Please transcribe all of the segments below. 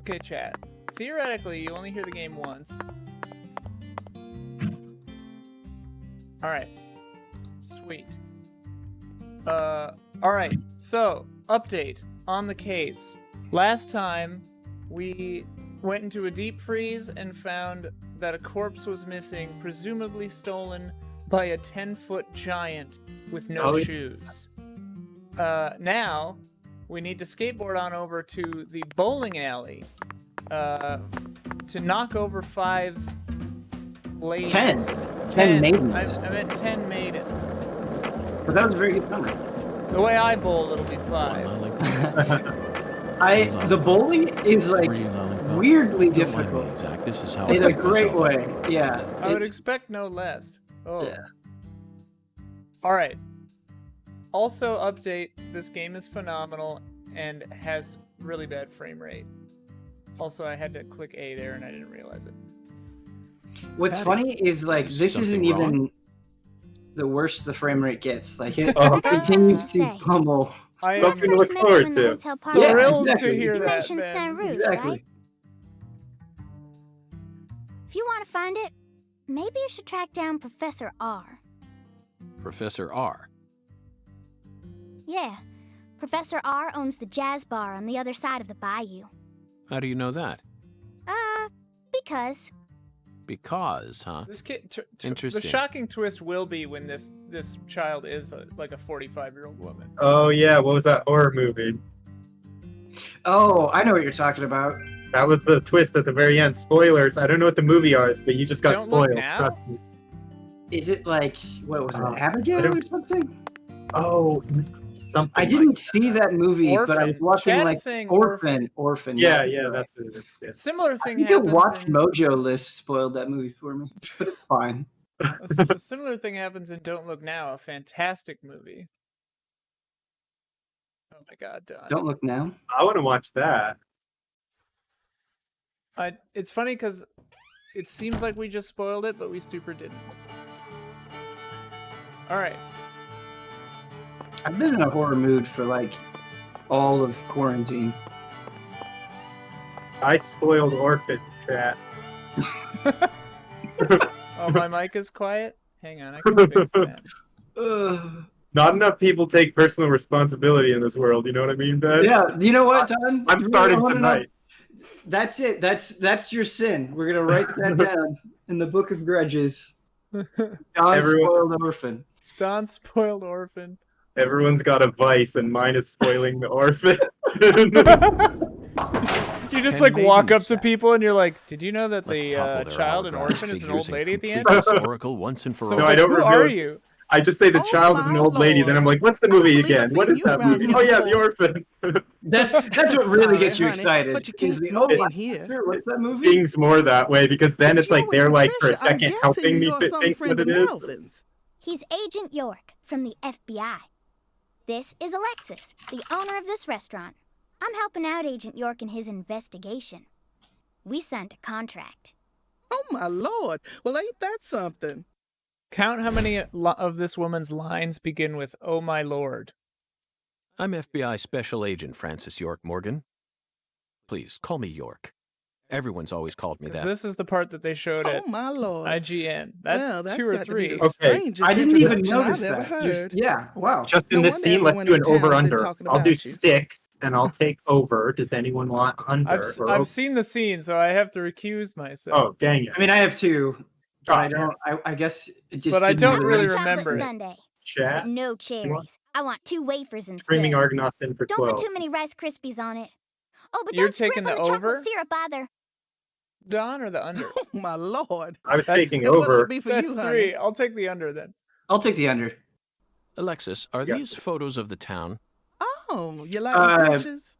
Okay, chat. Theoretically, you only hear the game once. Alright. Sweet. Alright. So, update on the case. Last time, we went into a deep freeze and found that a corpse was missing, presumably stolen by a 10-foot giant with no shoes. Now, we need to skateboard on over to the bowling alley to knock over 5 ladies. 10 maidens. I meant 10 maidens. But that was a very good number. The way I bowl, it'll be 5. The bowling is like weirdly difficult This is how in a great way. Yeah. I would expect no less. Oh. Yeah. Alright. Also, update, this game is phenomenal and has really bad frame rate. Also, I had to click A there and I didn't realize it. What's funny is like this isn't even the worst the frame rate gets. Like it continues to pummel. I Something to look forward to. thrilled exactly. to hear You that, mentioned Ben. Saint Rouge, Exactly. right? If you want to find it, maybe you should track down Professor R. Professor R. Yeah, Professor R owns the jazz bar on the other side of the bayou. How do you know that? Because. Because, huh? This kid, Interesting. The shocking twist will be when this child is like a 45-year-old woman. Oh yeah, what was that horror movie? Oh, I know what you're talking about. That was the twist at the very end. Spoilers. I don't know what the movie is, but you just got Don't Look spoiled. Now? Trust me. Is it like what was it, I Abigail don't- or something? Oh, something. I didn't see that movie, but I was Orphan. watching Chad is like saying Orphan. Yeah, you're right. that's what it is. Yeah. Similar I thing think your happens Watch in Mojo list spoiled that movie for me, but it's fine. a similar thing happens in Don't Look Now, a fantastic movie. Oh my god, Don. Don't Look Now. I want to watch that. It's funny because it seems like we just spoiled it, but we super didn't. Alright. I've been in a horror mood for like all of quarantine. I spoiled Orphan, chat. Oh, my mic is quiet? Hang on, I can fix that. Not enough people take personal responsibility in this world. You know what I mean, Ben? Yeah, you know what, Don? I'm You starting wanna know- tonight. That's it. That's your sin. We're gonna write that down in the Book of Grudges. Don spoiled orphan. Don spoiled orphan. Everyone's got a vice, and mine is spoiling the orphan. You just 10 like walk up maidens. to people and you're like, "Did you know that Let's the topple their child in holographic orphan is an old figures and lady at the end?" complete this oracle once and for So all. it's I like, don't who reveal are it. you? I just say the Oh child is an my old lady, then I'm like, what's the Lord. movie I believe again? I've What seen is you that around movie? here Oh yeah, before. The Orphan. That's what really gets you Sorry, honey, excited. but you is can't the smoke open- in here. Sure, what's that movie? Stings more that way because then Since it's like you're they're with like for a Patricia, I'm second guessing helping me you're some think friend what it of is. Melvin's. He's Agent York from the FBI. This is Alexis, the owner of this restaurant. I'm helping out Agent York in his investigation. We signed a contract. Oh my Lord. Well, ain't that something? Count how many of this woman's lines begin with "Oh my lord." I'm FBI Special Agent Francis York Morgan. Please, call me York. Everyone's always called me 'Cause that. this is the part that they showed Oh at my Lord. IGN. That's Well, 2 or got to be 3. the Okay. strangest I didn't even introduction notice I've ever that. You're- heard. yeah, wow. Just in No this wonder scene, let's do an everyone in town's been over-under. talking I'll do about you. 6, and I'll take over. Does anyone want under? I've seen the scene, so I have to recuse myself. Oh, dang it. I mean, I have two, but I Oh, don't. I guess it just. But I didn't don't I really want chocolate remember it. sundae, Chat. but no cherries. I want 2 wafers instead. Screaming Argonauts in for Don't 12. put too many Rice Krispies on it. Oh, but You're don't taking sprinkle the the over? chocolate syrup either. Don or the under? Oh my Lord. I was That's- taking And what'll over. it be for That's you, 3. honey? I'll take the under then. I'll take the under. Alexis, are Yeah. these photos of the town? Oh, you like my Uh, pictures?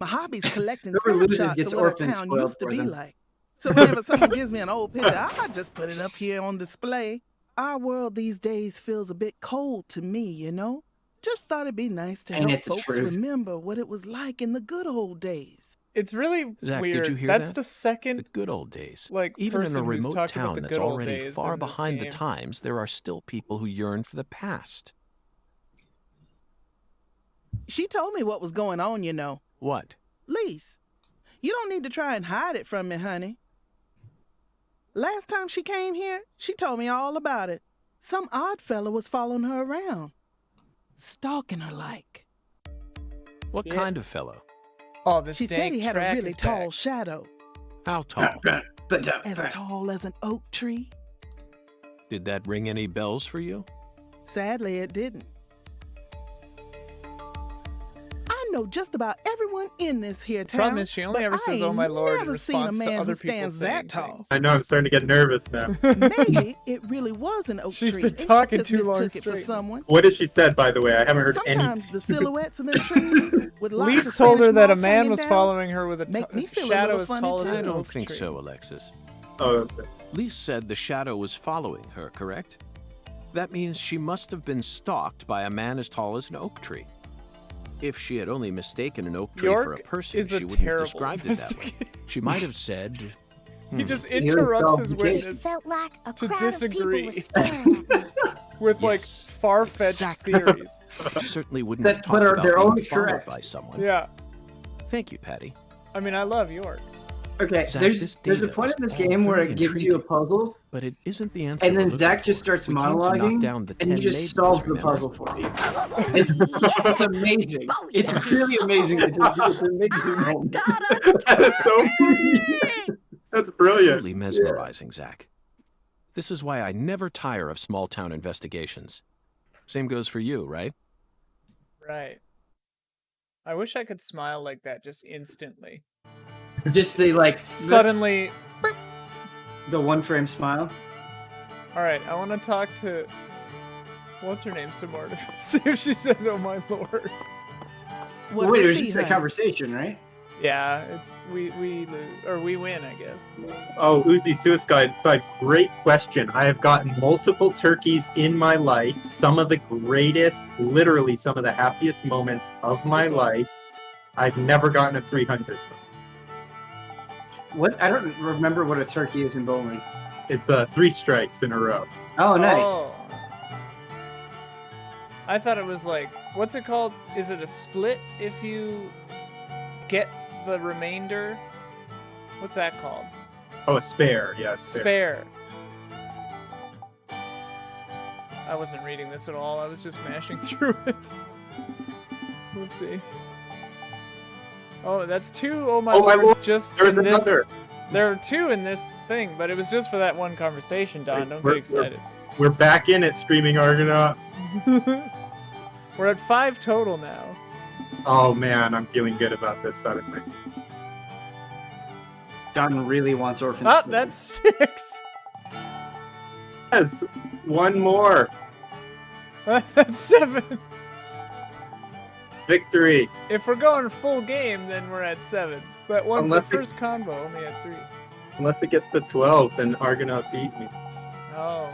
My hobby's collecting whoever loses snapshots gets of what our orphan town spoiled used to for be them. like. So whenever someone gives me an old picture, I just put it up here on display. Our world these days feels a bit cold to me, you know? Just thought it'd be nice to Ain't help it the folks truth? remember what it was like in the good old days. It's really Zach, did weird. you hear That's that? the second The good old days. like Even in person a who's remote talked about town the that's good old already days far in this behind the game. times, there are still people who yearn for the past. She told me what was going on, you know. What? Lise, You don't need to try and hide it from me, honey. Last time she came here, she told me all about it. Some odd fella was following her around, stalking her like. What kind of fellow? Oh, this She said dank he had a track really is tall back. shadow, How tall? as tall as an oak tree. Did that ring any bells for you? Sadly, it didn't. I know just about everyone in this here town. Problem is, she only but ever says, I "Oh my ain't lord," in never seen a response to man other who people stands saying that tall. things. I know, I'm starting to get nervous now. Maybe it really was an oak She's tree. been and she talking just too long mistook it for straight. someone. What has she said, by the way? I haven't heard any. Sometimes the silhouettes in them trees with lots Lise of told her Spanish that a moss man hanging was down following her with a make me feel a shadow little as funny, tall as too. I an don't oak think tree. so, Alexis. Oh, okay. Lise said the shadow was following her, correct? That means she must have been stalked by a man as tall as an oak tree. If she had only mistaken an oak tree for a York person, is she a wouldn't have terrible described it that way. She might have said, He just He interrupts solved his the case. It witness felt like a to crowd disagree. of people was staring at me. with like Yes, far-fetched exactly. theories. she certainly wouldn't have But talked about they're being always followed correct. by someone. Yeah, Thank you, Patty. I mean, I love York. Okay, Zach, there's this a data point is in this all game where very it gives you a intriguing. puzzle, But it isn't the answer and we're then looking Zach for. just starts We came to knock monologuing, down the and he 10 just neighbors, solves the remember? puzzle for you. It's amazing. It's really amazing. It's an amazing moment. That is so funny. That's brilliant. Truly mesmerizing, Zach. This is why I never tire of small-town investigations. Same goes for you, right? Right. I wish I could smile like that just instantly. Just the Suddenly. the one frame smile. All right, I want to talk to what's her name some more. See if she says, "Oh my lord." What Wait, would it was be, just a honey? conversation, right? Yeah, it's we lose or we win, I guess. Oh, Uzi Suicide, great question. I have gotten multiple turkeys in my life. Some of the greatest, literally some of the happiest moments of my This one. life. I've never gotten a 300. What? I don't remember what a turkey is in bowling. It's 3 strikes in a row. Oh, nice. Oh. I thought it was like, what's it called? Is it a split if you get the remainder? What's that called? Oh, a spare. Yeah, Spare. I wasn't reading this at all. I was just mashing through it. Whoopsie. Oh, that's 2. Oh my lords, just There's in this. another. There are 2 in this thing, but it was just for that one conversation, Don. Don't get excited. We're back in it, Screaming Argonaut. We're at 5 total now. Oh man, I'm feeling good about this suddenly. Don really wants orphans. Oh, that's 6. Yes, one more. That's 7. Victory. If we're going full game, then we're at 7. But the Unless it- first combo only at 3. Unless it gets to 12, then Argonaut beat me. Oh.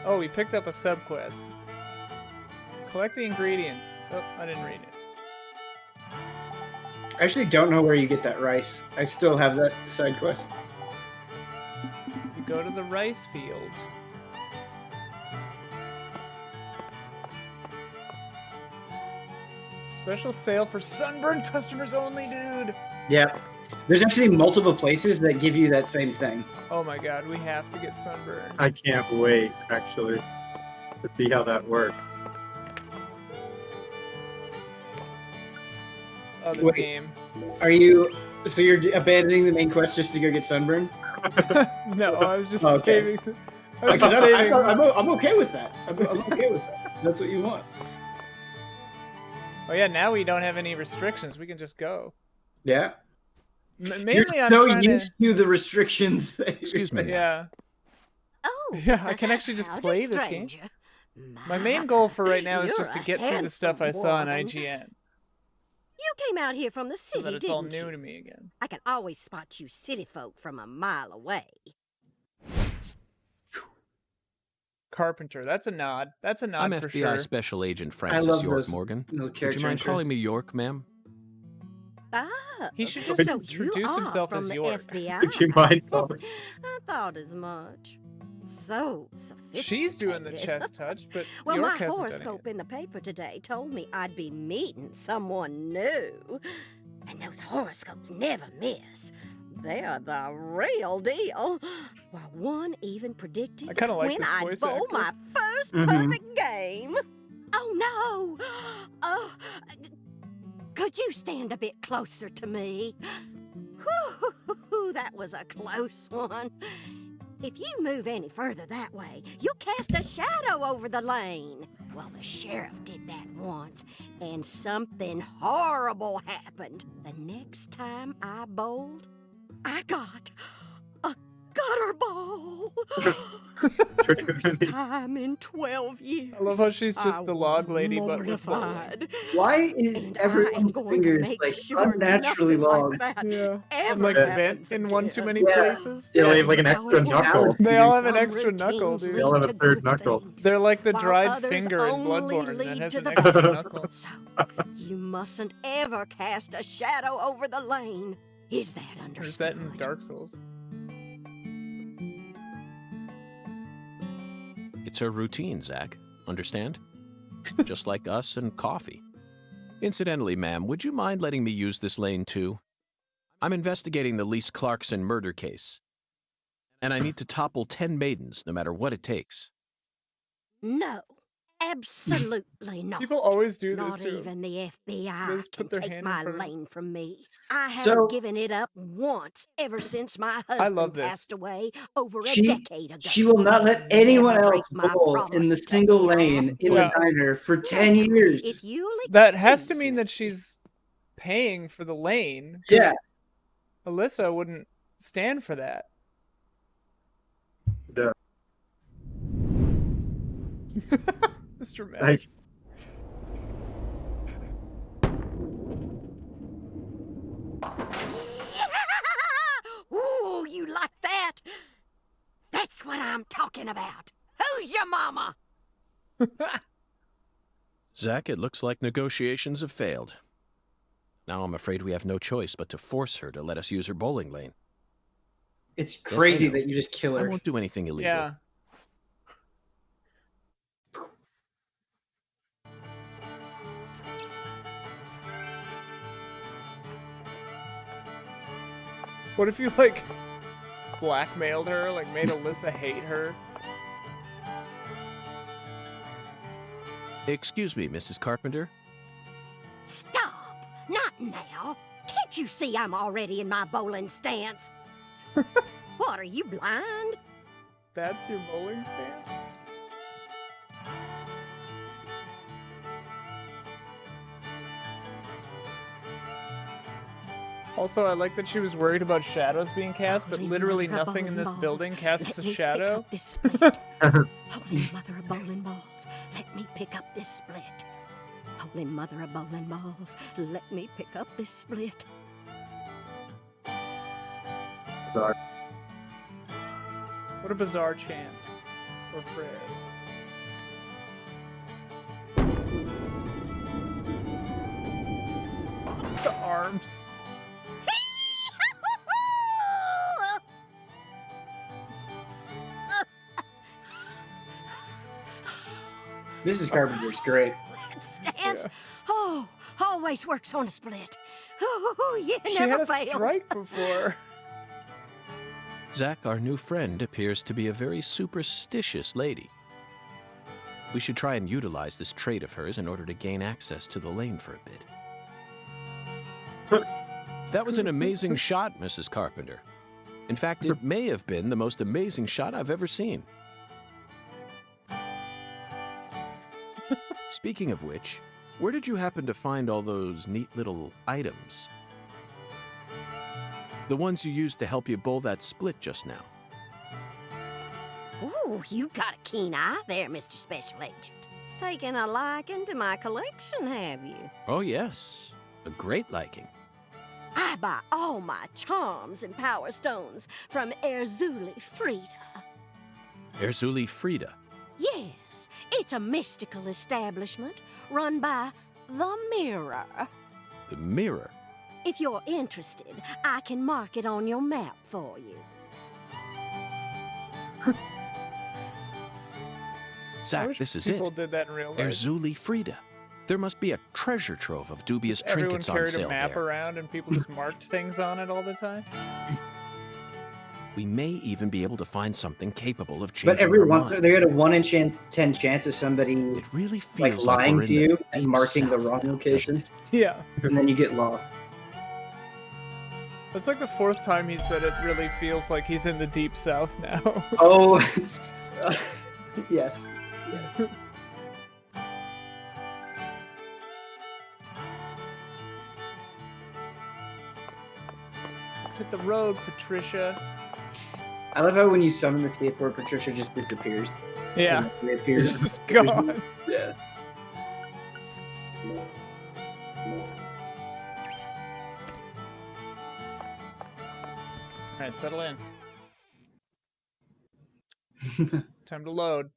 Oh, we picked up a subquest. Collect the ingredients. Oh, I didn't read it. I actually don't know where you get that rice. I still have that side quest. You go to the rice field. Special sale for sunburned customers only, dude. Yeah. There's actually multiple places that give you that same thing. Oh my god, we have to get sunburned. I can't wait, actually, to see how that works. Oh, this Wait. game. Are you? So you're abandoning the main quest just to go get sunburn? No, I was just Okay. saving. I was just Because saving. I'm okay with that. I'm okay with that. That's what you want. Oh yeah, now we don't have any restrictions. We can just go. Yeah. Mainly, You're I'm so trying used to the restrictions. That Excuse me. Yeah. Oh, Yeah, I can actually just howdy, play this game. stranger. My main goal for right now is You're just to a get through the stuff I handsome saw on woman. IGN, You came out here from the so city, that it's all didn't new you? to me again. I can always spot you city folk from a mile away. Carpenter, that's a nod. That's a nod I'm for FBI sure. Special Agent I Francis love York those Morgan. little Would character you mind calling intros. me York, ma'am? Ah, He should just so introduce you are himself from as the York. FBI. Would you mind calling? I thought as much. So sophisticated. She's doing the chest touch, but Well, York my hasn't done horoscope it. in the paper today told me I'd be meeting someone new. And those horoscopes never miss. They're the real deal. Well, one even predicted I kinda like when this I'd voice bowl actor. my first Mhm. perfect game. Oh, no. Oh, could you stand a bit closer to me? Whew, that was a close one. If you move any further that way, you'll cast a shadow over the lane. Well, the sheriff did that once, and something horrible happened. The next time I bowled, I got a gutter ball. First time in 12 years. I love how she's just the log was lady, but with bowling. mortified. Why is And I everyone's am going to fingers make like sure unnaturally nothing long? like that Yeah. ever And like happens vent in one too many Yeah. places. Yeah, they have like an Now extra it's knuckle. They all have Some an extra knuckle, routines dude. They all have a lead to third good knuckle. things, They're like the while dried others finger in only Bloodborne that lead has to an the extra good. knuckle. So, you mustn't ever cast a shadow over the lane. Is that There's understood? that in Dark Souls. It's her routine, Zach. Understand? Just like us and coffee. Incidentally, ma'am, would you mind letting me use this lane too? I'm investigating the Lise Clarkson murder case. And I need to topple 10 maidens, no matter what it takes. No, absolutely not. People always do this Not too. even the They FBI just can put their take hand in my front of- lane from me. I haven't So- given it up once ever since my love husband this. passed away over a She decade ago. she will not let anyone Never else break my bowl in the promise to single him. lane in Yeah. the diner for 10 years. If you'll That has to excuse mean me. that she's paying for the lane. 'cause Yeah. Alyssa wouldn't stand for that. Yeah. It's dramatic. Like, Ooh, you like that? That's what I'm talking about. Who's your mama? Zach, it looks like negotiations have failed. Now I'm afraid we have no choice but to force her to let us use her bowling lane. It's I crazy know. that you just kill I her. won't do anything illegal. Yeah. What if you like blackmailed her, like made Alyssa hate her? Excuse me, Mrs. Carpenter. Stop! Not now. Can't you see I'm already in my bowling stance? What, are you blind? That's your bowling stance? Also, I like that she was worried about shadows being cast, but Holy literally mother of nothing in bowling this balls, building casts a let me pick shadow. up this split. Holy mother of bowling balls, let me pick up this split. Holy mother of bowling balls, let me pick up this split. sorry. What a bizarre chant or prayer. The arms. Mrs. Carpenter's great. That stance, Yeah. oh, always works on a split. Oh, you She never had a fails. strike before. Zach, our new friend, appears to be a very superstitious lady. We should try and utilize this trait of hers in order to gain access to the lane for a bit. That was an amazing shot, Mrs. Carpenter. In fact, it may have been the most amazing shot I've ever seen. Speaking of which, where did you happen to find all those neat little items? The ones you used to help you bowl that split just now. Ooh, you got a keen eye there, Mr. Special Agent. Taking a liking to my collection, have you? Oh, yes. A great liking. I buy all my charms and power stones from Erzuli Frida. Erzuli Frida. Yes, it's a mystical establishment run by the Mirror. The mirror. If you're interested, I can mark it on your map for you. I Zach, wish this is people it. did that in real life. Erzuli Frida. There must be a treasure trove of dubious Just everyone trinkets on carried sale a map there. around and people just marked things on it all the time. We may even be able to find something capable of changing But every our once mind. they had a 1 in 10 chance of somebody It really like feels like lying we're in to the you and deep marking the south wrong now, location, doesn't it? Yeah. and then you get lost. That's like the 4th time he said it really feels like he's in the deep south now. Oh, yes. Yes. Let's hit the road, Patricia. I love how when you summon the skateboard, Patricia just disappears. Yeah. And reappears. It's just gone. Yeah. Alright, settle in. Time to load.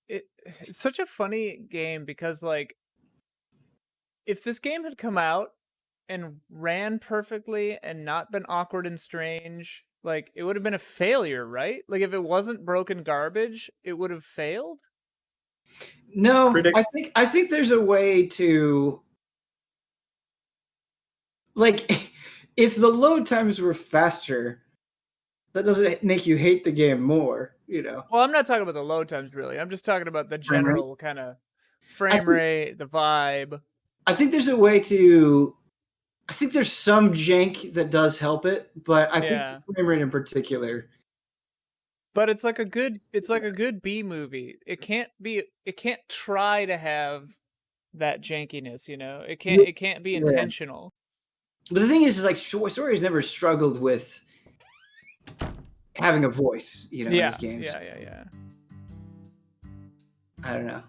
It's such a funny game because, like, if this game had come out and ran perfectly and not been awkward and strange, like, it would have been a failure, right? Like, if it wasn't broken garbage, it would have failed? No, I think there's a way to, like, if the load times were faster, that doesn't make you hate the game more, you know. Well, I'm not talking about the load times, really. I'm just talking about the Frame rate? general kind of frame rate, the vibe. I think there's a way to. I think there's some jank that does help it, but I think the frame rate in particular. But it's like a good B movie. It can't try to have that jankiness, you know. It can't be intentional. But the thing is like Sawyer's never struggled with having a voice, you know, in his games. Yeah. I don't know.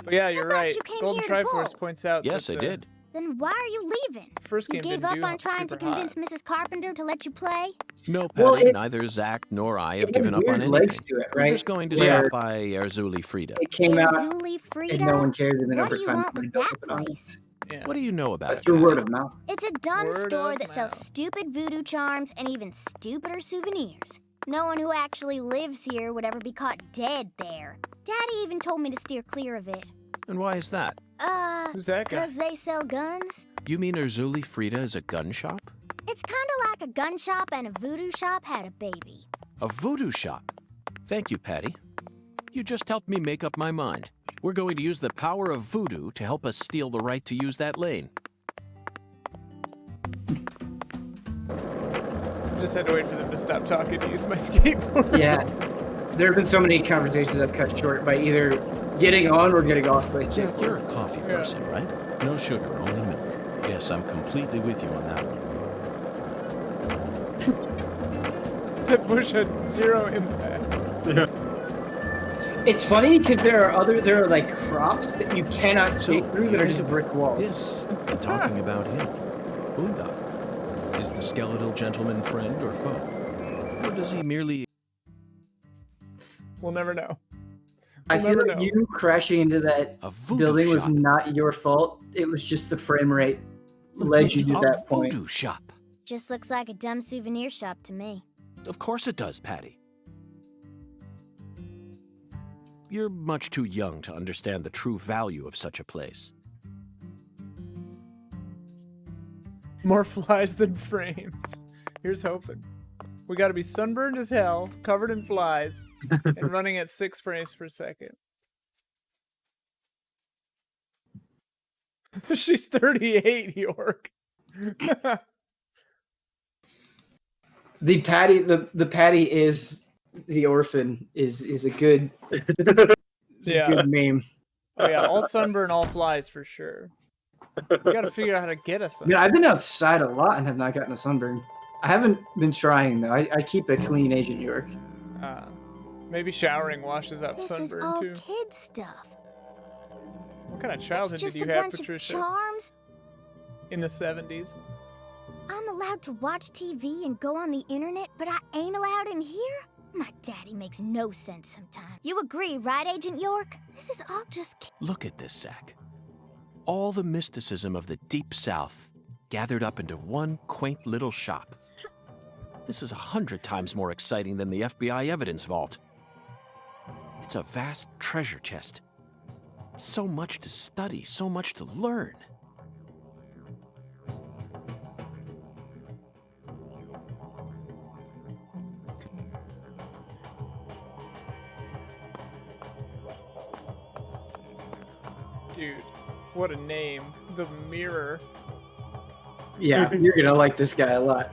But yeah, you're right. you came Golden here to Triforce bowl. points out. Yes, that I did. Then why are you leaving? First You game gave didn't up do on trying to super convince hot. Mrs. Carpenter to let you play? No, Patty, Well, neither Zach nor I have it given had up on weird anything. legs to it, We're right? just going to Where stop by Erzuli Frida. It came out Zuli Frida? and no one cared, and then What over do you time, want somebody with built that up an audience. place? Yeah. What do you know about it, Through word Patty? of mouth. It's a dumb Word store of that sells mouth. stupid voodoo charms and even stupider souvenirs. No one who actually lives here would ever be caught dead there. Daddy even told me to steer clear of it. And why is that? Who's that guy? Because they sell guns. You mean Erzuli Frida is a gun shop? It's kind of like a gun shop and a voodoo shop had a baby. A voodoo shop? Thank you, Patty. You just helped me make up my mind. We're going to use the power of voodoo to help us steal the right to use that lane. Just had to wait for them to stop talking to use my skateboard. Yeah. There have been so many conversations I've cut short by either getting on or getting off by Jack, skateboard. you're a coffee person, right? No sugar, only milk. Yes, I'm completely with you on that one. That bush had zero impact. It's funny because there are like crops that you cannot skate through that are just brick walls. Yes, I'm talking about him. Boondock. Is the skeletal gentleman friend or foe? Or does he merely... We'll never know. I We'll feel never like know. you crashing into that A voodoo building was shop. not your fault. It was just the frame rate led It's you to a that point. voodoo shop. Just looks like a dumb souvenir shop to me. Of course it does, Patty. You're much too young to understand the true value of such a place. More flies than frames. Here's hoping. We gotta be sunburned as hell, covered in flies, and running at 6 frames per second. She's 38, York. The Patty is the orphan is a good good meme. Oh yeah, all sunburn, all flies for sure. We gotta figure out how to get us. Yeah, I've been outside a lot and have not gotten a sunburn. I haven't been trying though. I keep a clean Agent York. Maybe showering washes up This is sunburn all too. kid stuff. What kind of It's childhood just did a you have, bunch Patricia? of charms. In the 70s? I'm allowed to watch TV and go on the internet, but I ain't allowed in here? My daddy makes no sense sometimes. You agree, right, Agent York? This is all just... Look at this, Zach. All the mysticism of the Deep South gathered up into one quaint little shop. This is 100 times more exciting than the FBI evidence vault. It's a vast treasure chest. So much to study, so much to learn. Dude, what a name. The Mirror. Yeah, you're gonna like this guy a lot.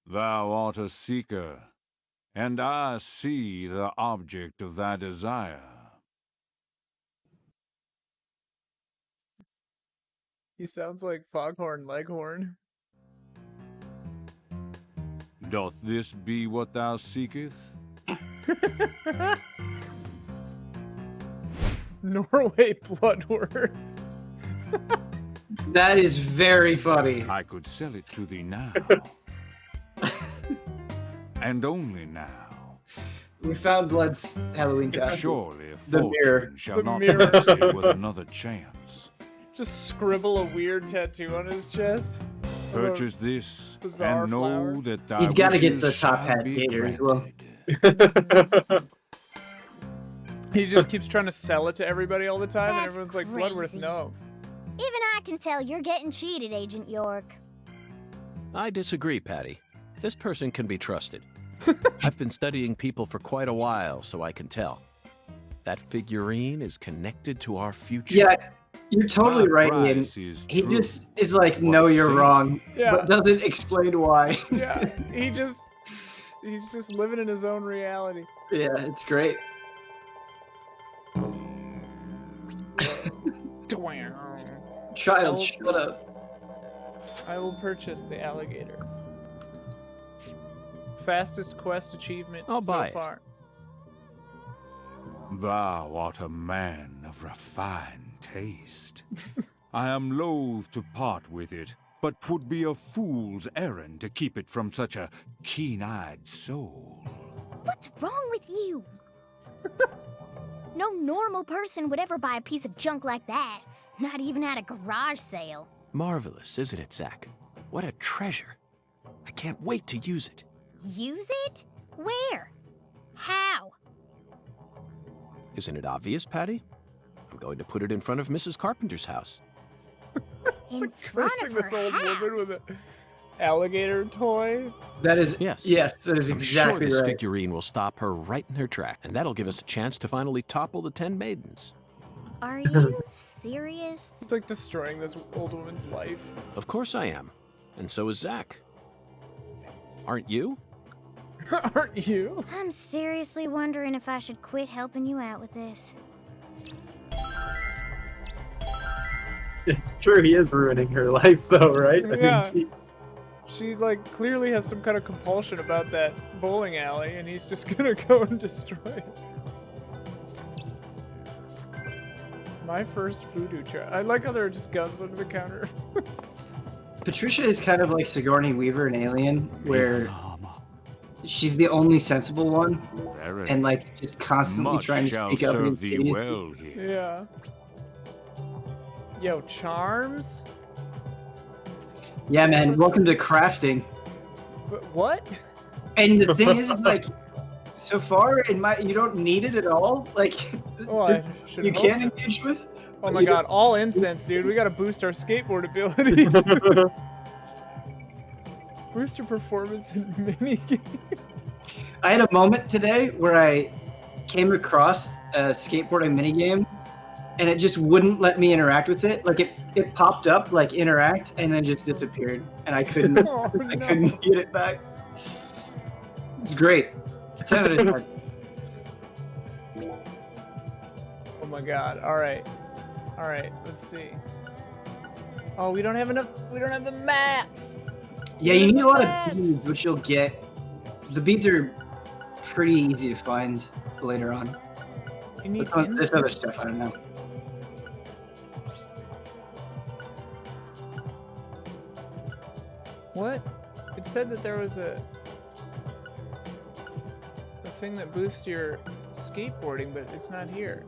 Thou art a seeker, and I see the object of thy desire. He sounds like Foghorn Leghorn. Doth this be what thou seekest? Norway Bloodworth. That is very funny. I could sell it to thee now. And only now. We found Blood's Halloween costume. Surely The mirror. fortune shall The not mirror. bless thee with another chance. Just scribble a weird tattoo on his chest. Purchase this, bizarre and know flower. that thy He's gotta get wishes the top shall hat be gator as well. granted. He just keeps trying to sell it to everybody all the time, and That's everyone's like, Bloodworth, crazy. no. Even I can tell you're getting cheated, Agent York. I disagree, Patty. This person can be trusted. I've been studying people for quite a while, so I can tell. That figurine is connected to our future. Yeah, you're totally My right, Ian. price is He true. just is like, What no, you're say wrong, Yeah. but doesn't explain why. Yeah, he's just living in his own reality. Yeah, it's great. Child, shut up. I will purchase the alligator. Fastest quest achievement I'll so buy it. far. Thou art a man of refined taste. I am loath to part with it, but 'twould be a fool's errand to keep it from such a keen-eyed soul. What's wrong with you? No normal person would ever buy a piece of junk like that. Not even at a garage sale. Marvelous, isn't it, Zach? What a treasure. I can't wait to use it. Use it? Where? How? Isn't it obvious, Patty? I'm going to put it in front of Mrs. Carpenter's house. It's In like front cursing of this her old woman with house. an alligator toy. That is Yes. that is I'm exactly sure this right. figurine will stop her right in her track, and that'll give us a chance to finally topple the 10 maidens. Are you serious? It's like destroying this old woman's life. Of course I am. And so is Zach. Aren't you? Aren't you? I'm seriously wondering if I should quit helping you out with this. It's true, he is ruining her life, though, right? Yeah. I mean, She like clearly has some kind of compulsion about that bowling alley, and he's just gonna go and destroy it. My first voodoo try. I like how there are just guns under the counter. Patricia is kind of like Sigourney Weaver in Alien, where she's the only sensible one, Very and like just constantly much trying to shall speak up serve against thee idiots. well here. Yeah. Yo, charms? Yeah, man. Welcome to crafting. But what? And the thing is, like, so far in my, you don't need it at all. Like, Oh, I should you hope can not. engage with. Oh but my you god, all incense, dude. We gotta boost our skateboard abilities. Boost your performance in minigame. I had a moment today where I came across a skateboarding minigame, and it just wouldn't let me interact with it. Like it popped up like interact, and then just disappeared, and I couldn't Oh, I no. couldn't get it back. It's great. 10 out of 10. Oh my god. Alright. Alright, let's see. Oh, we don't have enough. We don't have the mats. Yeah, you need a lot of Yes. beads, which you'll get. The beads are pretty easy to find later on. You need But this other incense. stuff, I don't know. What? It said that there was a thing that boosts your skateboarding, but it's not here.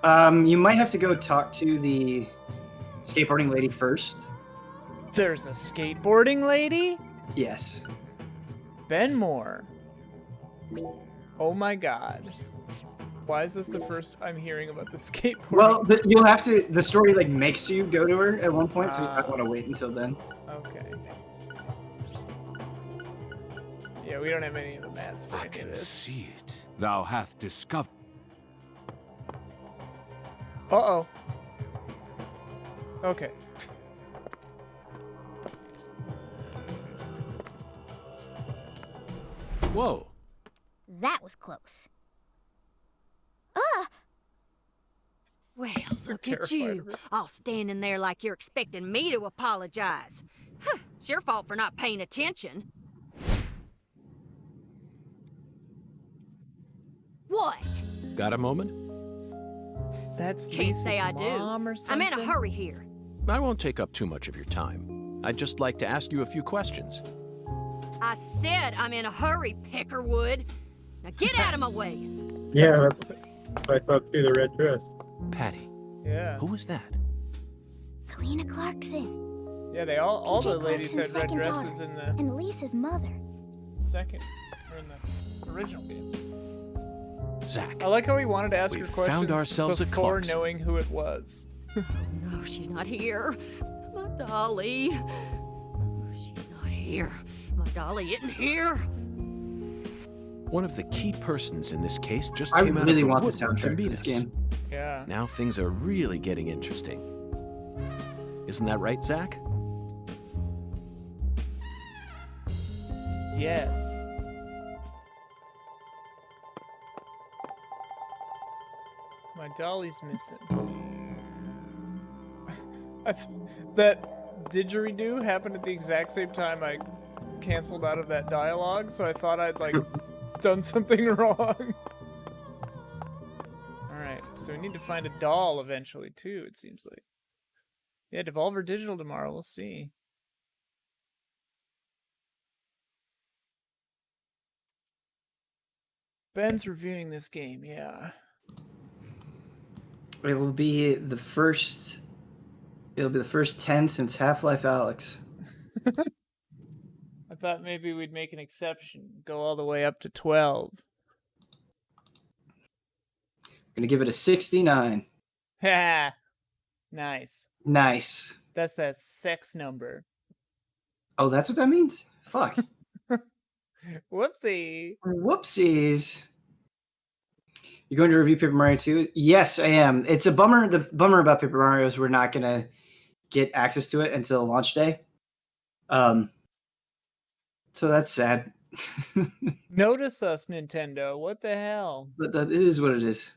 You might have to go talk to the skateboarding lady first. There's a skateboarding lady? Yes. Benmore. Oh my god. Why is this the first I'm hearing about the skateboarding? Well, you'll have to. The story like makes you go to her at one point, so you might want to wait until then. Okay. Yeah, we don't have any of the mats for I any of can this. see it. Thou hath discovered. Uh-oh. Okay. Whoa. That was close. Well, So look at terrified you, of her. all standing there like you're expecting me to apologize. Huh, it's your fault for not paying attention. What? Got a moment? That's Can't Lisa's say I do. mom or I'm something? in a hurry here. I won't take up too much of your time. I'd just like to ask you a few questions. I said I'm in a hurry, Peckerwood. Now get out of my way. Yeah, that's what I thought too, the red dress. Patty, Yeah. who was that? Kalina Clarkson. Yeah, they all the PJ ladies had Clarkson's red second dresses daughter, in the And Lisa's mother. second, or in the original game. Zach. I like how he wanted to ask her We've questions found ourselves a before Clarkson. knowing who it was. No, she's not here. My dolly. Oh, she's not here. My dolly isn't here. One of the key persons in this case just I came out really of the want the woodwork to soundtrack for meet this us. game. Yeah. Now things are really getting interesting. Isn't that right, Zach? Yes. My dolly's missing. That didgeridoo happened at the exact same time I canceled out of that dialogue, so I thought I'd like done something wrong. Alright, so we need to find a doll eventually too, it seems like. Yeah, Devolver Digital tomorrow, we'll see. Ben's reviewing this game, yeah. It will be the first. It'll be the first 10 since Half-Life Alyx. I thought maybe we'd make an exception, go all the way up to 12. Gonna give it a 69. Ha! Nice. Nice. That's that sex number. Oh, that's what that means? Fuck. Whoopsie. Whoopsies. You're going to review Paper Mario 2? Yes, I am. It's a bummer. The bummer about Paper Mario is we're not going to get access to it until launch day. So that's sad. Notice us, Nintendo. What the hell? But it is what it is.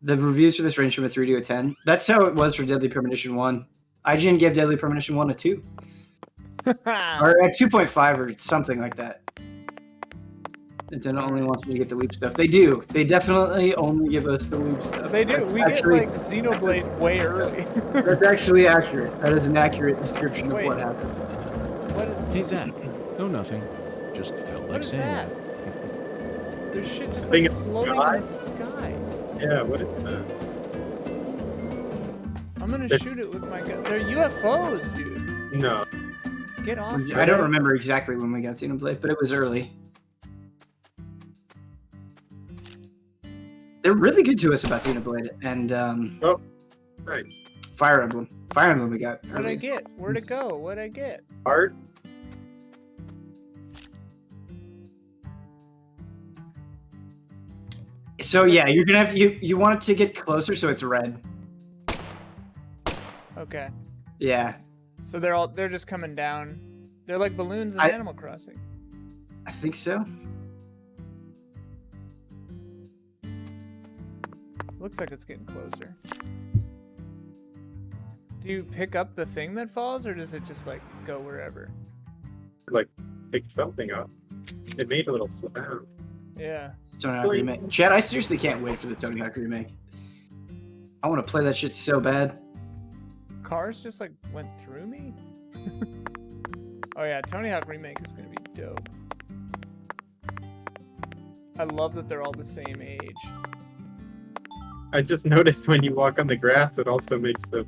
The reviews for this range from a 3 to a 10. That's how it was for Deadly Premonition 1. IGN gave Deadly Premonition 1 a 2. Or a 2.5 or something like that. Nintendo only wants me to get the Weep stuff. They do. They definitely only give us the Weep stuff. They do. That's We actually, get like Xenoblade way early. That's actually accurate. That is an accurate description of Wait. what happens. What is Hey, Zach. No, nothing. Just felt What like is saying that? that. There's shit just Thing like in the floating sky? in the sky. Yeah, what is that? I'm gonna shoot it with my gun. They're UFOs, dude. No. Get off. I don't remember exactly when we got Xenoblade, but it was early. They're really good to us about Xenoblade and Oh, nice. Fire Emblem. Fire Emblem we got What'd I early. get? Where'd it go? What'd I get? Art? So yeah, you're gonna have you want it to get closer, so it's red. Okay. Yeah, So they're just coming down. They're like balloons in I- Animal Crossing. I think so. Looks like it's getting closer. Do you pick up the thing that falls, or does it just like go wherever? Like, pick something up. It made a little sound. Yeah. Tony Hawk remake. Chad, I seriously can't wait for the Tony Hawk remake. I want to play that shit so bad. Cars just like went through me? Oh yeah, Tony Hawk remake is gonna be dope. I love that they're all the same age. I just noticed when you walk on the grass, it also makes the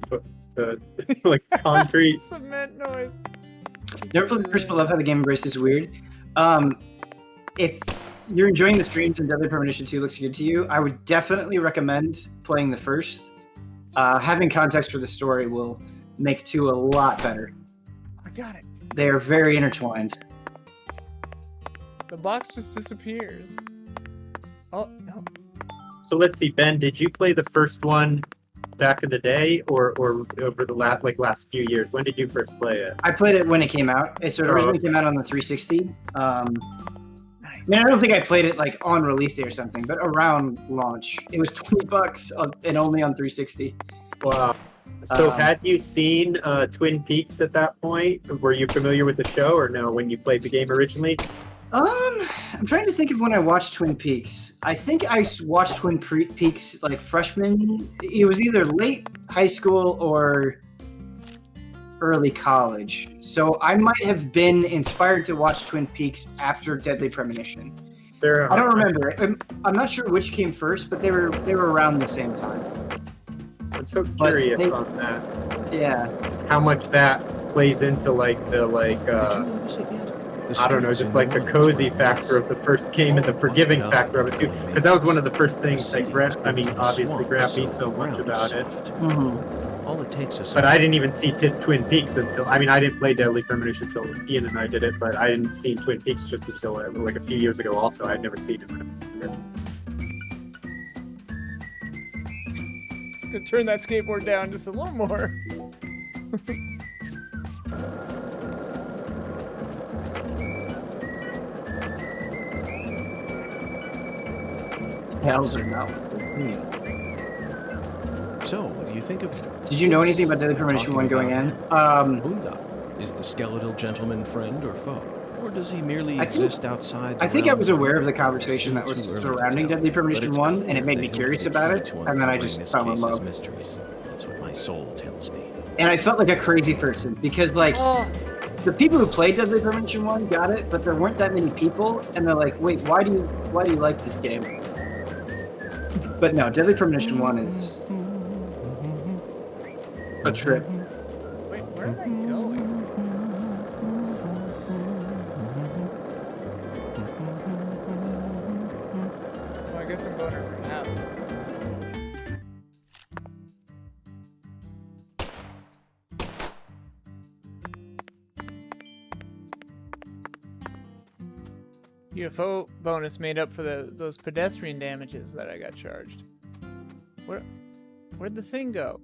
like concrete. Cement noise. Never played the first, but love how the game embraces weird. If you're enjoying the streams and Deadly Premonition 2 looks good to you, I would definitely recommend playing the first. Having context for the story will make 2 a lot better. I got it. They are very intertwined. The box just disappears. Oh, no. So let's see, Ben, did you play the first one back in the day or over the last few years? When did you first play it? I played it when it came out. It originally came out on the 360. I mean, I don't think I played it like on release day or something, but around launch. It was $20 and only on 360. Wow. So had you seen Twin Peaks at that point? Were you familiar with the show or no when you played the game originally? I'm trying to think of when I watched Twin Peaks. I think I watched Twin Peaks like freshman. It was either late high school or early college. So I might have been inspired to watch Twin Peaks after Deadly Premonition. I don't remember. I'm not sure which came first, but they were around the same time. I'm so curious on that. Yeah. How much that plays into like the I don't know, just like the cozy factor of the first game and the forgiving factor of it too. Because that was one of the first things that obviously grabbed me so much about it. Mm-hmm. All it takes is. But I didn't even see Twin Peaks until, I didn't play Deadly Premonition until Ian and I did it, but I didn't see Twin Peaks just until like a few years ago also. I'd never seen it. Just gonna turn that skateboard down just a little more. Hells or no. So, what do you think of? Did you know anything about Deadly Premonition 1 going in? Boondock. Is the skeletal gentleman friend or foe? Or does he merely exist outside? I think I was aware of the conversation that was surrounding Deadly Premonition 1, and it made me curious about it, and then I just fell in love. Mysteries. That's what my soul tells me. And I felt like a crazy person, because like, the people who played Deadly Premonition 1 got it, but there weren't that many people, and they're like, wait, why do you like this game? But no, Deadly Premonition 1 is a trip. Wait, where am I going? Well, I guess I'm going to her house. UFO bonus made up for those pedestrian damages that I got charged. Where'd the thing go?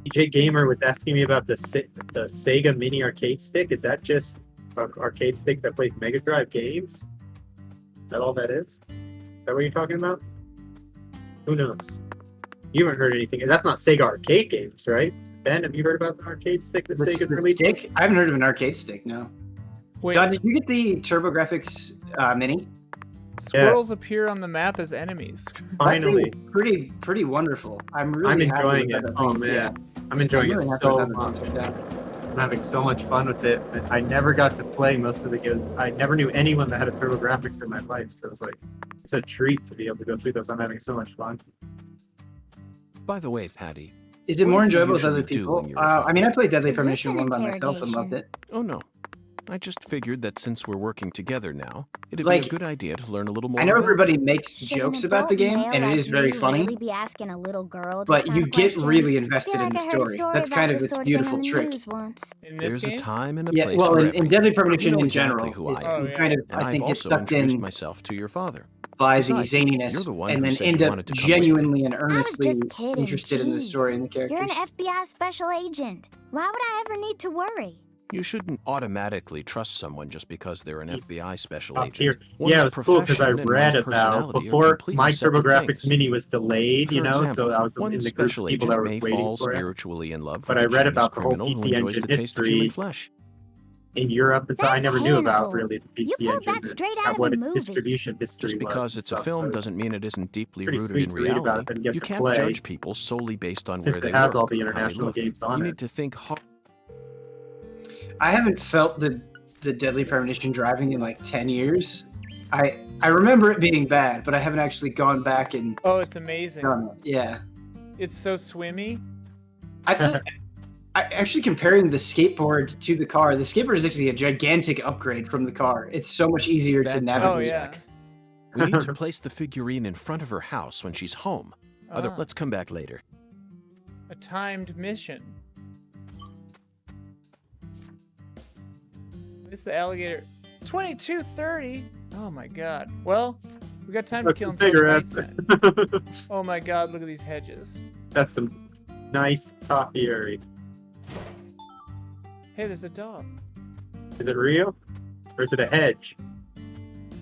DJ Gamer was asking me about the Sega Mini Arcade Stick. Is that just an arcade stick that plays Mega Drive games? Is that all that is? Is that what you're talking about? Who knows? You haven't heard anything. That's not Sega arcade games, right? Ben, have you heard about the arcade stick that Sega released? Stick? I haven't heard of an arcade stick, no. Wait, Don, did you get the TurboGrafx Mini? Squirrels appear on the map as enemies. Finally. Pretty wonderful. I'm enjoying it. Oh man, yeah. I'm enjoying it so much. I'm having so much fun with it. I never got to play most of the games. I never knew anyone that had a TurboGrafx in my life, so it's like it's a treat to be able to go through those. I'm having so much fun. By the way, Patty. Is it more enjoyable with other people? I played Deadly Premonition 1 by myself and loved it. Oh no. I just figured that since we're working together now, it'd be a good idea to learn a little more. I know everybody makes jokes about the game, and it is very funny, really be asking a little girl but you get really invested in the story. That's kind of its beautiful trick. In this There's game? a time and a place well, for in Deadly Premonition you know in exactly general, who I am. kind of, And I think, I've gets also sucked introduced in myself to your father. by the Besides, zaniness, you're the one and who then said you end up wanted to come with genuinely and earnestly just kidding, interested in the story and the characters. You're an FBI special agent. Why would I ever need to worry? You shouldn't automatically trust someone just because they're an FBI special Up agent. here. One's Yeah, it was cool because I profession and read one's about personality are before completely my separate TurboGrafx things. Mini was delayed, For you know, example, so I was one in the group special of people that agent were may waiting fall for it. spiritually in love But with I a read genius about the whole criminal who PC enjoys Engine the taste of human history flesh. in Europe, and so I That's never knew about Hannibal. really the PC You pulled Engine, that straight out of what a its movie. distribution history Just because was. it's a film doesn't mean it isn't deeply pretty rooted sweet in to read about reality. and get You to can't play, judge people solely based on since where they it has work all the or how they international look. games on You it. need to think hard. I haven't felt the Deadly Premonition driving in like 10 years. I remember it being bad, but I haven't actually gone back and Oh, it's amazing. done it. Yeah. It's so swimmy. I actually comparing the skateboard to the car. The skateboard is actually a gigantic upgrade from the car. It's so much easier to Bad navigate. Oh, timing, yeah. Zach. We need to place the figurine in front of her house when she's home. Ah. Let's come back later. A timed mission. It's the alligator. 22:30. Oh my god. Well, we got time to Smoke kill some until cigarettes. nighttime. Oh my god, look at these hedges. That's some nice topiary. Hey, there's a dog. Is it real? Or is it a hedge?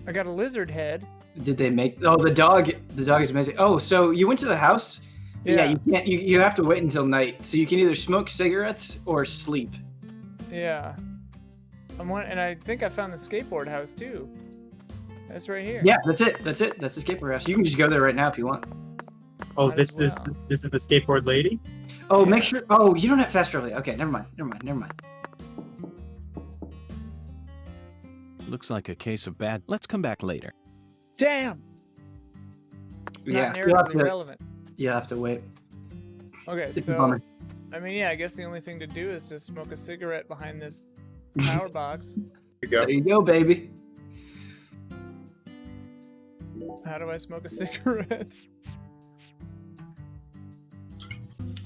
I got a lizard head. Did they make? Oh, the dog is amazing. Oh, so you went to the house? Yeah, you can't. You have to wait until night. So you can either smoke cigarettes or sleep. Yeah. And I think I found the skateboard house too. That's right here. Yeah, that's it. That's the skateboard house. You can just go there right now if you want. Oh, Might this as is well. this is the skateboard lady? Oh, Yeah. make sure. Oh, you don't have fast travel. Okay, never mind. Looks like a case of bad. Let's come back later. Damn. It's Yeah, not you'll have narratively to. relevant. You'll have to wait. Okay, It's a so bummer. I mean, yeah, I guess the only thing to do is to smoke a cigarette behind this power box. Here you go. There you go, baby. How do I smoke a cigarette?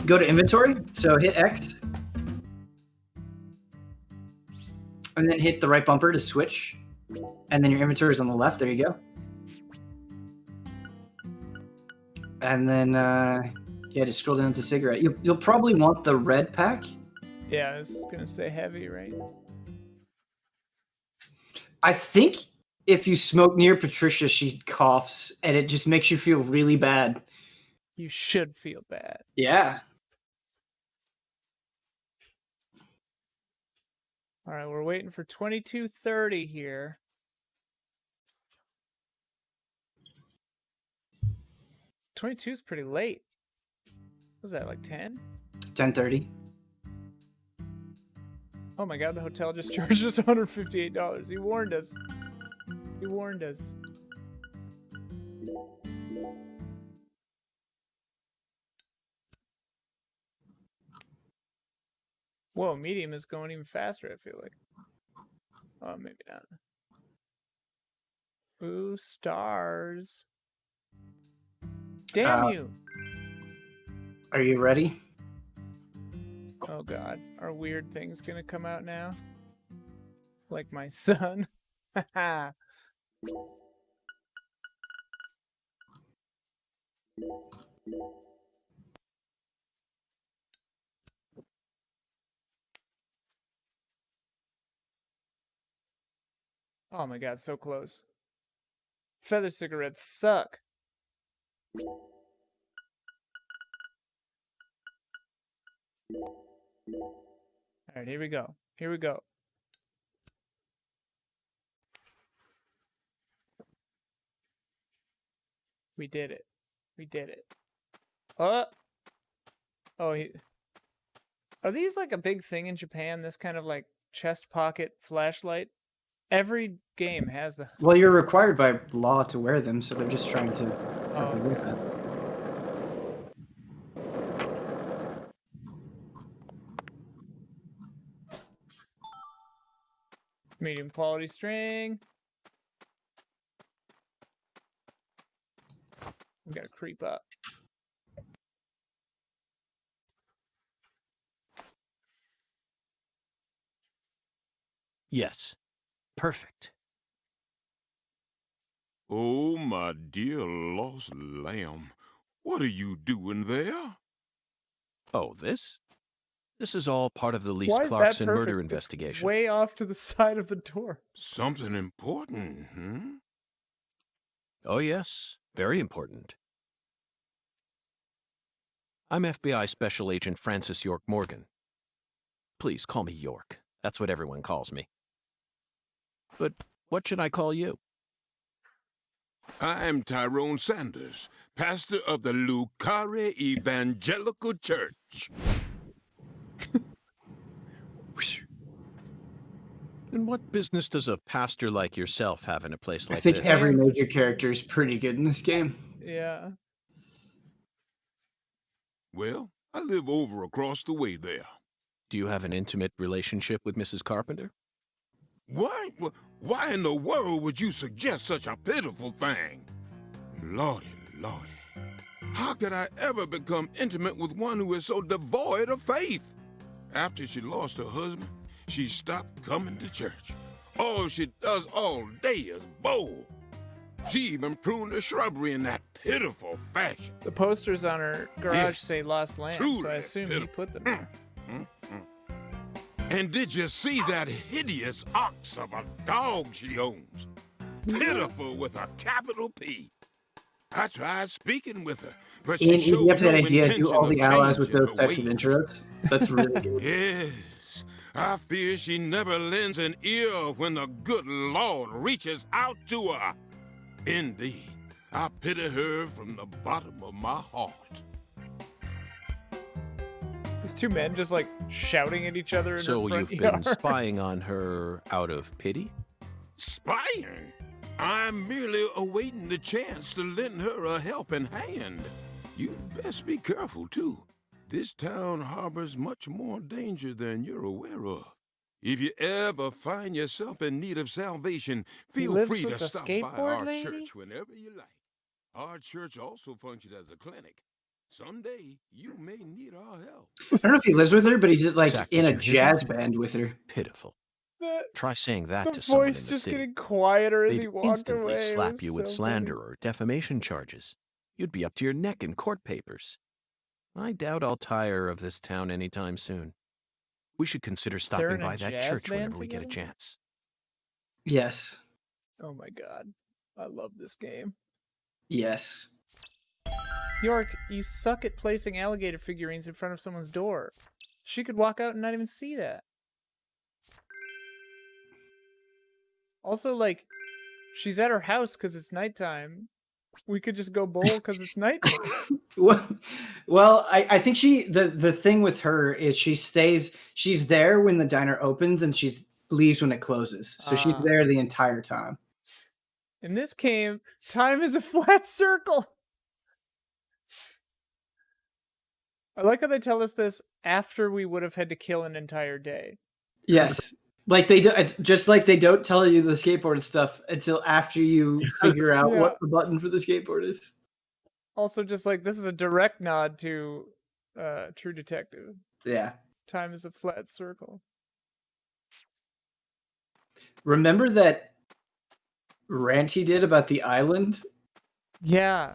Go to inventory. So hit X, and then hit the right bumper to switch, and then your inventory is on the left. There you go. And then yeah, just scroll down to cigarette. You'll probably want the red pack. Yeah, I was gonna say heavy, right? I think if you smoke near Patricia, she coughs, and it just makes you feel really bad. You should feel bad. Yeah. All right, we're waiting for 22:30 here. 22 is pretty late. What was that, like 10? 10:30. Oh my god, the hotel just charged us $158. He warned us. He warned us. Whoa, medium is going even faster, I feel like. Oh, maybe not. Ooh, stars. Damn you! Are you ready? Oh god, are weird things gonna come out now? Like my son? Haha. Oh my god, so close. Feather cigarettes suck. Alright, here we go. Here we go. We did it. We did it. Oh, are these like a big thing in Japan? This kind of like chest pocket flashlight? Every game has the. Well, you're required by law to wear them, so they're just trying to. Oh, avoid okay. that. Medium quality string. We gotta creep up. Yes. Perfect. Oh, my dear lost lamb. What are you doing there? Oh, this? This is all part of the Lise Why is that Clarkson perfect? murder It's investigation. way off to the side of the door. Something important, hmm? Oh, yes. Very important. I'm FBI Special Agent Francis York Morgan. Please call me York. That's what everyone calls me. But what should I call you? I'm Tyrone Sanders, pastor of the Lucare Evangelical Church. And what business does a pastor like yourself have in a place like I think this? every major Answers. character is pretty good in this game. Yeah. Well, I live over across the way there. Do you have an intimate relationship with Mrs. Carpenter? What? Why in the world would you suggest such a pitiful thing? Lordy, lordy. How could I ever become intimate with one who is so devoid of faith? After she lost her husband, she stopped coming to church. All she does all day is bowl. She even pruned the shrubbery in that pitiful fashion. The posters on her garage Yeah, say Lost Lamp, so truly I assume he pitiful. put them there. And did you see that hideous ox of a dog she owns? Pitiful with a capital P. I tried speaking with her, but she And you showed have that no idea, do intention all the of allies with changing those her types of ways. intros. That's really good. Yes, I fear she never lends an ear when the good Lord reaches out to her. Indeed, I pity her from the bottom of my heart. These two men just like shouting at each other in So her front you've yard. been spying on her out of pity? Spying? I'm merely awaiting the chance to lend her a helping hand. You best be careful, too. This town harbors much more danger than you're aware of. If you ever find yourself in need of salvation, feel lives free to with a stop by skateboard our lady? church whenever you like. Our church also functions as a clinic. Someday, you may need our help. I don't know if he lives with her, but he's like Zach, in did a you hear jazz that? band with her. Pitiful. The Try saying that to someone in voice the just city. getting quieter as They'd he walked instantly away. It slap was you with so slander funny. or defamation charges. You'd be up to your neck in court papers. I doubt I'll tire of this town anytime soon. We should consider They're stopping in a by that jazz church band whenever we get a together? chance. Yes. Oh my god. I love this game. Yes. York, you suck at placing alligator figurines in front of someone's door. She could walk out and not even see that. Also, like, she's at her house because it's nighttime. We could just go bowl because it's nighttime. Well, I think the thing with her is she's there when the diner opens and she leaves when it closes. So she's Ah. there the entire time. In this game, time is a flat circle. I like how they tell us this after we would have had to kill an entire day. Yes. Like they do, it's just like they don't tell you the skateboard stuff until after you figure out Yeah. what the button for the skateboard is. Also, just like this is a direct nod to True Detective. Yeah. Time is a flat circle. Remember that rant he did about the island? Yeah.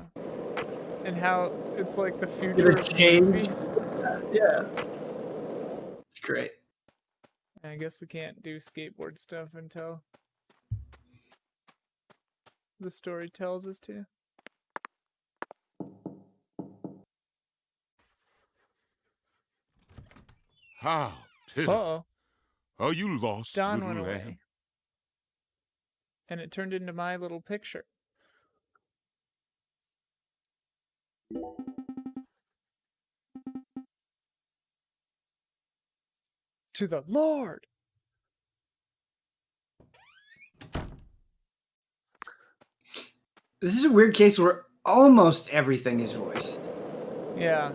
And how it's like the future of changed. movies. Yeah. It's great. I guess we can't do skateboard stuff until the story tells us to. How pitiful. Uh-oh. Are you lost, Don little went away. lamb? And it turned into my little picture. To the Lord! This is a weird case where almost everything is voiced. Yeah.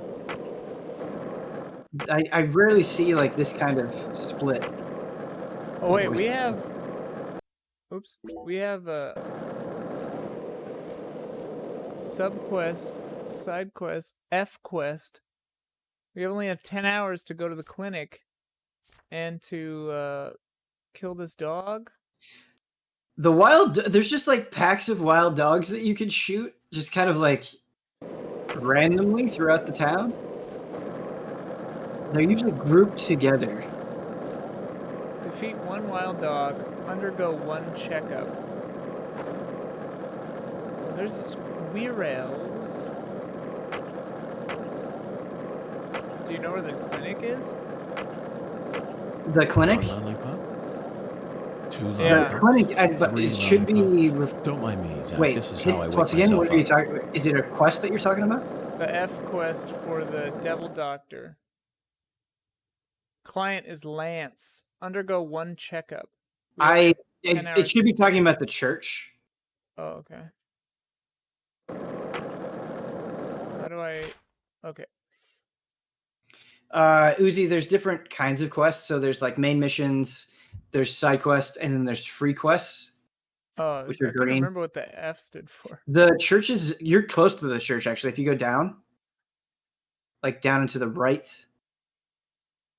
I rarely see like this kind of split. Oh wait, we have... Oops. We have a... sub-quest, side quest, F quest. We only have 10 hours to go to the clinic and to kill this dog. There's just like packs of wild dogs that you can shoot, just kind of like randomly throughout the town. They're usually grouped together. Defeat one wild dog. Undergo one checkup. Well, there's squirrels. Do you know where the clinic is? The clinic? One lollipop? Two Yeah. The lollipops? clinic, but Three it should be. lollipops. Don't mind me, Zach. Wait, This is hit how I wake plus again. myself What are you up. talking? Is it a quest that you're talking about? The F quest for the devil doctor. Client is Lance. Undergo one checkup. It 10 hours should be talking about the church. Oh, okay. How do I... Okay. Uzi, there's different kinds of quests. So there's like main missions, there's side quests, and then there's free quests. Oh, Which I are couldn't green. remember what the F stood for. The church is, you're close to the church, actually. If you go down, like down and to the right.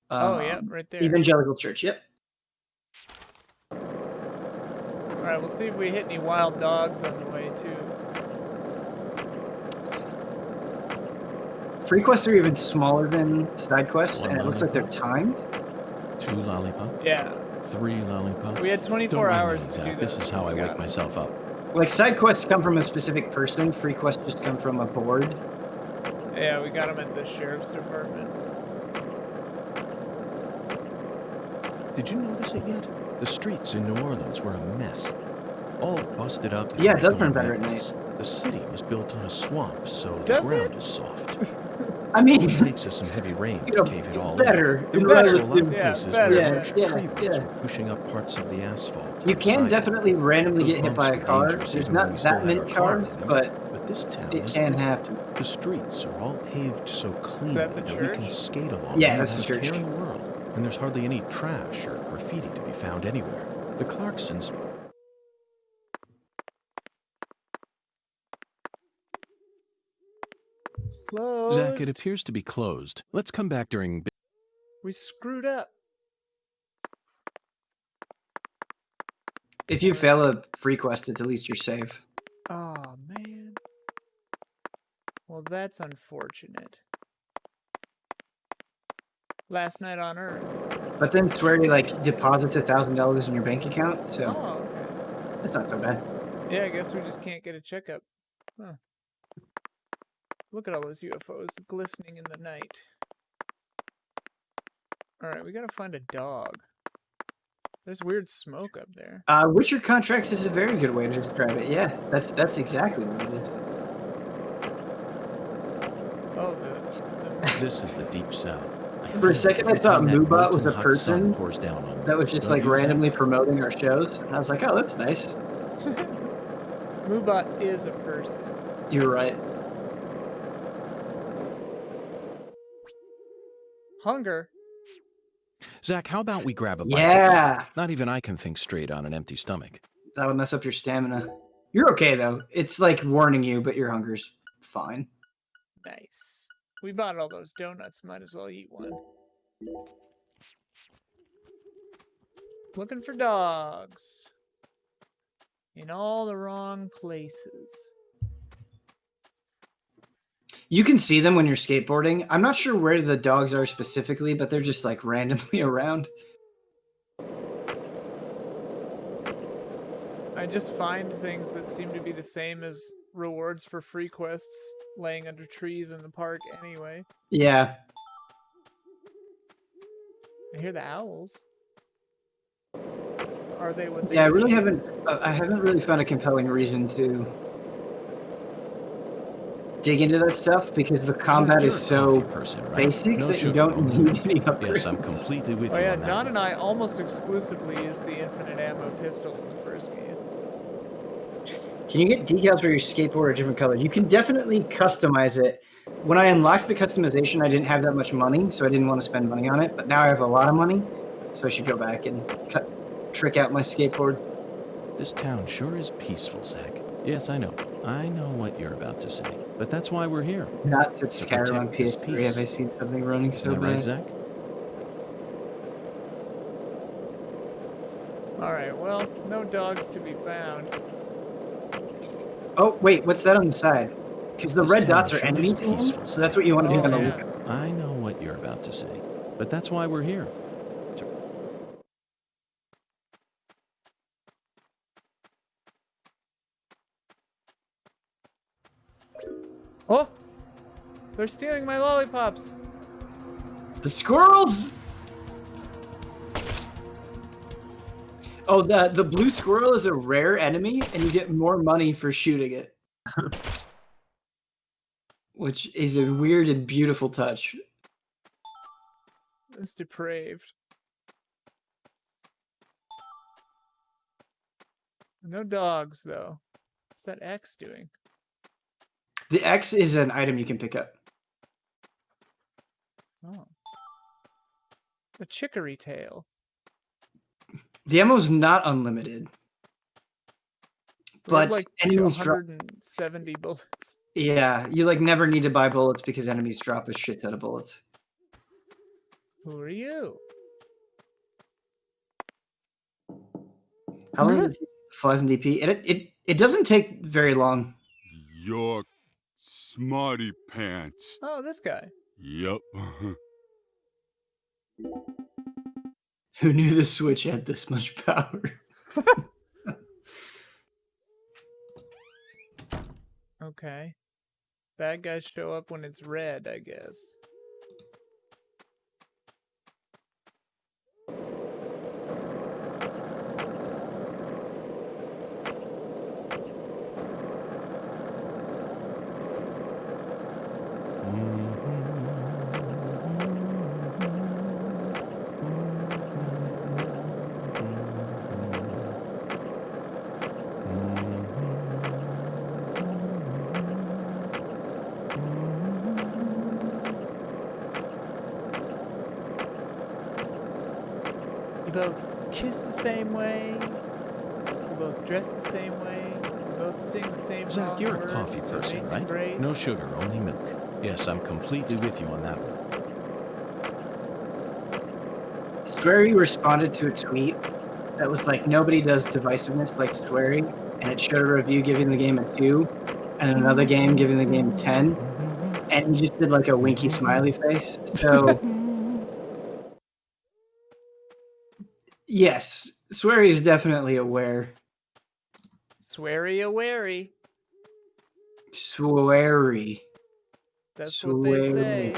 Oh, yeah, right there. Evangelical church, yep. Alright, we'll see if we hit any wild dogs on the way, too. Free quests are even smaller than side quests, One and it looks like they're lollipop. timed. 2 lollipops. Yeah. 3 lollipops. We had 24 Don't mind hours me, to do Zach. this. This is how I We wake got it. myself up. Like, side quests come from a specific person, free quests just come from a board. Yeah, we got them at the sheriff's department. Did you notice it yet? The streets in New Orleans were a mess. All busted up. and Yeah, it does gone burn better at reckless. The city was built on a swamp, so the Does ground it? is soft. I mean, All it takes is some heavy rain you to know, cave it all better. in. There in were also a relative- lot of Yeah, places better, where yeah, large yeah, tree roots yeah. were pushing up parts of the asphalt. You or can sidewalk. definitely randomly Those get hit bumps by a were car. dangerous There's even when not we still that had many our car, cars, remember? but this town it is can different. happen. The streets are all paved so clean that the we church? can skate along Yeah, them that's the without a church. care in the world. And there's hardly any trash or graffiti to be found anywhere. The Clarksons. Closed. Zach, it appears to be closed. Let's come back during. We screwed up. If you fail a free quest, at least you're safe. Oh, man. Well, that's unfortunate. Last night on Earth. But then Sweary like deposits $1,000 in your bank account, so Oh, okay. that's not so bad. Yeah, I guess we just can't get a checkup. Huh. Look at all those UFOs glistening in the night. Alright, we gotta find a dog. There's weird smoke up there. Witcher contracts is a very good way to describe it. Yeah, that's exactly what it is. Oh, This is the deep south. For a second, I Every thought time that Moobot was a molten hot sun person pours down on that me. was just Don't like you, Zach? randomly promoting our shows. And I was like, oh, that's nice. Moobot is a person. You're right. Hunger? Zach, how about we grab a bite? Yeah, Not even I can think straight on an empty stomach. that'll mess up your stamina. You're okay though. It's like warning you, but your hunger's fine. Nice. We bought all those donuts, might as well eat one. Looking for dogs. In all the wrong places. You can see them when you're skateboarding. I'm not sure where the dogs are specifically, but they're just like randomly around. I just find things that seem to be the same as rewards for free quests laying under trees in the park anyway. Yeah. I hear the owls. Are they what they Yeah, I seem? really haven't. I haven't really found a compelling reason to dig into that stuff because the combat Zach, is you're a so coffee person, right? basic No that you sugar, don't okay. need any upgrades. Yes, I'm completely with Oh you yeah, on that. Don and I almost exclusively used the infinite ammo pistol in the first game. Can you get decals for your skateboard a different color? You can definitely customize it. When I unlocked the customization, I didn't have that much money, so I didn't want to spend money on it. But now I have a lot of money, so I should go back and trick out my skateboard. This town sure is peaceful, Zach. Yes, I know. I know what you're about to say. But that's why we're here. Not that To Skyrim on protect this PS3 peace. have I seen something running so Isn't that right, bad. Zach? Alright, well, no dogs to be found. Oh, wait, what's that on the side? Because the This red town dots are sure enemies, is peaceful, so that's what you want to Oh, do on the yeah. look. I know what you're about to say. But that's why we're here. Oh! They're stealing my lollipops! The squirrels! Oh, the blue squirrel is a rare enemy, and you get more money for shooting it. Which is a weird and beautiful touch. It's depraved. No dogs, though. What's that X doing? The X is an item you can pick up. Oh. A chicory tail. The ammo's not unlimited. We have But like enemies drop. 170 bullets. Yeah, you like never need to buy bullets because enemies drop a shit ton of bullets. Who are you? How long does it take flies in DP? It doesn't take very long. York smarty pants. Oh, this guy. Yep. Who knew the Switch had this much power? Okay. Bad guys show up when it's red, I guess. You both kiss the same way. You both dress the same way. You both sing the same Zach, wrong you're a words coffee to person, Amazing right? Grace. No sugar, only milk. Yes, I'm completely with you on that one. Swery responded to a tweet that was like, nobody does divisiveness like Swery, and it showed a review giving the game a 2, and another game giving the game a 10, and he just did like a winky smiley face. So, yes, Swery is definitely aware. Sweary a wary. Swery. That's what they say.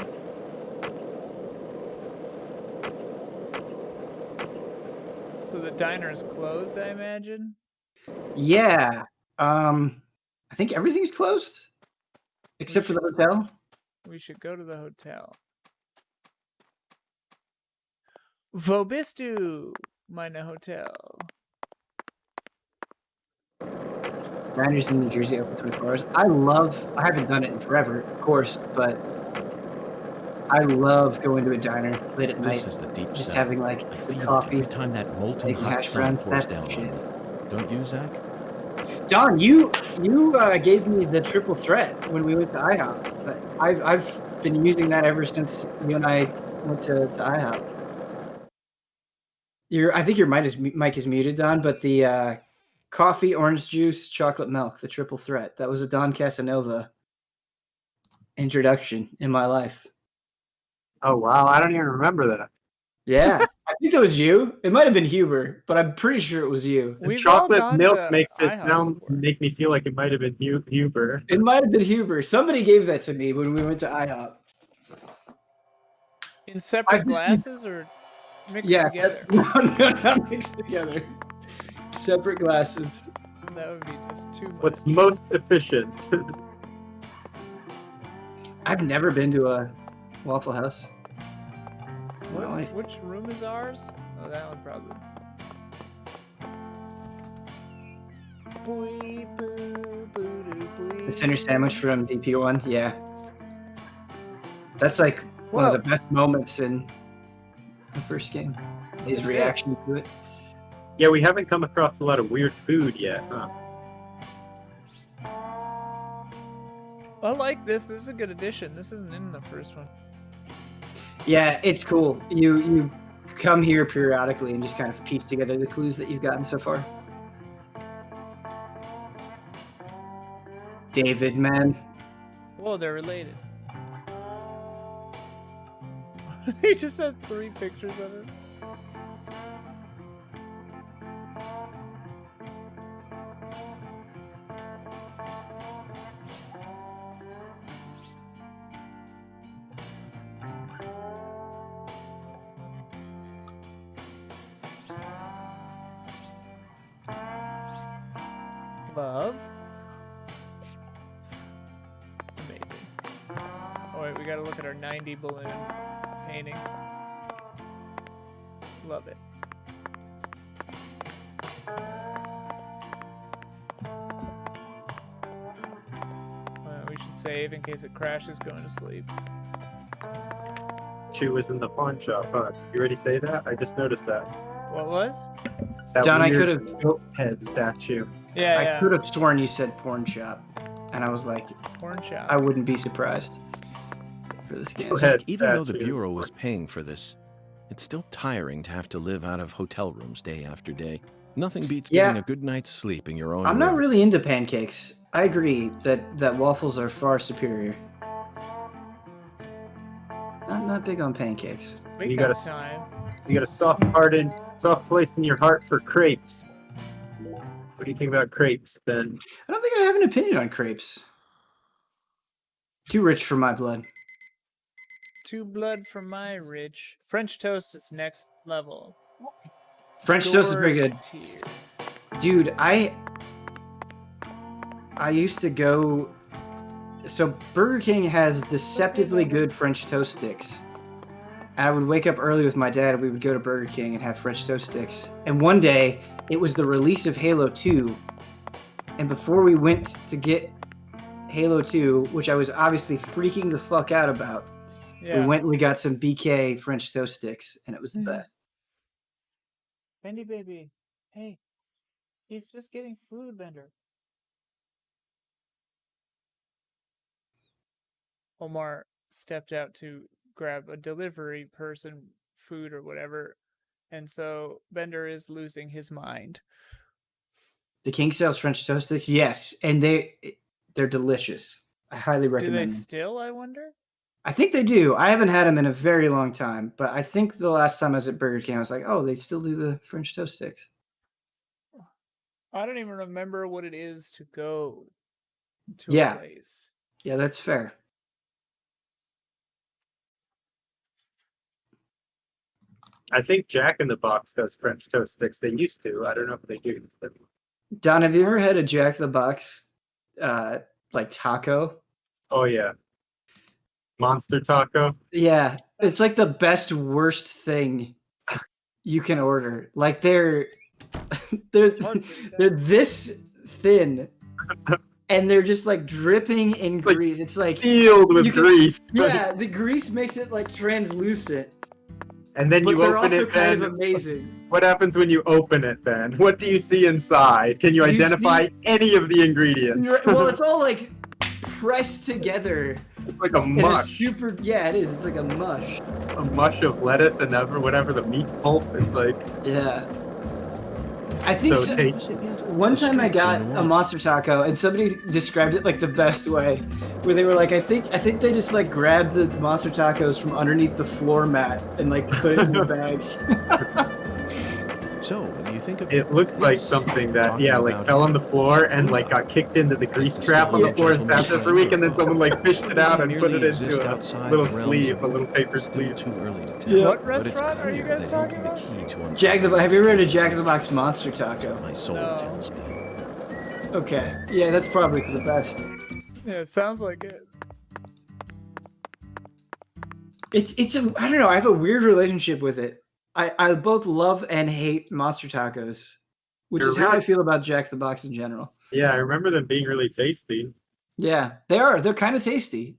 So the diner is closed, I imagine? Yeah. I think everything's closed except for the hotel. We should go to the hotel. Vobistu, meine Hotel. Diners in New Jersey open 24 hours. I haven't done it in forever, of course, but I love going to a diner late at night. This is the deep Just south. having like I the feel it coffee. every time that molten making hot hash sun browns, pours that's the down on shit. me. Don't you, Zach? Don, you gave me the triple threat when we went to IHOP. But I've been using that ever since you and I went to IHOP. I think your mic is muted, Don, but the coffee, orange juice, chocolate milk, the triple threat. That was a Don Casanova introduction in my life. Oh wow, I don't even remember that. Yeah, I think that was you. It might have been Huber, but I'm pretty sure it was you. The We've all chocolate gone milk to makes it IHOP before. make me feel like it might have been Huber. It might have been Huber. Somebody gave that to me when we went to IHOP. In separate glasses or mixed together? No, not mixed together. Separate glasses. That would be just too much. What's most efficient? I've never been to a Waffle House. Which room is ours? Oh, that one probably. The center sandwich from DP1, yeah. That's like one of the best moments in the first game. His reaction to it. Yeah, we haven't come across a lot of weird food yet, huh? I like this. This is a good addition. This isn't in the first one. Yeah, it's cool. You come here periodically and just kind of piece together the clues that you've gotten so far. David, man. Whoa, they're related. He just has 3 pictures of it. Love. Amazing. Oh wait, we gotta look at our 90 balloon painting. Love it. save in case it crashes going to sleep. Chew was in the pawn shop, huh? You already say that? I just noticed that. What was? That Don, I weird could've- goat head statue. Yeah, I yeah. could have sworn you said porn shop, and I was like, Porn shop. I wouldn't be surprised for this game. Go ahead. Zach, even though the statue. Bureau was paying for this, it's still tiring to have to live out of hotel rooms day after day. Nothing beats Yeah. getting a good night's sleep in your own I'm room. not really into pancakes. I agree that waffles are far superior. Not big on pancakes. Wake You up gotta- time. You got a soft place in your heart for crepes. What do you think about crepes, Ben? I don't think I have an opinion on crepes. Too rich for my blood. Two blood for my rich. French toast is next level. French toast is pretty good. Door tier. Dude, I used to go. So Burger King has deceptively good French toast sticks. I would wake up early with my dad. We would go to Burger King and have French toast sticks. And one day, it was the release of Halo 2. And before we went to get Halo 2, which I was obviously freaking the fuck out about, Yeah. we went and we got some BK French toast sticks, and it was the best. Bendy baby. Hey. He's just getting food, Bender. Omar stepped out to grab a delivery person food or whatever, and so Bender is losing his mind. The King sells French toast sticks, yes, and they're delicious. I highly Do recommend they them. still, I wonder? I think they do. I haven't had them in a very long time, but I think the last time I was at Burger King, I was like, oh, they still do the French toast sticks. I don't even remember what it is to go to Yeah. a place. Yeah, that's fair. I think Jack in the Box does French toast sticks. They used to. I don't know if they do. Don, have you ever had a Jack in the Box like taco? Oh yeah, monster taco. Yeah, it's like the best worst thing you can order. Like they're It's hard to eat that. they're this thin, and they're just like dripping in like grease. It's like Filled with You can- grease. yeah, the grease makes it like translucent, And then but you they're open also it. kind Ben. of amazing. What happens when you open it? Then what do you see inside? Can you You identify see- any of the ingredients? Well, it's all like pressed together. It's like a And it's mush. super. Yeah, it is. It's like a mush. A mush of lettuce and whatever the meat pulp. It's like Yeah. I think so so. tasty. One The time I streaks got in the a water. monster taco and somebody described it like the best way, where they were like, I think they just like grabbed the monster tacos from underneath the floor mat and like put it in the bag. So, when you think of It looks like this, something that talking like about fell on the floor and like got kicked into the grease the trap on the story floor of and sat there for a week, and then someone like fished it out and put merely it exist into a outside little the realms sleeve, of a little paper Still sleeve. too early to tell. Yeah. What But it's restaurant are you clear guys that talking he'll be about? the key to Jack the have you ever heard of Jack in the uncover Box suspicious monster That's taco? what my soul No. tells me. Okay, yeah, that's probably the best. Yeah, it sounds like it. It's a I don't know. I have a weird relationship with it. I both love and hate monster tacos, which You're is how I really- feel about Jack in the Box in general. Yeah, I remember them being really tasty. Yeah, they are. They're kind of tasty,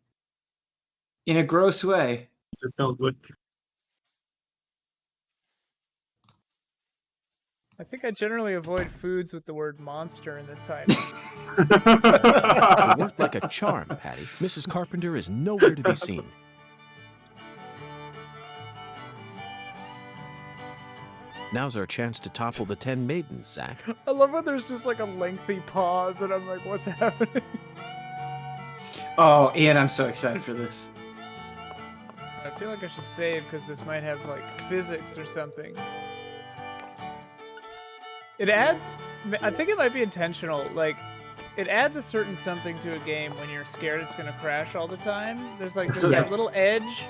in a gross way. Just don't look. I think I generally avoid foods with the word monster in the title. It worked like a charm, Patty. Mrs. Carpenter is nowhere to be seen. Now's our chance to topple the 10 maidens, Zach. I love when there's just like a lengthy pause and I'm like, what's happening? Oh, Ian, I'm so excited for this. I feel like I should save because this might have like physics or something. It adds, I think it might be intentional, like it adds a certain something to a game when you're scared it's gonna crash all the time. There's like just that little edge.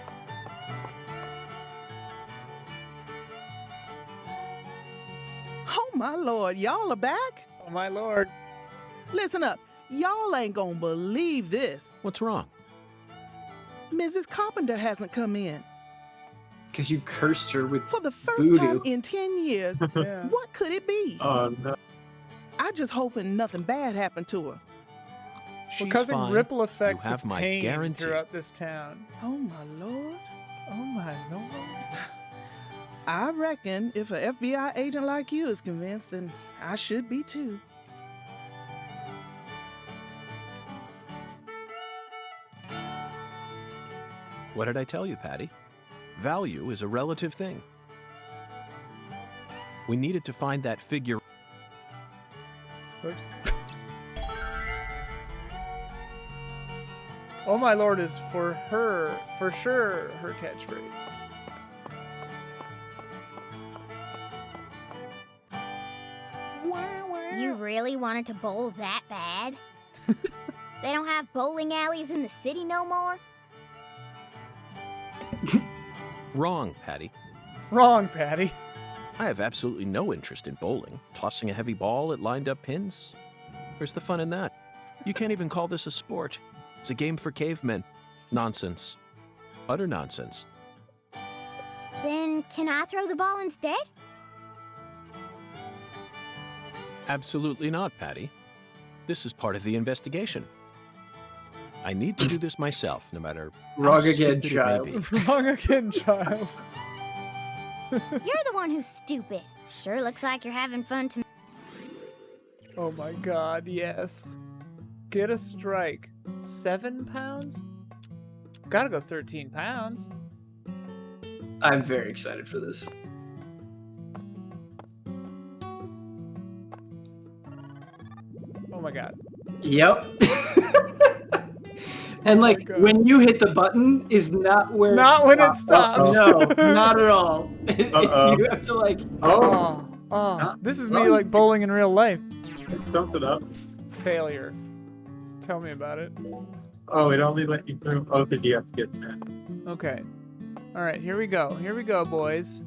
Oh my lord, y'all are back? Oh my lord. Listen up, y'all ain't gonna believe this. What's wrong? Mrs. Carpenter hasn't come in. Because you cursed her with For the first voodoo. time in 10 years, Yeah. what could it be? Oh no. I just hoping nothing bad happened to her. We're She's causing fine. ripple effects You have of my pain guarantee. throughout this town. Oh, my lord. Oh my lord. I reckon if an FBI agent like you is convinced, then I should be too. What did I tell you, Patty? Value is a relative thing. We needed to find that figure. Whoops. Oh my lord is for her, for sure, her catchphrase. You really wanted to bowl that bad? They don't have bowling alleys in the city no more? Wrong, Patty. Wrong, Patty. I have absolutely no interest in bowling. Tossing a heavy ball at lined up pins? Where's the fun in that? You can't even call this a sport. It's a game for cavemen. Nonsense. Utter nonsense. Then can I throw the ball instead? Absolutely not, Patty. This is part of the investigation. I need to do this myself, no matter how Wrong again, stupid it may child. be. Wrong again, child. You're the one who's stupid. Sure looks like you're having fun to Oh my god, yes. Get a strike. 7 pounds? Gotta go 13 pounds. I'm very excited for this. Oh my god. Yep. And like God. when you hit the button is not where Not when it stops. No, not at all. Uh-oh. You have to like Oh, This is me like bowling in real life. pick something up. Failure. Just tell me about it. Oh, it only let you through. Oh, because you have to get 10. Okay. Alright, here we go. Here we go, boys.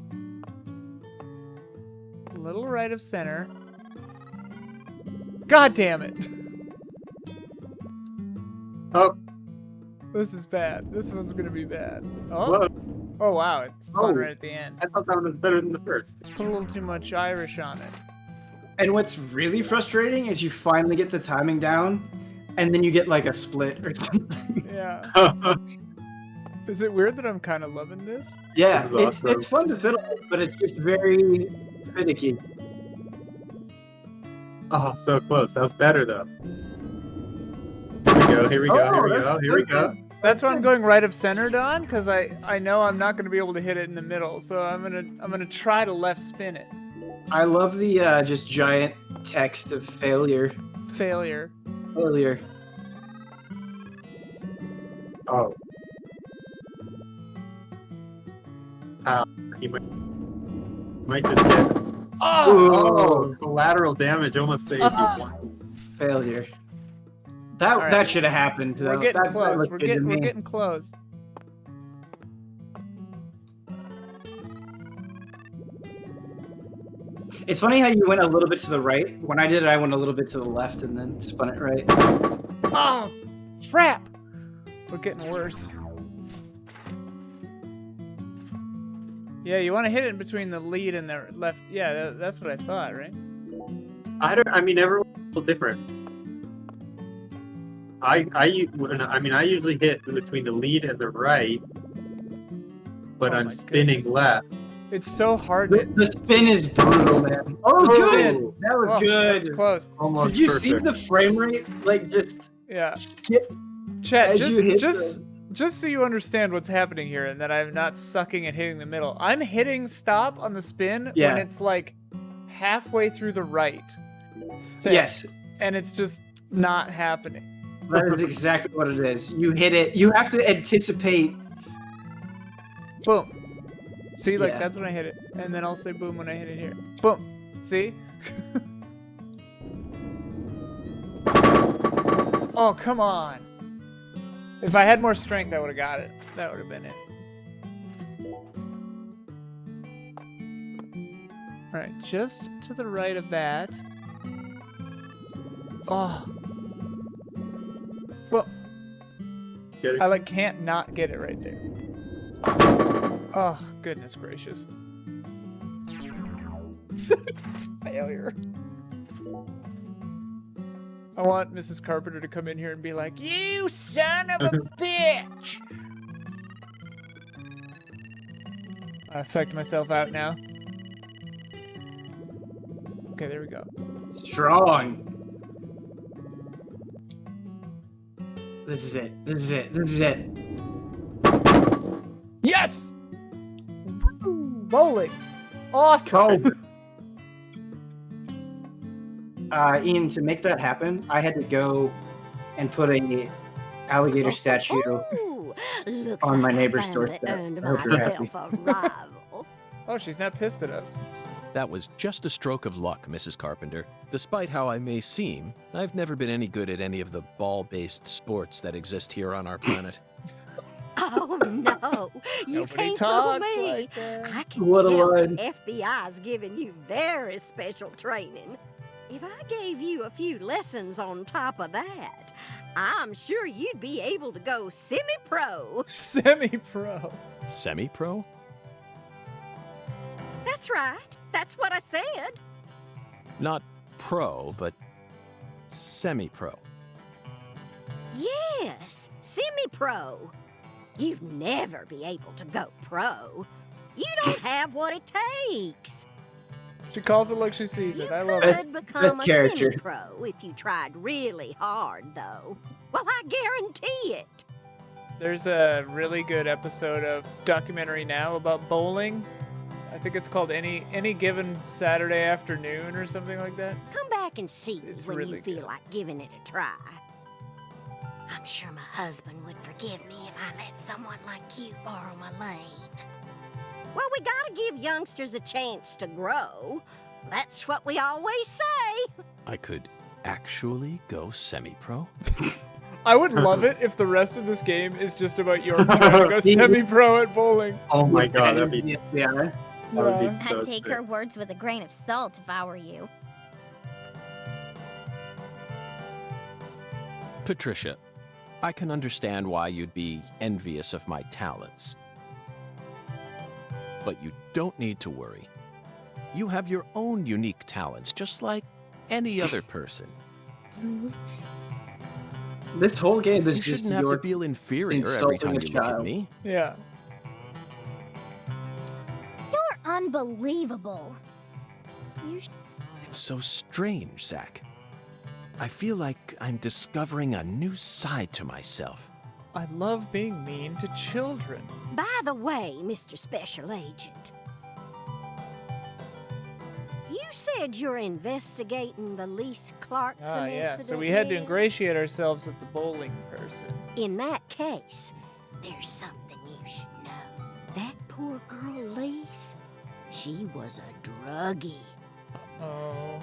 A little right of center. God damn it! Oh, This is bad. This one's gonna be bad. Oh, whoa. oh wow, it spawned Oh. right at the end. I thought that one was better than the first. Put a little too much Irish on it. And what's really frustrating is you finally get the timing down and then you get like a split or something. Yeah. Oh, Is it weird that I'm kind of loving this? Yeah, This is awesome. it's fun to fiddle with, but it's just very finicky. oh, so close. That was better, though. Here we go, here we go, here we go, here we go. That's why I'm going right of center, Don, because I know I'm not gonna be able to hit it in the middle, so I'm gonna try to left spin it. I love the just giant text of failure. Failure. Failure. Oh. You might just get... Oh! Oh, collateral damage almost saved you one. Failure. That All right. that should have happened. We're though. getting That close. looked We're good to getting me. close. It's funny how you went a little bit to the right. When I did it, I went a little bit to the left and then spun it right. Oh, crap! We're getting worse. Yeah, you want to hit it in between the lead and the left. Yeah, that's what I thought, right? I mean, everyone's a little different. I usually hit between the lead and the right, but Oh I'm my spinning goodness. left. It's so hard The, to. the spin is brutal, man. Oh, Oh. good. That was Oh, good. That's close. Almost Did you perfect. see the frame rate? Like just Yeah. skip Chat, as you hit just so you understand what's happening here and that I'm not sucking at hitting the middle. I'm hitting stop on the spin Yeah. when it's like halfway through the right. thing, Yes, And it's just not happening. that is exactly what it is. You hit it. You have to anticipate. Boom. See, like Yeah. that's when I hit it. And then I'll say boom when I hit it here. Boom. See? Oh, come on. If I had more strength, I would have got it. That would have been it. Alright, just to the right of that. Oh. Well, Get it? I like can't not get it right there. Oh, goodness gracious. It's failure. I want Mrs. Carpenter to come in here and be like, "You son of a bitch!" I psyched myself out now. Okay, there we go. Strong. This is it. This is it. This is it. Yes! Bowling. Awesome. Cold. Ian, to make that happen, I had to go and put a alligator statue Ooh, looks on my like I neighbor's finally doorstep. earned I hope you're happy. myself a rival. Oh, she's not pissed at us. That was just a stroke of luck, Mrs. Carpenter. Despite how I may seem, I've never been any good at any of the ball-based sports that exist here on our planet. Oh no, you Nobody can't fool talks me. like that. I can What a tell line. the FBI's giving you very special training. If I gave you a few lessons on top of that, I'm sure you'd be able to go semi-pro. Semi-pro. Semi-pro? That's right. That's what I said. Not pro, but semi-pro. Yes, semi-pro. You'd never be able to go pro. You don't have what it takes. She calls it like she sees You it. I love Best- it. could become best a character. semi-pro if you tried really hard, though. Well, I guarantee it. There's a really good episode of documentary now about bowling. I think it's called Any Given Saturday Afternoon or something like that. Come back and see It's when really you feel good. like giving it a try. I'm sure my husband would forgive me if I let someone like you borrow my lane. Well, we gotta give youngsters a chance to grow. That's what we always say. I could actually go semi-pro? I would love it if the rest of this game is just about York trying to go semi-pro at bowling. Oh my god, that'd be Yeah. that would be Yeah. so I'd take sick. her words with a grain of salt if I were you. Patricia, I can understand why you'd be envious of my talents. But you don't need to worry. You have your own unique talents, just like any other person. This whole game is You just shouldn't have your to feel inferior every insulting time a you look at child. me. Yeah. You're unbelievable. You It's so strange, Zach. I feel like I'm discovering a new side to myself. I love being mean to children. By the way, Mr. Special Agent, you said you're investigating the Lise Clarkson Ah, yeah. incident. So we had to yes? ingratiate ourselves with the bowling person. In that case, there's something you should know. That poor girl, Lise, she was a druggie. Oh.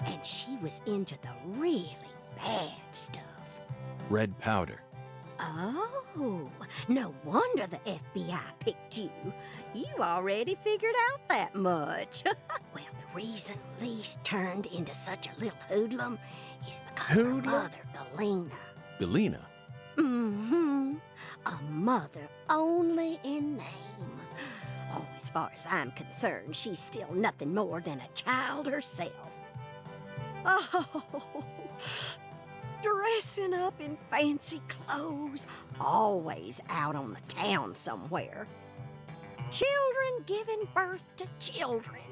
And she was into the really bad stuff. Red powder. Oh, no wonder the FBI picked you. You already figured out that much. Well, the reason Lise turned into such a little hoodlum is because her Hoodlum? mother, Galena. Galena. Mm-hmm. A mother only in name. Oh, as far as I'm concerned, she's still nothing more than a child herself. Oh, dressing up in fancy clothes, always out on the town somewhere. Children giving birth to children.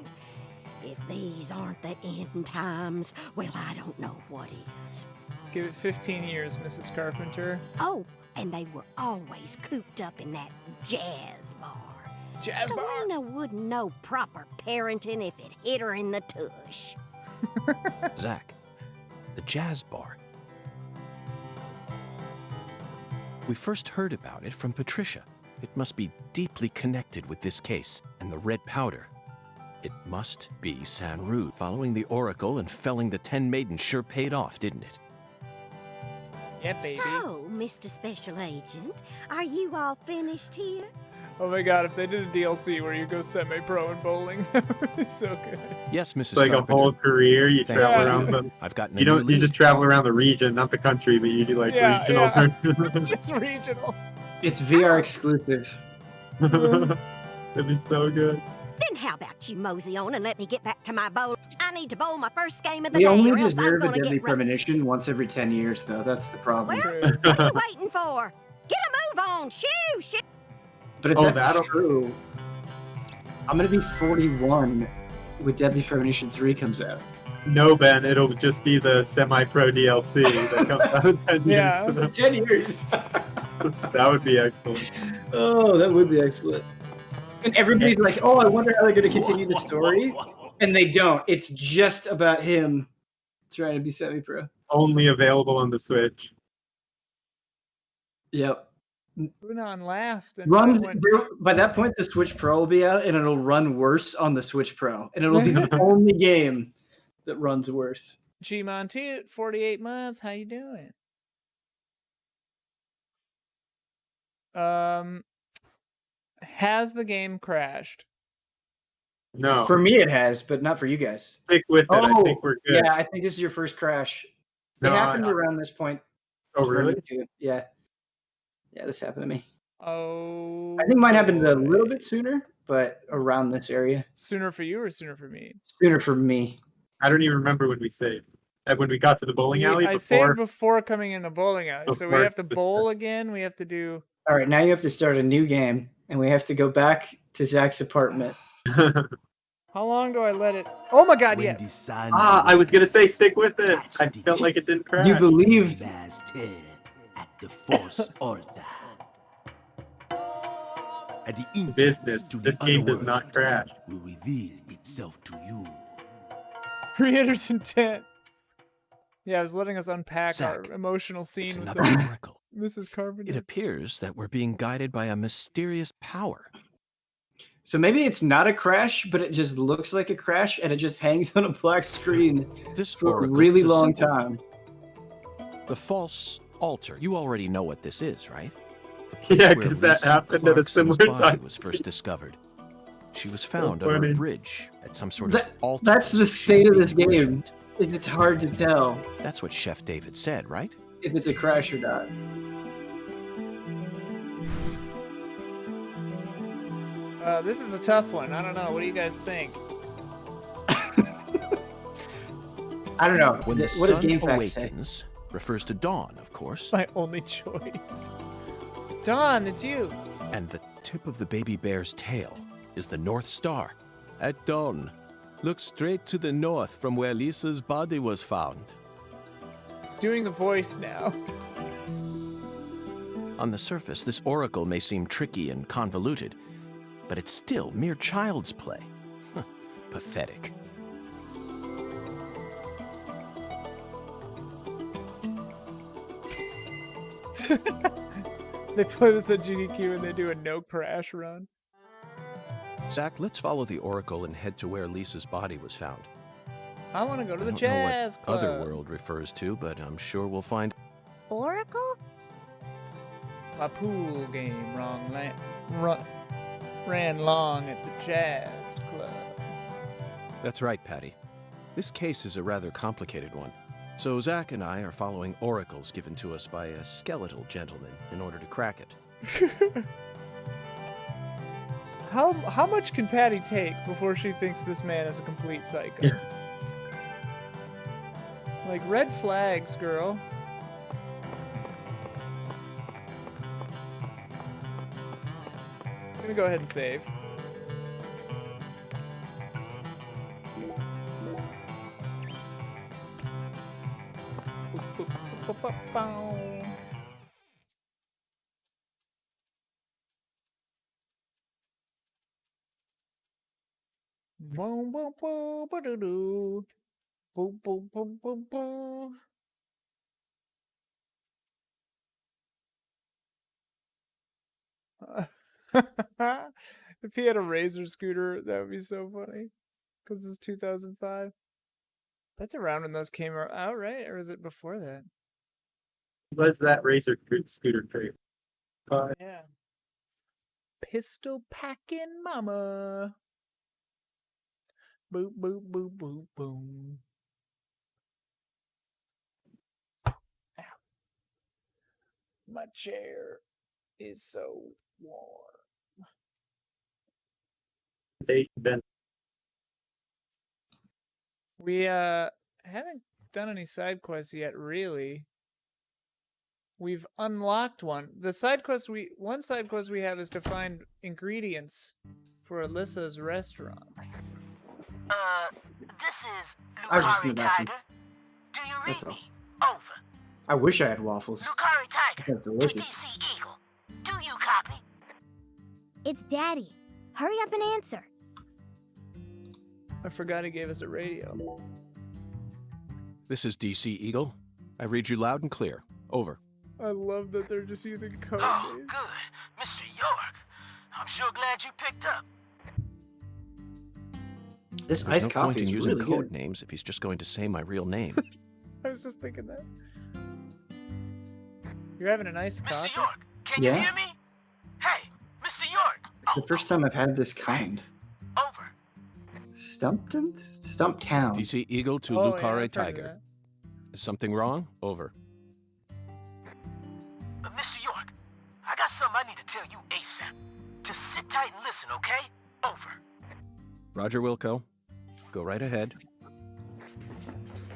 If these aren't the end times, well, I don't know what is. Give it 15 years, Mrs. Carpenter. Oh, and they were always cooped up in that jazz bar. Jazz bar. Galena wouldn't know proper parenting if it hit her in the tush. Zach, the jazz bar. We first heard about it from Patricia. It must be deeply connected with this case and the red powder. It must be San Rude. Following the oracle and felling the 10 maidens sure paid off, didn't it? Yeah, baby. So, Mr. Special Agent, are you all finished here? Oh my god, if they did a DLC where you go semi-pro in bowling, that would be so good. Yes, Mrs. It's like a Carpenter. whole career. You Thanks travel to around you, the. I've gotten a You new don't. You lead. just travel around the region, not the country, but you do like Yeah, regional. yeah. Just regional. It's VR exclusive. That'd be so good. Then how about you mosey on and let me get back to my bowl? I need to bowl my first game of the We day, only or else I'm deserve a gonna deadly get rusty. premonition once every 10 years, though. That's the problem. Well, True. what are you waiting for? Get a move on. Shoo, shoo. But if Oh, that's that'll- true, I'm going to be 41 when Deadly Premonition 3 comes out. No, Ben, it'll just be the semi-pro DLC that comes out in 10 Yeah. years. 10 years! That would be excellent. Oh, that would be excellent. And everybody's like, oh, I wonder how they're going to continue the story. And they don't. It's just about him trying to be semi-pro. Only available on the Switch. Yep. Unan laughed and Runs went, by that point, the Switch Pro will be out, and it'll run worse on the Switch Pro, and it'll be the only game that runs worse. G Montoot, 48 months. How you doing? Has the game crashed? No, For me, it has, but not for you guys. stick with it. I think we're good. Yeah, I think this is your first crash. It No, happened around this point. Oh, for me really? too. Yeah. Yeah, this happened to me. Oh, I think mine happened a little boy. bit sooner, but around this area. Sooner for you or sooner for me? Sooner for me. I don't even remember when we saved. When we got to the bowling alley I before. saved before coming in a bowling alley, so we Before- have to bowl again. We have to do. All right, now you have to start a new game, and we have to go back to Zach's apartment. How long do I let it? Oh my God! Yes. I was gonna say stick with it. I felt like it didn't crash. You believed. At the force altar. At the entrance Business. to This the game does Otherworld not crash. will reveal itself to you. Creator's intent. Yeah, I was letting us unpack Zach, our emotional scene It's with another the oracle. Mrs. Carpenter. It appears that we're being guided by a mysterious power. So maybe it's not a crash, but it just looks like a crash, and it just hangs on a black screen This for a oracle really is a long simple time. one. The false altar. You already know what this is, right? Yeah, Where because that Lisa happened at a Clarkson's similar body time. was first discovered. She was found under funny. a bridge at some sort That- of altar. that's the so she state of was this being game. worshipped. It's hard to tell That's what Chef David said, right? if it's a crash or not. This is a tough one. I don't know. What do you guys think? I don't know. When the What does sun GameFAQs say? awakens refers to dawn, of course, My only choice. Don, it's you. and the tip of the baby bear's tail is the North Star. At dawn, look straight to the north from where Lisa's body was found. It's doing the voice now. On the surface, this oracle may seem tricky and convoluted, but it's still mere child's play. Pathetic. They play this at GDQ and they do a no crash run. Zach, let's follow the oracle and head to where Lisa's body was found. I want to go to I the don't jazz know what club. Otherworld refers to, but I'm sure we'll find. Oracle? My pool game ran long at the jazz club. That's right, Patty. This case is a rather complicated one. So Zach and I are following oracles given to us by a skeletal gentleman in order to crack it. How much can Patty take before she thinks this man is a complete psycho? Yeah. Like red flags, girl. I'm gonna go ahead and save. Boop, boop, boop, boop, boop, bow. Boom, boom, boom, ba-doo-doo. Boom, boom, boom, boom, boom. If he had a Razor scooter, that would be so funny. Because it's 2005. That's around when those came out, right? Or is it before that? Was that Razor scooter trade? Yeah. Pistol packing mama. Boop, boop, boop, boop, boom. Ow. My chair is so warm. they been? We haven't done any side quests yet, really. We've unlocked one. One side quest we have is to find ingredients for Alyssa's restaurant. This is I was just in Lucari the bathroom. Tiger. Do you That's read all. me? Over. I wish I had waffles. Lucari Tiger. That's To delicious. DC Eagle. Do you copy? It's Daddy. Hurry up and answer. I forgot he gave us a radio. This is DC Eagle. I read you loud and clear. Over. I love that they're just using code Oh, names. good. Mr. York. I'm sure glad you picked up. This There's iced no coffee point in is using really code good. names if he's just going to say my real name. I was just thinking that. You're having a nice coffee? Mr. York, can Yeah. you hear me? Hey, Mr. York. It's the first time I've had this kind. Over. Stumpton? Stumptown. DC Eagle to Oh, yeah, Lucare I've heard of Tiger. that. Is something wrong? Over. Mr. York, I got something I need to tell you ASAP. Just sit tight and listen, okay? Over. Roger Wilco. Go right ahead.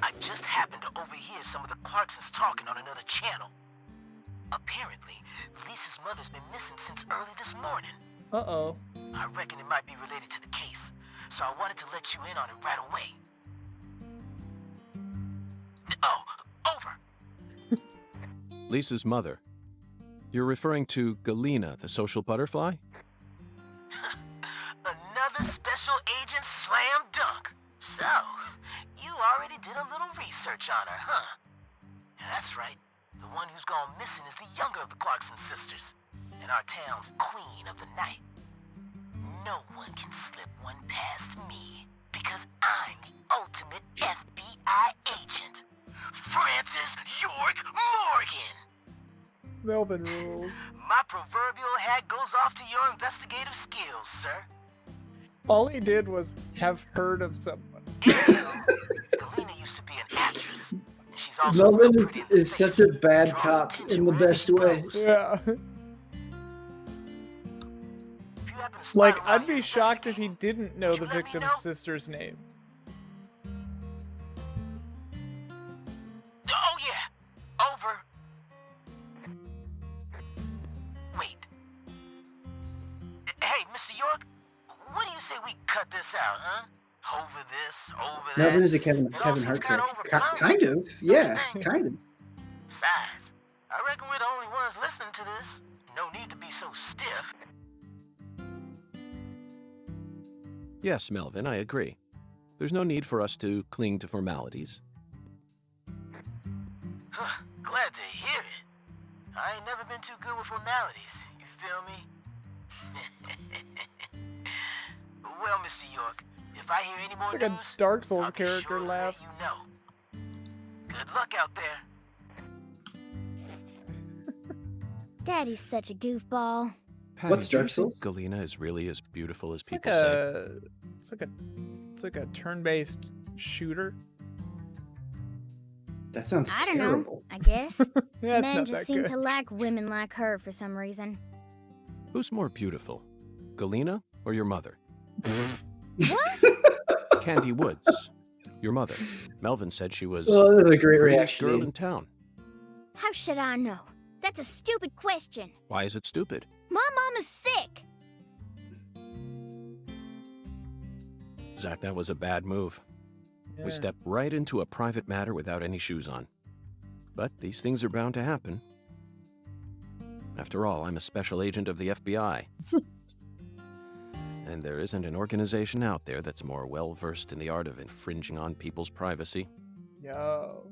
I just happened to overhear some of the Clarksons talking on another channel. Apparently, Lisa's mother's been missing since early this morning. Uh-oh. I reckon it might be related to the case, so I wanted to let you in on it right away. Oh, over. Lisa's mother. You're referring to Galena, the social butterfly? Another special agent slam dunk. So, you already did a little research on her, huh? That's right. The one who's gone missing is the younger of the Clarkson sisters, and our town's queen of the night. No one can slip one past me, because I'm the ultimate FBI agent. Francis York Morgan! Melvin rules. My proverbial hat goes off to your investigative skills, sir. All he did was have heard of someone. Galena used to be an actress. And she's also Melvin real is, pretty in the is such face. a bad Draws cop attention in the wherever best she way. goes. Yeah. If you happen to spot Like, her around I'd be here shocked if he investigating, didn't know would the you let me victim's know? sister's name. Oh, yeah. Over. Wait. Hey, Mr. York, what do you say we cut this out, huh? Over this, over that. Melvin is a Kevin It all Hart seems kinda character. overblown. Kind of. Yeah, think? kind of. Besides, I reckon we're the only ones listening to this. No need to be so stiff. Yes, Melvin, I agree. There's no need for us to cling to formalities. Glad to hear it. I ain't never been too good with formalities. You feel me? Well, Mr. York, if I hear any more It's like a news, Dark Souls I'll be character sure to laugh. let you know. Good luck out there. Daddy's such a goofball. Patty, What's do you Dark think Souls? Galena is really as beautiful as It's like people say? it's like a turn-based shooter. That sounds I don't terrible. know. I guess. Yeah, it's Men not just that seem good. to like women like her for some reason. Who's more beautiful, Galena or your mother? What? Candy Woods, your mother. Melvin said she was Oh, that was a great prettiest girl reaction. in town. How should I know? That's a stupid question. Why is it stupid? My mom is sick. Zach, that was a bad move. Yeah. We stepped right into a private matter without any shoes on. But these things are bound to happen. After all, I'm a special agent of the FBI. And there isn't an organization out there that's more well-versed in the art of infringing on people's privacy. Yo.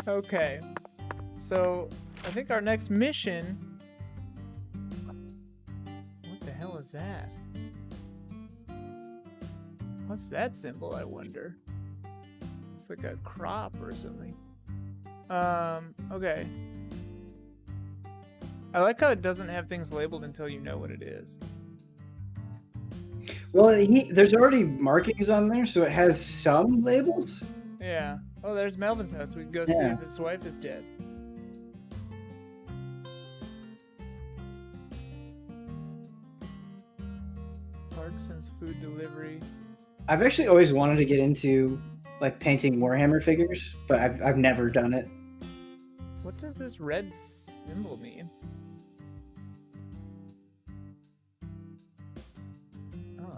Okay. So, I think our next mission... What the hell is that? What's that symbol, I wonder? It's like a crop or something. Okay. I like how it doesn't have things labeled until you know what it is. Well, there's already markings on there, so it has some labels. Yeah. Oh, there's Melvin's house. We can go see Yeah. if his wife is dead. Clarkson's food delivery. I've actually always wanted to get into like painting Warhammer figures, but I've never done it. What does this red symbol mean? Oh.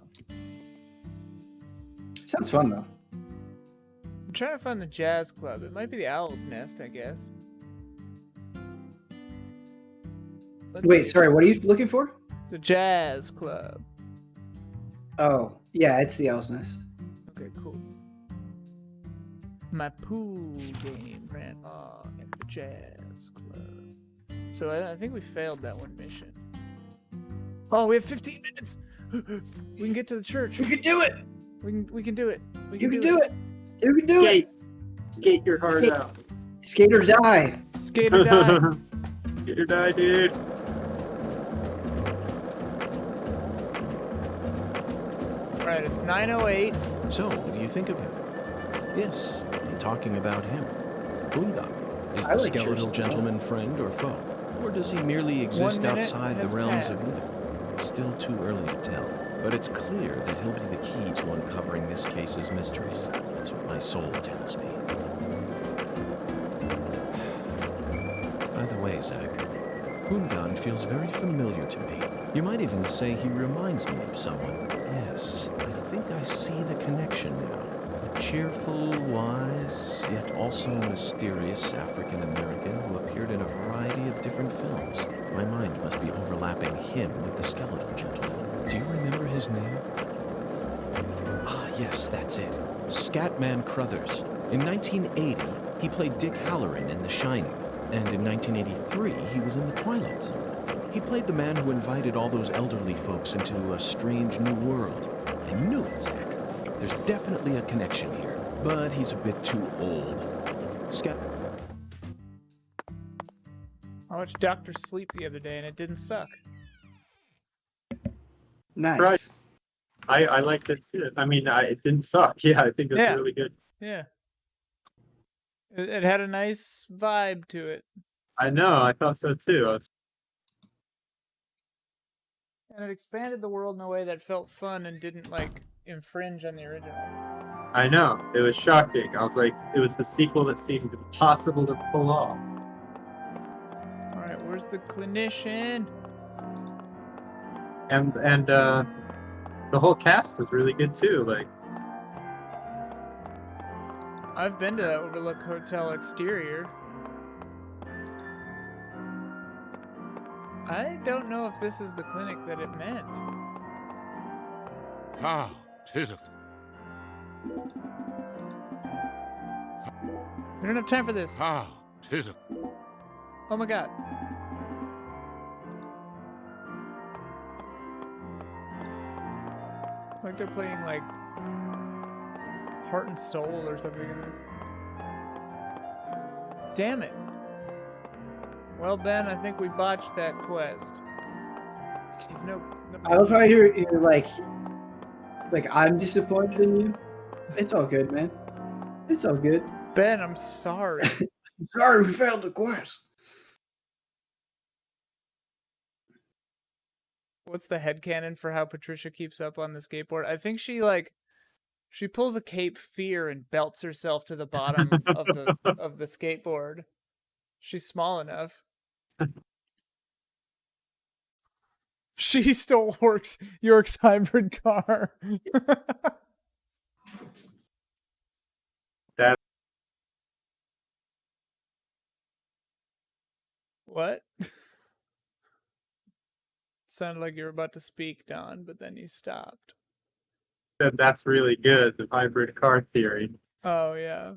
Sounds fun though. I'm trying to find the jazz club. It might be the Owl's Nest, I guess. Let's Wait, see. sorry, what are you looking for? The jazz club. Oh, yeah, it's the Owl's Nest. Okay, cool. My pool game ran on at the jazz club. So I think we failed that one mission. Oh, we have 15 minutes. We can get to the church. You can do it. We can do it. We You can do it. You can do it. Skate your heart Skate. out. Skate or die. Skate or die. Skate or die, dude. Right, it's 9:08. So, what do you think of him? Yes, I'm talking about him. Boondock. Is I the like skeletal churches. gentleman friend or foe? Or does he merely exist 1 minute outside the has realms of passed. myth? Still too early to tell. But it's clear that he'll be the key to uncovering this case's mysteries. That's what my soul tells me. By the way, Zach, Hoongan feels very familiar to me. You might even say he reminds me of someone. Yes, I think I see the connection now. A cheerful, wise, yet also mysterious African-American who appeared in a variety of different films. My mind must be overlapping him with the skeleton gentleman. Do you remember his name? Ah, yes, that's it. Scatman Crothers. In 1980, he played Dick Halloran in The Shining. And in 1983, he was in The Twilight Zone. He played the man who invited all those elderly folks into a strange new world. I knew it, Zach. There's definitely a connection here, but he's a bit too old. I watched Dr. Sleep the other day and it didn't suck. Nice. Right. I liked it too. I mean, it didn't suck. Yeah, I think it was Yeah. really good. Yeah. It had a nice vibe to it. I know. I thought so too. And it expanded the world in a way that felt fun and didn't, like, infringe on the original. I know. It was shocking. I was like, it was the sequel that seemed impossible to pull off. Alright, where's the clinician? And the whole cast was really good too. Like, I've been to that Overlook Hotel exterior. I don't know if this is the clinic that it meant. How pitiful. We don't have time for this. How pitiful. Oh my god. Like they're playing like Heart and Soul or something. Damn it. Well, Ben, I think we botched that quest. There's no I love how you're like I'm disappointed in you. It's all good, man. It's all good. Ben, I'm sorry. I'm sorry we failed the quest. What's the headcanon for how Patricia keeps up on the skateboard? I think she pulls a Cape Fear and belts herself to the bottom of the skateboard. She's small enough. She stole York's hybrid car. That- What? Sounded like you were about to speak, Don, but then you stopped. that's really good. The hybrid car theory. Oh, yeah.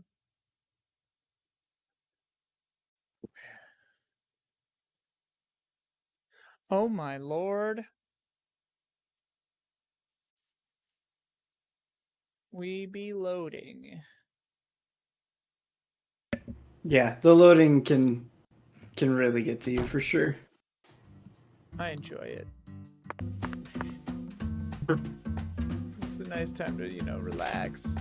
Oh, my lord. We be loading. Yeah, the loading can really get to you for sure. I enjoy it. It's a nice time to, relax.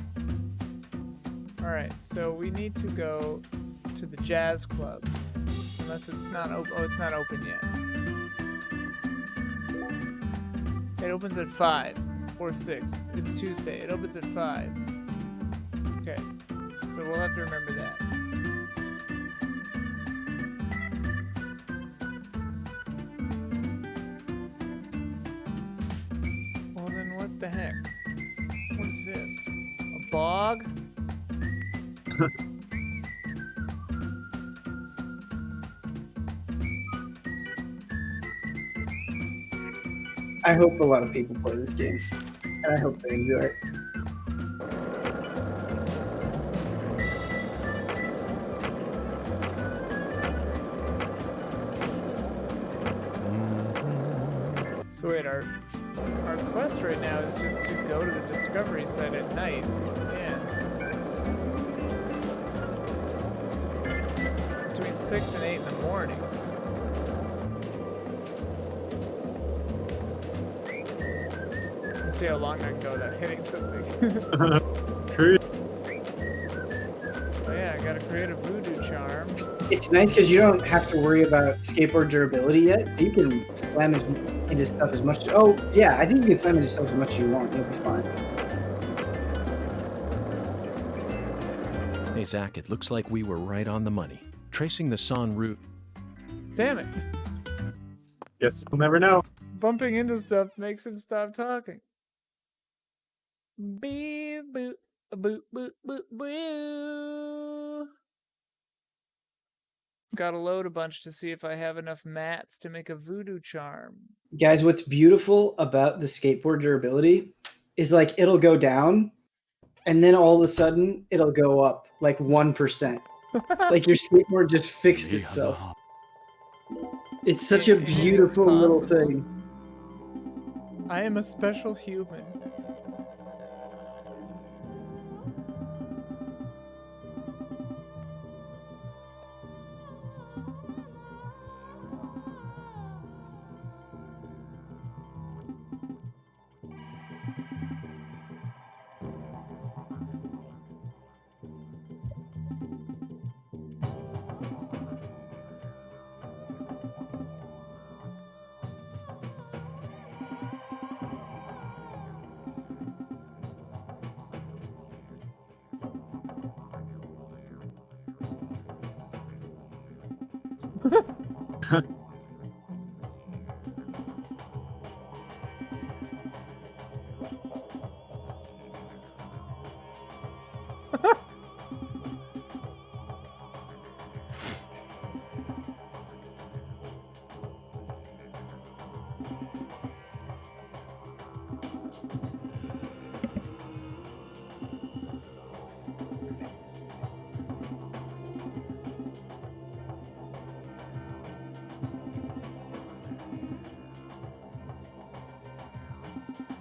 Alright, so we need to go to the jazz club. Unless it's not open. Oh, it's not open yet. It opens at 5. or 6. It's Tuesday. It opens at 5. Okay, so we'll have to remember that. Well then, what the heck? What is this? A bog? I hope a lot of people play this game, and I hope they enjoy it. So wait, our quest right now is just to go to the discovery site at night. Yeah. Between 6 and 8 in the morning. Let's see how long I can go without hitting something. True. Oh yeah, I gotta create a voodoo charm. It's nice because you don't have to worry about skateboard durability yet. So you can slam into stuff as much. Oh yeah, I think you can slam into stuff as much as you want. You'll be fine. Hey, Zach, it looks like we were right on the money. Tracing the San route. Damn it! Guess we'll never know. Bumping into stuff makes him stop talking. Beep boop boop boop boop boo. Gotta load a bunch to see if I have enough mats to make a voodoo charm. Guys, what's beautiful about the skateboard durability is like it'll go down, and then all of a sudden it'll go up like 1%. Like your skateboard just fixed itself. It's such a beautiful little thing. I am a special human.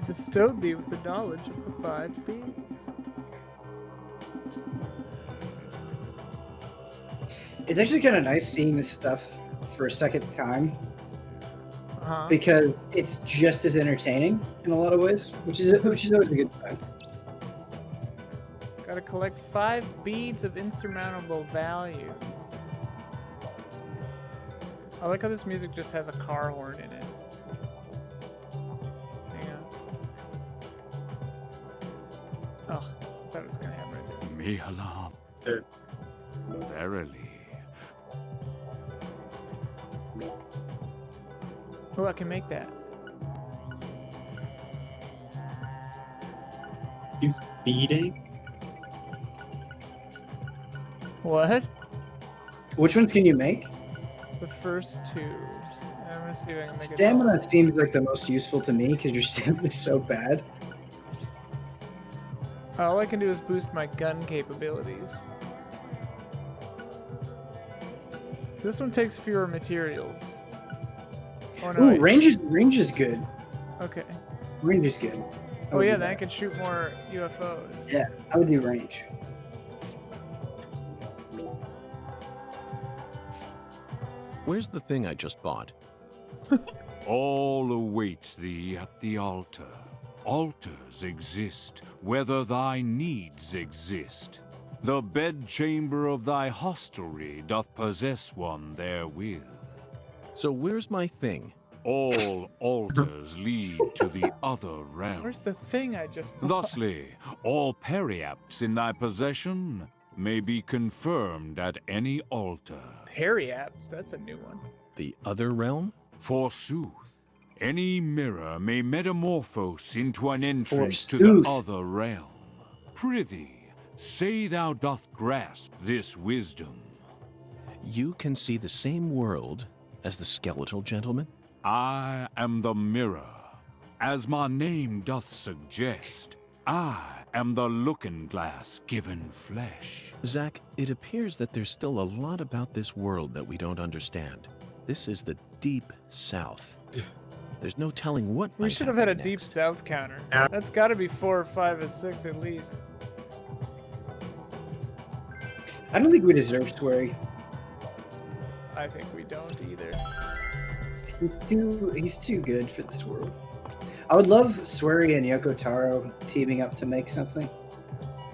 Bestowed thee with the knowledge of the 5 beings. It's actually kind of nice seeing this stuff for a second time Uh-huh. because it's just as entertaining in a lot of ways, which is always a good sign. Gotta collect 5 beads of insurmountable value. I like how this music just has a car horn in it. Hang on. Oh, I thought it was gonna happen right there. Me alarm. Verily. Oh, I can make that. Do speeding? What? Which ones can you make? The first 2. I'm gonna see if I can make it. Stamina seems like the most useful to me because your stamina is so bad. All I can do is boost my gun capabilities. This one takes fewer materials. Oh no! Ooh, wait. range is good. Okay. Range is good. Oh yeah, then I can shoot more UFOs. Yeah, I would do range. Where's the thing I just bought? All awaits thee at the altar. Altars exist, whether thy needs exist. The bedchamber of thy hostelry doth possess one therewith. So where's my thing? All altars lead to the other realm. Where's the thing I just bought? Thusly, all periapts in thy possession may be confirmed at any altar. Periapts, that's a new one. The other realm? Forsooth, any mirror may metamorphose into an entrance to Forsooth. the other realm. Prithee, say thou doth grasp this wisdom. You can see the same world as the skeletal gentleman? I am the mirror. As my name doth suggest, I am the looking glass given flesh. Zach, it appears that there's still a lot about this world that we don't understand. This is the Deep South. There's no telling what We might should have had a happen Deep next. South counter. Yeah. That's got to be 4 or 5 or 6 at least. I don't think we deserve Swery. I think we don't either. He's too good for this world. I would love Swery and Yoko Taro teaming up to make something.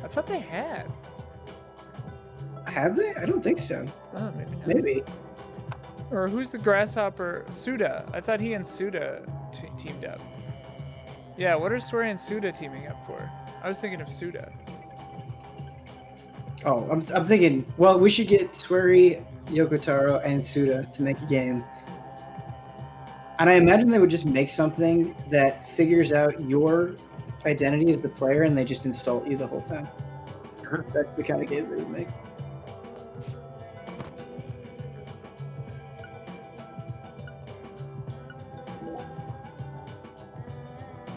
I thought they had. Have they? I don't think so. Oh, maybe not. Maybe. Or who's the grasshopper? Suda. I thought he and Suda teamed up. Yeah, what are Swery and Suda teaming up for? I was thinking of Suda. Oh, I'm thinking, well, we should get Swery, Yoko Taro, and Suda to make a game. And I imagine they would just make something that figures out your identity as the player and they just insult you the whole time. That's the kind of game they would make.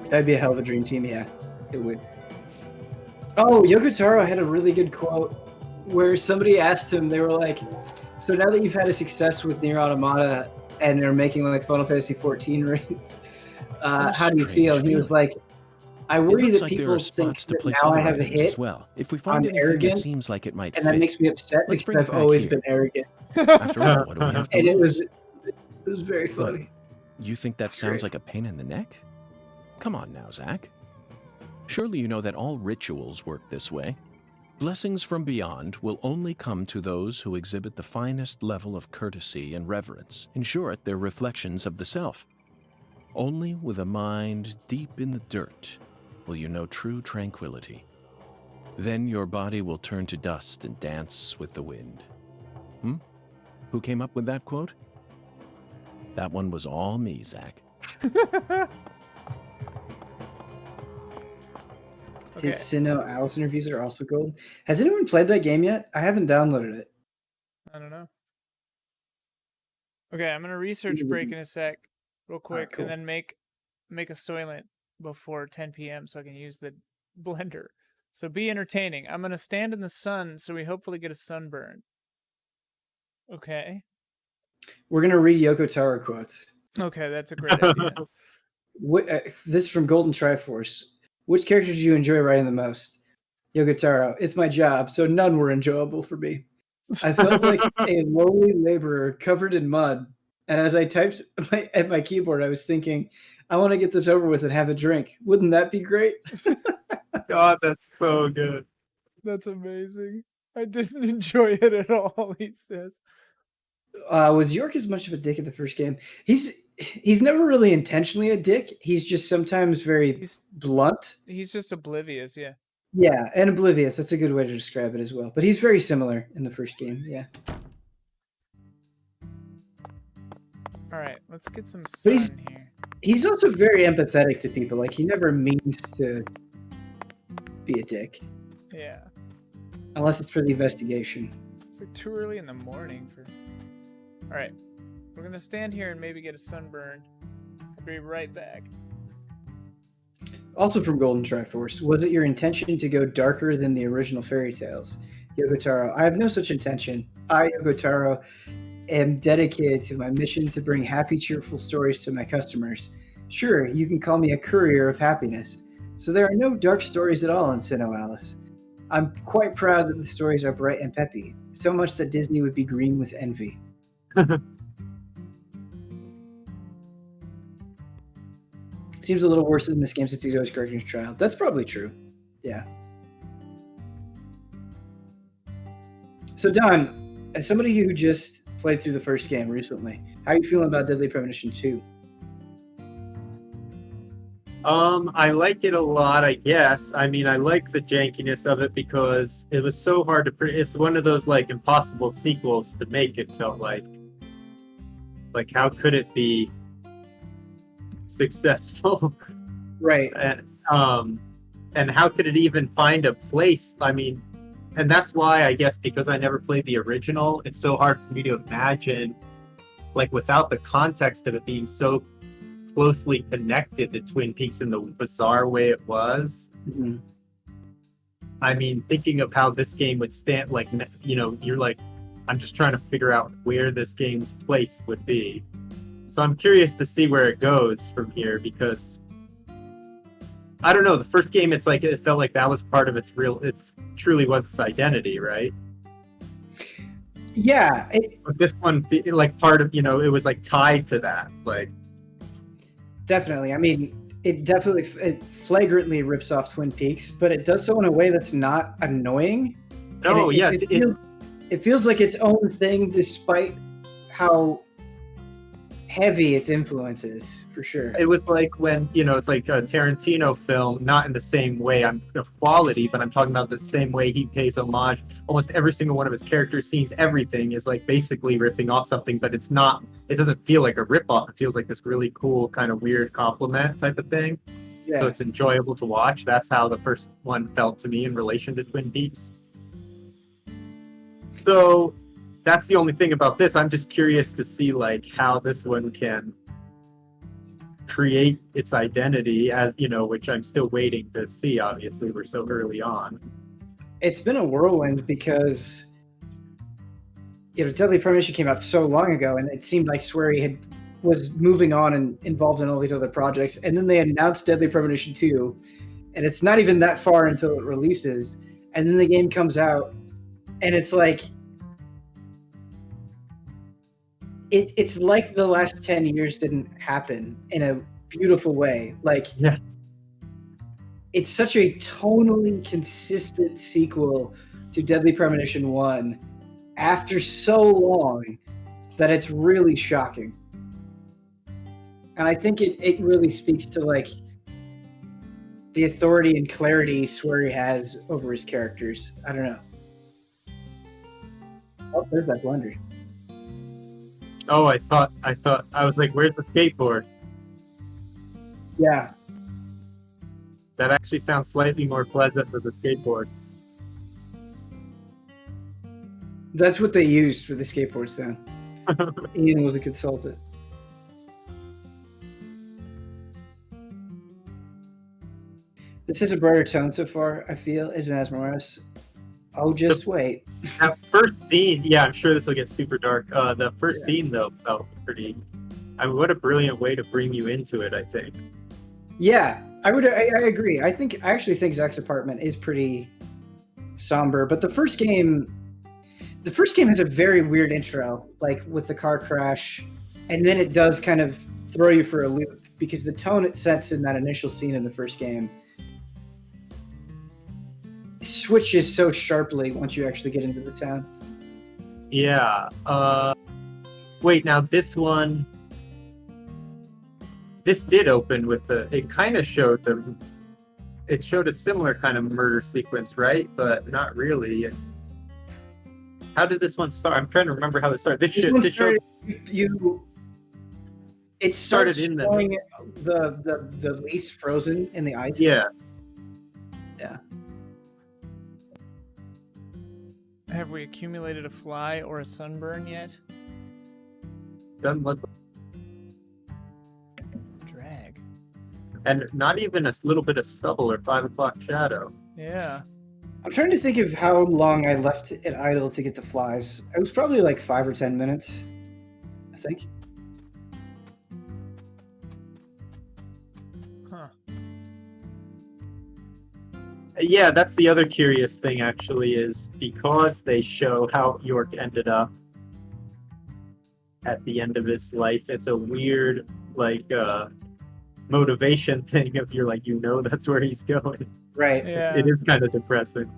That'd be a hell of a dream team, yeah. It would. Oh, Yoko Taro had a really good quote where somebody asked him, they were like, so now that you've had a success with Nier Automata and they're making like Final Fantasy 14 raids, how do you feel? And he was like, I worry that people think that now I have a hit, as well. If we find I'm anything arrogant, that seems like it might and that fit, makes me upset let's because bring it I've back always here. been arrogant. After all, what do we have to And it lose? was very funny. You think that It's sounds great. like a pain in the neck? Come on now, Zach. Surely you know that all rituals work this way. Blessings from beyond will only come to those who exhibit the finest level of courtesy and reverence. In short, they're reflections of the self. Only with a mind deep in the dirt will you know true tranquility. Then your body will turn to dust and dance with the wind. Who came up with that quote? That one was all me, Zach. His Sinnoh Alice interviews are also gold. Has anyone played that game yet? I haven't downloaded it. I don't know. Okay, I'm gonna research break in a sec, real quick, cool. and then make a Soylent before 10 p.m. so I can use the blender. So be entertaining. I'm gonna stand in the sun so we hopefully get a sunburn. Okay. We're going to read Yoko Taro quotes. Okay, that's a great idea. This is from Golden Triforce. Which character did you enjoy writing the most? Yoko Taro. It's my job, so none were enjoyable for me. I felt like a lowly laborer covered in mud. And as I typed at my keyboard, I was thinking, I want to get this over with and have a drink. Wouldn't that be great? God, that's so good. That's amazing. I didn't enjoy it at all, he says. Was York as much of a dick in the first game? He's never really intentionally a dick. He's just sometimes very blunt. He's just oblivious, yeah. Yeah, and oblivious. That's a good way to describe it as well. But he's very similar in the first game, yeah. All right, let's get some But sun here. He's also very empathetic to people. Like, he never means to be a dick. Yeah. Unless it's for the investigation. It's like too early in the morning for... All right, we're gonna stand here and maybe get a sunburn. I'll be right back. Also from Golden Triforce, was it your intention to go darker than the original fairy tales? Yoko Taro, I have no such intention. I, Yoko Taro, am dedicated to my mission to bring happy, cheerful stories to my customers. Sure, you can call me a courier of happiness. So there are no dark stories at all in Sinnoh Alice. I'm quite proud that the stories are bright and peppy, so much that Disney would be green with envy. Seems a little worse in this game since he's always correcting his child. That's probably true. Yeah. So Don, as somebody who just played through the first game recently, how are you feeling about Deadly Premonition 2? I like it a lot, I guess. I mean, I like the jankiness of it because it was so hard to. It's one of those like impossible sequels to make. It felt like how could it be successful? Right. And how could it even find a place? I mean, and that's why I guess because I never played the original, it's so hard for me to imagine, like without the context of it being so closely connected to Twin Peaks in the bizarre way it was. Mhm. I mean, thinking of how this game would stand, like, you know, you're like, I'm just trying to figure out where this game's place would be. So I'm curious to see where it goes from here because I don't know. The first game, it's like it felt like that was part of its truly was its identity, right? Yeah. But this one, like part of, you know, it was like tied to that, like. Definitely. I mean, it flagrantly rips off Twin Peaks, but it does so in a way that's not annoying. No, It feels like its own thing, despite how heavy its influence is, for sure. It was like when, you know, it's like a Tarantino film, not in the same way of quality, but I'm talking about the same way he pays homage. Almost every single one of his character scenes, everything is like basically ripping off something, but it doesn't feel like a rip-off. It feels like this really cool, kind of weird compliment type of thing. Yeah. So it's enjoyable to watch. That's how the first one felt to me in relation to Twin Peaks. So that's the only thing about this. I'm just curious to see like how this one can create its identity, as you know, which I'm still waiting to see. Obviously, we're so early on. It's been a whirlwind because, you know, Deadly Premonition came out so long ago, and it seemed like Swery was moving on and involved in all these other projects, and then they announced Deadly Premonition 2, and it's not even that far until it releases, and then the game comes out, and it's like it's like the last 10 years didn't happen in a beautiful way. Like, yeah, it's such a tonally consistent sequel to Deadly Premonition 1 after so long that it's really shocking. And I think it really speaks to like the authority and clarity Swery has over his characters. I don't know. Oh, there's that blunder. Oh, I was like, where's the skateboard? Yeah. That actually sounds slightly more pleasant for the skateboard. That's what they used for the skateboard sound. Ian was a consultant. This is a brighter tone so far, I feel, isn't as morose. Oh, just wait. That first scene, yeah, I'm sure this will get super dark. The first scene, though, felt pretty... I mean, what a brilliant way to bring you into it, I think. Yeah, I agree. I actually think Zach's apartment is pretty somber, but the first game has a very weird intro, like with the car crash, and then it does kind of throw you for a loop because the tone it sets in that initial scene in the first game switches so sharply once you actually get into the town. Yeah. Wait, now this one... This did open with it kind of showed it showed a similar kind of murder sequence, right? But not really. How did this one start? I'm trying to remember how it started. It started in showing the lease frozen in the ice. Yeah. Yeah. Have we accumulated a fly or a sunburn yet? Doesn't look. Drag. And not even a little bit of stubble or 5 o'clock shadow. Yeah. I'm trying to think of how long I left it idle to get the flies. It was probably like 5 or 10 minutes, I think. Huh. Yeah, that's the other curious thing, actually, is because they show how York ended up at the end of his life. It's a weird, like, motivation thing if you're like, that's where he's going. Right. Yeah. It is kind of depressing.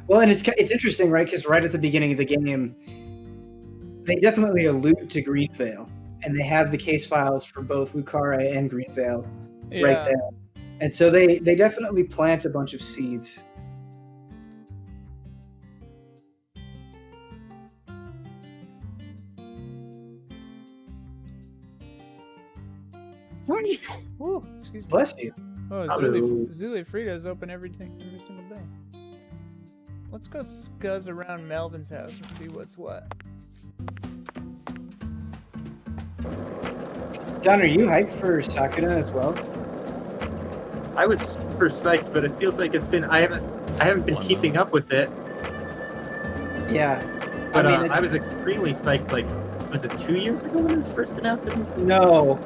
Well, and it's interesting, right? Because right at the beginning of the game, they definitely allude to Greenvale, and they have the case files for both Lucara and Greenvale right there. And so they definitely plant a bunch of seeds. Ooh, excuse me. Bless you. Oh, Zuli Frida is open every single day. Let's go scuzz around Melvin's house and see what's what. Don, are you hyped for Sakuna as well? I was super psyched, but it feels like it's been I haven't been keeping up with it. Yeah. But I mean, I was extremely psyched. Like, was it 2 years ago when it was first announced? No,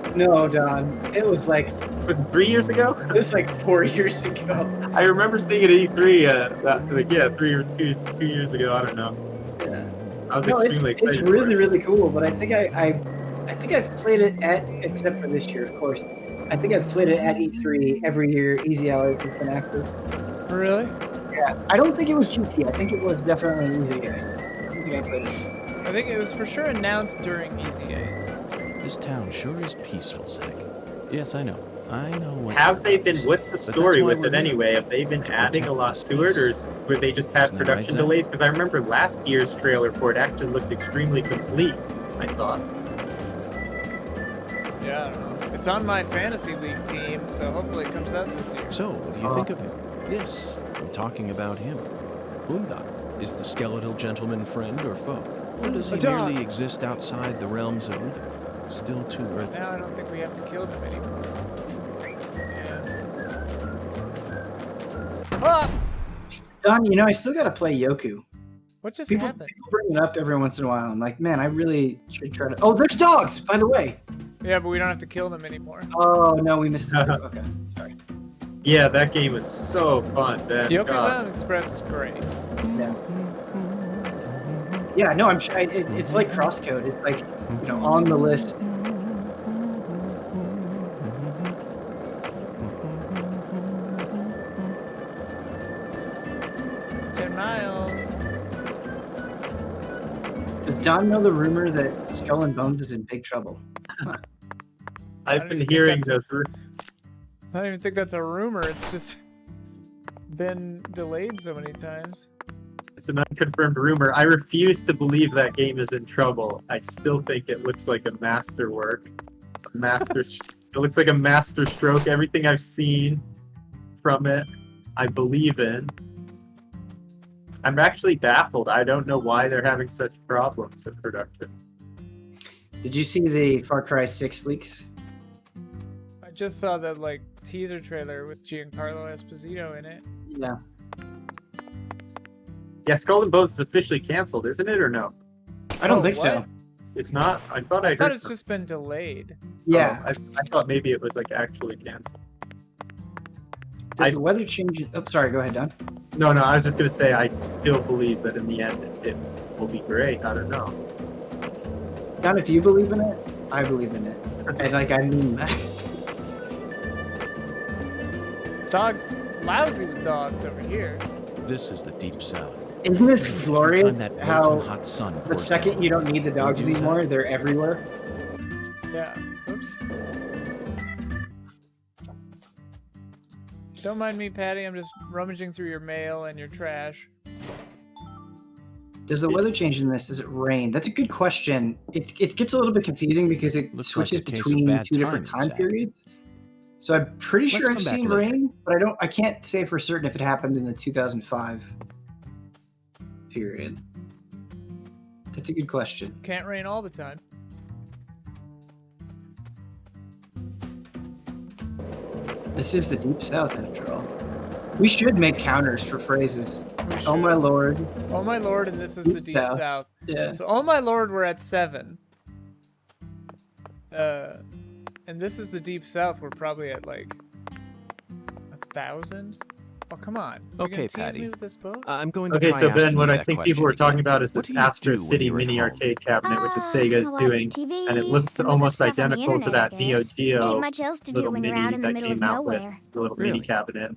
Don. It was like 3 years ago. It was like 4 years ago. I remember seeing it at E3. 2 years ago. I don't know. Yeah. I was extremely excited. It's really, really cool. But I think I've played it except for this year, of course. I think I've played it at E3 every year. Easy Allies has been active. Really? Yeah. I don't think it was GT. I think it was definitely Easy A. I don't think I played it. I think it was for sure announced during Easy A. This town sure is peaceful, Zach. Yes, I know. What Have they been? say, What's the but story that's why with we're it here. anyway? Have they been adding a lot to it, or were they just had Isn't that right, production Zach? delays? Because I remember last year's trailer for it actually looked extremely complete. I thought. Yeah, I don't know. It's on my fantasy league team, so hopefully it comes out this year. So, what do you think of him? Yes, I'm talking about him. Boondock. Is the skeletal gentleman friend or foe? Or does he merely exist outside the realms of Uther? Still too early. Now I don't think we have to kill him anymore. Yeah. Ah! Don, I still gotta play Yoku. What just People happened? bring it up every once in a while. I'm like, man, I really should try to. Oh, there's dogs, by the way. Yeah, but we don't have to kill them anymore. Oh no, we missed it. Okay, sorry. Yeah, that game was so fun. Yokozan Express is great. Yeah. Yeah, no, I'm sure it's like crosscode. It's like, on the list. Does Don know the rumor that Skull and Bones is in big trouble? I've been hearing those. I don't even think that's a rumor. It's just been delayed so many times. It's an unconfirmed rumor. I refuse to believe that game is in trouble. I still think it looks like a masterwork. It looks like a master stroke. Everything I've seen from it, I believe in. I'm actually baffled. I don't know why they're having such problems in production. Did you see the Far Cry 6 leaks? I just saw that teaser trailer with Giancarlo Esposito in it. Yeah. Yeah, Skull and Bones is officially canceled, isn't it, or no? I don't think so. It's not? I thought I thought it's just been delayed. Yeah. I thought maybe it was actually canceled. Does the weather change? Oh, sorry, go ahead, Don. No, I was just going to say I still believe that in the end it will be great. I don't know. Don, if you believe in it, I believe in it. And I mean that. Dogs, lousy with dogs over here. This is the Deep South. Isn't this glorious that how hot sun the second you don't need the dogs anymore, they're everywhere? Yeah. Oops. Don't mind me, Patty. I'm just rummaging through your mail and your trash. Does the weather change in this? Does it rain? That's a good question. It gets a little bit confusing because it switches between two different time periods. So I'm pretty sure I've seen rain, but I can't say for certain if it happened in the 2005 period. That's a good question. Can't rain all the time. This is the Deep South, after all. We should make counters for phrases. Oh my lord. Oh my lord, and this is the Deep South. Yeah. So, oh my lord, we're at 7. And this is the Deep South. We're probably at 1,000. Oh, come on. You're Okay, gonna tease Patty. me with this book? I'm going to Okay, try so asking Ben, what you I that think question people were talking again. about is What this do you Astro do when City you're at mini home? arcade cabinet, which is Sega's watch doing, TV and it looks and look at almost stuff on the identical to internet, that I Neo guess. Geo Ain't much else to do little when you're mini out in the that middle of came out with nowhere. the little Really? mini cabinet.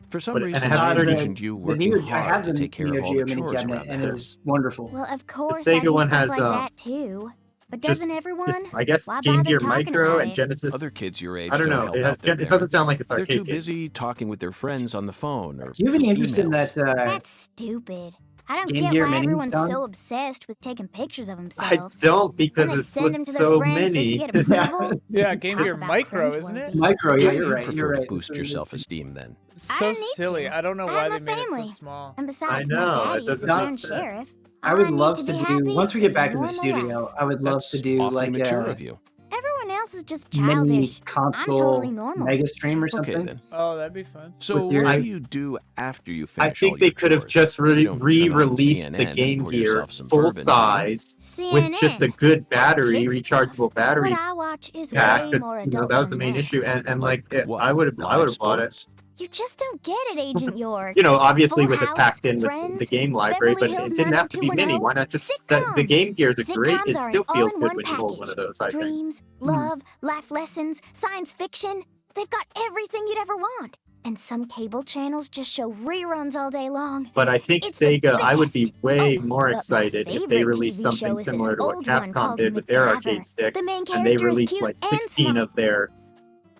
For some But- and reason, it has I the- envisioned you working I hard have to the take care Neo of all Geo the mini chores cabinet, around the and it house. is wonderful. Well, of course, Sega I do one stuff has, like that too. But Just- doesn't everyone? I guess Why Game bother Gear talking Micro about and it? Genesis. Other kids your age I don't know. help It, out their it doesn't sound like it's They're arcade too games. busy talking with their friends on the phone or Do you have any through interest in emails. that That's stupid. I don't Game get Gear why Mini, everyone's Don? so obsessed with taking pictures of I themselves. don't Then because they it's send them with to their so friends just to many. get approval. Yeah, Game Talk Gear about Micro, isn't it? cringeworthy. Micro? Yeah, How do you're you right. prefer You're to right. boost your self-esteem then? It's I so don't need silly. to. I don't know I why have they my made it so family. small. And besides, know, my it daddy's the doesn't town make sense. sheriff. I All would need love to to be do happy once we get is a back in the normal studio. life. I would love That's to do awfully like mature a of you. Everyone else is just mini childish. I'm console totally normal. mega stream or Okay something. then. Oh, that'd be fun. So With your- what do you do after you I finish all think they your could have chores? just You don't turn on re-released the CNN and Game pour Gear yourself some full bourbon, do you? size with just a CNN. good That's battery, kid stuff. rechargeable battery What I watch is pack. way 'Cause, more you know, adult that was the than main that. issue, and Like like what? I would have Live bought it. sports? You just don't get it, Agent York. You know, obviously Full with it House, packed in with Friends, the game library, Beverly but Hills it didn't have to be mini. 90210, Why not just the sitcoms. Game Gears are great? Sitcoms It are still an feels all-in-one good when you hold one package. of those, I think. Dreams, love, life lessons, science fiction. They've got everything you'd ever want. And some cable channels just show reruns all day long. But I think It's the Sega, I would be best. way Oh, more but my excited if they favorite released TV show something is this similar to what old one Capcom called did with their MacGyver. arcade stick, The main and they character is released cute like and 16 smart. of their,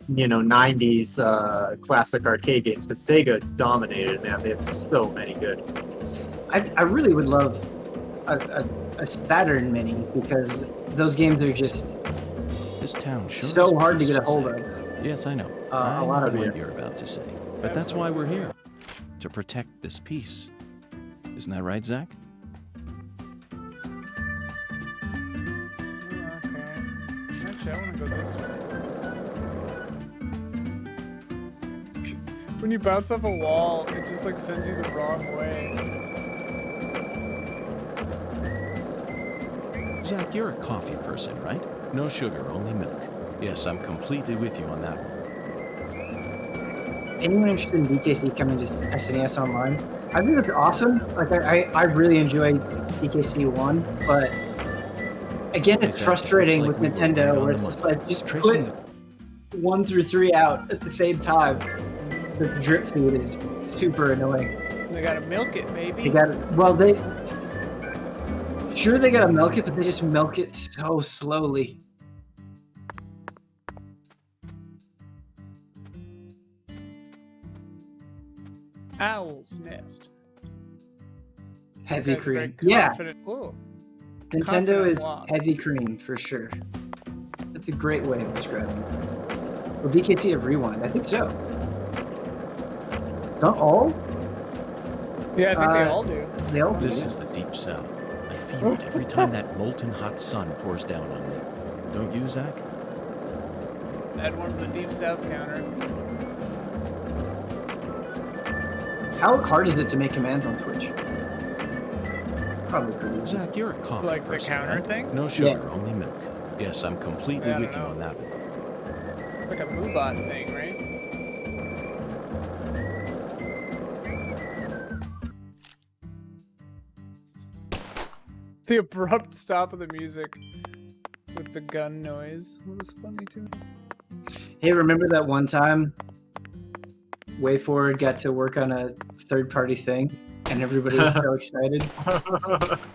90s classic arcade games. Because Sega dominated, man. They had so many good. I really would love a Saturn Mini because those games are just This town sure so is hard to get a peaceful, hold Zach. of. Yes, I know. A I lot know of what it. you're about to say. But that's why we're here. To protect this peace. Isn't that right, Zach? Okay. Actually, I want to go this way. When you bounce off a wall, it just like sends you the wrong way. Zach, you're a coffee person, right? No sugar, only milk. Yes, I'm completely with you on that one. Anyone interested in DKC coming to SNES Online? I think it's awesome. Like I really enjoy DKC 1, but again, it's Zach, frustrating looks with like we were Nintendo right on where the it's just money. like just Tracing put 1 through 3 out at the same time. The drip feed is super annoying. They gotta milk it, They maybe. got they gotta milk it, but they just milk it so slowly. Owl's Nest. Heavy You guys are very cream. Yeah, confident- Ooh. Nintendo confident is walk. heavy cream for sure. That's a great way of describing it. Will DKT have Rewind? I think so. Don't all? Yeah, I think they Uh, all do. They all do. This is the Deep South. I feel it every time that molten hot sun pours down on me. Don't you, Zach? Add one to the Deep South counter. How hard is it to make commands on Twitch? Probably pretty easy. Zach, you're a coffee Like the person, counter right? thing? No sugar, only milk. Yes, I'm completely Yeah, I with you don't on know. that one. It's like a Moobot thing, right? The abrupt stop of the music with the gun noise was funny too. Hey, remember that one time WayForward got to work on a third-party thing, and everybody was so excited?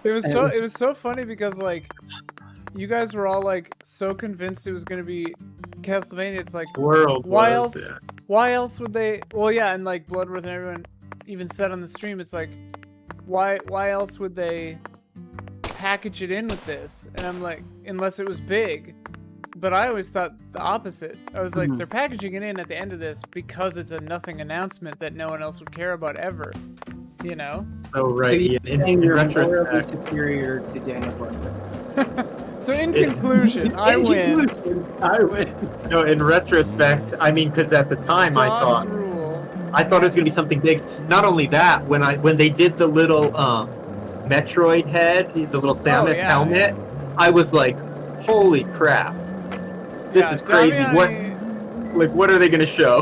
It was And so it was- it was so funny because like you guys were all like so convinced it was gonna be Castlevania. It's like World. why was, else? yeah. Why else would they? Well, yeah, and like Bloodworth and everyone even said on the stream, it's like why else would they package it in with this? And I'm like, unless it was big. But I always thought the opposite. I was like, they're packaging it in at the end of this because it's a nothing announcement that no one else would care about ever. You know? So So right. you're in saying you're morally retrospect, superior to Daniel Bloodworth. So in conclusion, I In win. conclusion, I win. no, in retrospect, I mean, because at the time Dogs rule. I thought it was gonna be something big. Not only that, when they did the little Metroid head, the little Samus yeah. helmet, I was like, holy crap. This Yeah, is crazy. What are they gonna show?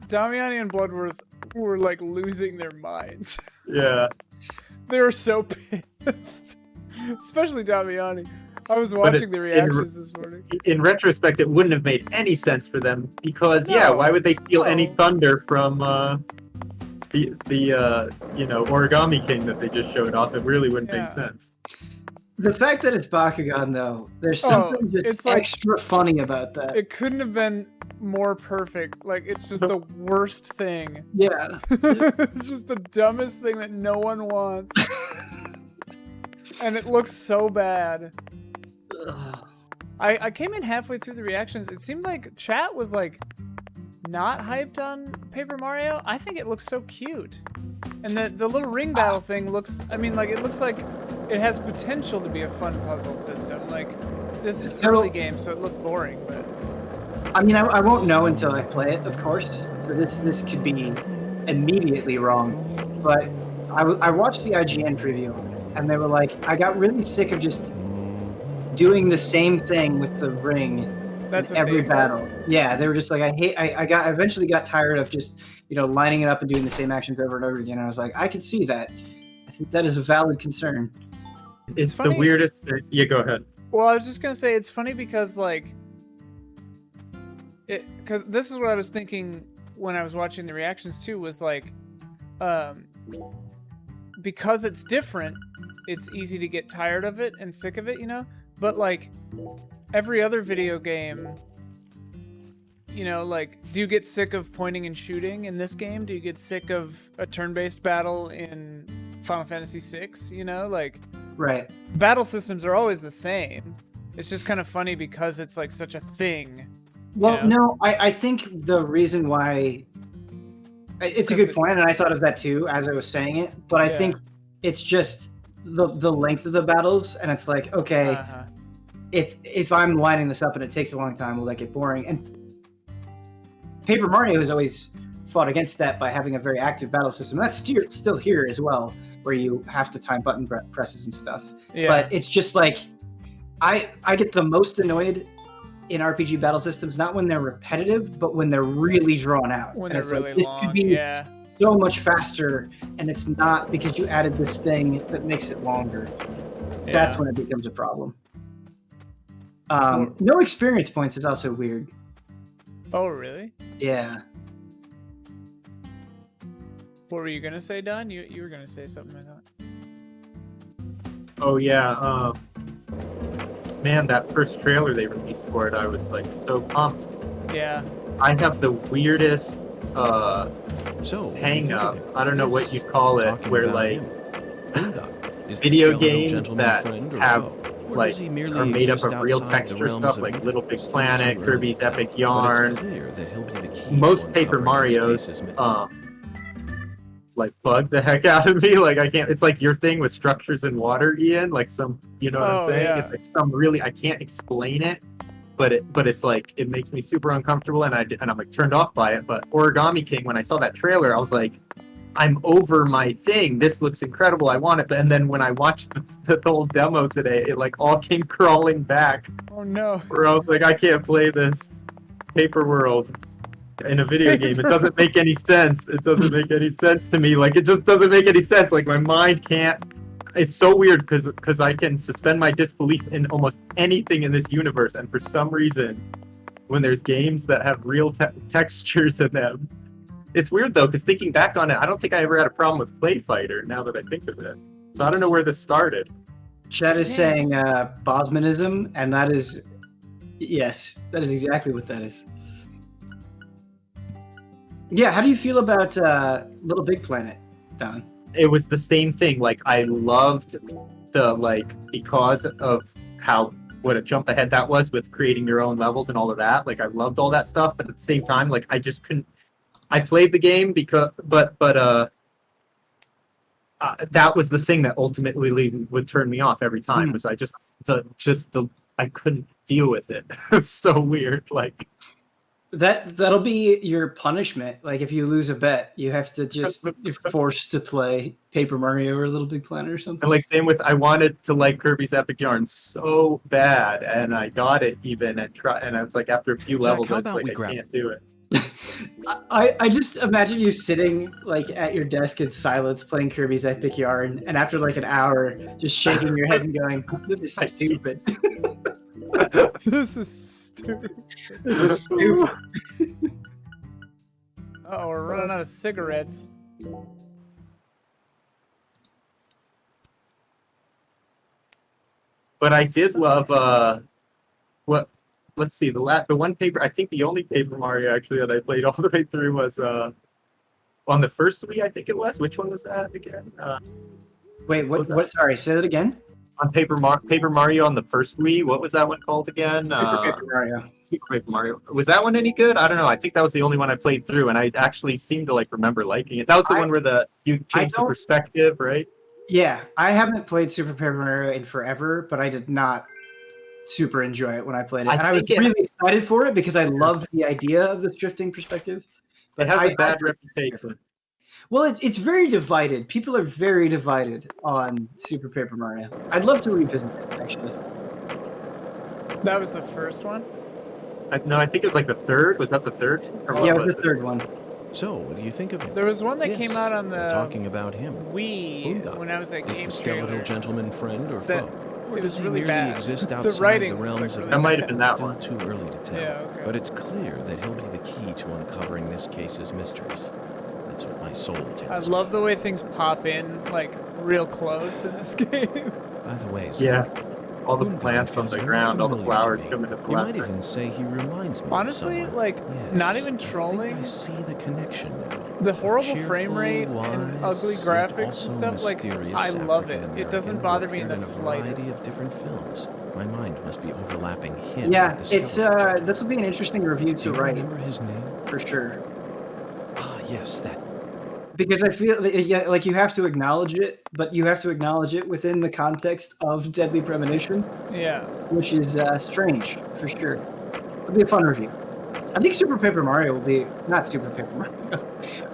Damiani and Bloodworth were like losing their minds. Yeah. They were so pissed. Especially Damiani. I was But watching the in- reactions this morning. In retrospect, it wouldn't have made any sense for them because No, why would they steal any no. thunder from the origami king that they just showed off? It really wouldn't make Yeah. sense. The fact that it's Bakugan, though, there's Oh, something just it's like- extra funny about that. It couldn't have been more perfect. Like, it's just the worst thing. Yeah. It's just the dumbest thing that no one wants. And it looks so bad. Ugh. I came in halfway through the reactions. It seemed like chat was like not hyped on Paper Mario. I think it looks so cute. And the little ring battle thing looks, I mean, like, it looks like it has potential to be a fun puzzle system. Like, this is early game, so it looked boring, but... I mean, I won't know until I play it, of course. So this could be immediately wrong. But I watched the IGN preview, and they were like, I got really sick of just doing the same thing with the ring That's in what every they said? battle. Yeah, they were just like, I eventually got tired of just, lining it up and doing the same actions over and over again. And I was like, I could see that. I think that is a valid concern. It's the funny- weirdest thing. Yeah, go ahead. Well, I was just gonna say, it's funny because, like... Because this is what I was thinking when I was watching the reactions, too, was like... because it's different, it's easy to get tired of it and sick of it, But, like, every other video game, like, do you get sick of pointing and shooting in this game? Do you get sick of a turn-based battle in Final Fantasy VI? Like, Right. battle systems are always the same. It's just kind of funny because it's, like, such a thing. Well, no, I think the reason why... It's a good point, and I thought of that, too, as I was saying it. But I think it's just the length of the battles, and it's like, okay... If I'm lining this up and it takes a long time, will that get boring? And Paper Mario has always fought against that by having a very active battle system. That's still here as well, where you have to time button presses and stuff. Yeah. But it's just like, I get the most annoyed in RPG battle systems, not when they're repetitive, but when they're really drawn out. When And they're it's like, really this long, could be yeah. so much faster, and it's not because you added this thing that makes it longer. That's when it becomes a problem. No experience points is also weird. Oh, really? Yeah. What were you gonna say, Don? You were gonna say something, I thought. Oh yeah, man, that first trailer they released for it, I was like so pumped. Yeah. I have the weirdest hang up. I don't know what you'd call it, where like video games that have like are made up of real texture stuff, like Little Big Planet, Kirby's Epic Yarn. Most Paper Marios like bug the heck out of me. Like I can't. It's like your thing with structures in water, Ian. Like some, what I'm saying? Yeah. It's like some really I can't explain it, but it's like it makes me super uncomfortable, and I'm like turned off by it. But Origami King, when I saw that trailer, I was like, I'm over my thing. This looks incredible. I want it. And then when I watched the whole demo today, it like all came crawling back. Oh no. Where I was like, I can't play this Paper World in a video game. It doesn't make any sense. It doesn't make any sense to me. Like it just doesn't make any sense. Like my mind can't. It's so weird because I can suspend my disbelief in almost anything in this universe, and for some reason, when there's games that have real textures in them. It's weird though, because thinking back on it, I don't think I ever had a problem with Play Fighter. Now that I think of it, so I don't know where this started. Chad is saying Bosmanism, and that is, yes, that is exactly what that is. Yeah, how do you feel about Little Big Planet, Don? It was the same thing. Like I loved because of how what a jump ahead that was with creating your own levels and all of that. Like I loved all that stuff, but at the same time, like I just couldn't. I played the game but that was the thing that ultimately would turn me off every time. Was I I couldn't deal with it. It's so weird. Like that'll be your punishment. Like if you lose a bet, you have to you're forced to play Paper Mario or Little Big Planet or something. And like same with I wanted to like Kirby's Epic Yarn so bad, and I got it even and I was like after a few levels, I was like I can't do it. I just imagine you sitting like at your desk in silence playing Kirby's Epic Yarn, and after like an hour, just shaking your head and going, "This is stupid." This is stupid. This is stupid. Oh, we're running out of cigarettes. But I did love what. Let's see, the one paper. I think the only Paper Mario actually that I played all the way through was on the first Wii. I think it was. Which one was that again? Wait, what? Sorry, say that again. On Paper Mario on the first Wii. What was that one called again? Super Paper Mario. Super Paper Mario. Was that one any good? I don't know. I think that was the only one I played through, and I actually seem to remember liking it. That was the one where you changed the perspective, right? Yeah, I haven't played Super Paper Mario in forever, but I did not super enjoy it when I played it. And I was really excited for it because I love the idea of this drifting perspective. But it has a bad reputation. Well, it's very divided. People are very divided on Super Paper Mario. I'd love to revisit it, actually. That was the first one? No, I think it was the third. Was that the third? Yeah, it was the third one. So, what do you think of him? There was one that came out on the We're talking about him. Wii when I was at Is Game the skeletal Trailers. gentleman friend or foe? Or It was does he really merely bad. exist The outside writing the was, realms really of That might have been that Still one. too early to tell. Yeah, okay. But it's clear that he'll be the key to uncovering this case's mysteries. That's what my soul tells I me. love the way things pop in real close in this game. By the way, Yeah. Zach, All the one guy plants on feels the very ground, all the familiar to flowers me. coming to You might bless even say he reminds me Honestly, of someone. Yes, not even I think trolling. I see the connection now. The horrible frame Cheerful, rate wise, and ugly yet graphics also and stuff, mysterious I love it. It African-American doesn't who bother me in the appeared a variety slightest. of different films. My mind must be overlapping him. Yeah, with the it's skeleton. this will be an interesting review Do to you write remember his name? for sure. Ah, yes, that. Because I feel like you have to acknowledge it, but you have to acknowledge it within the context of Deadly Premonition, Yeah. which is strange for sure. It'll be a fun review. I think Super Paper Mario will be not Super Paper Mario.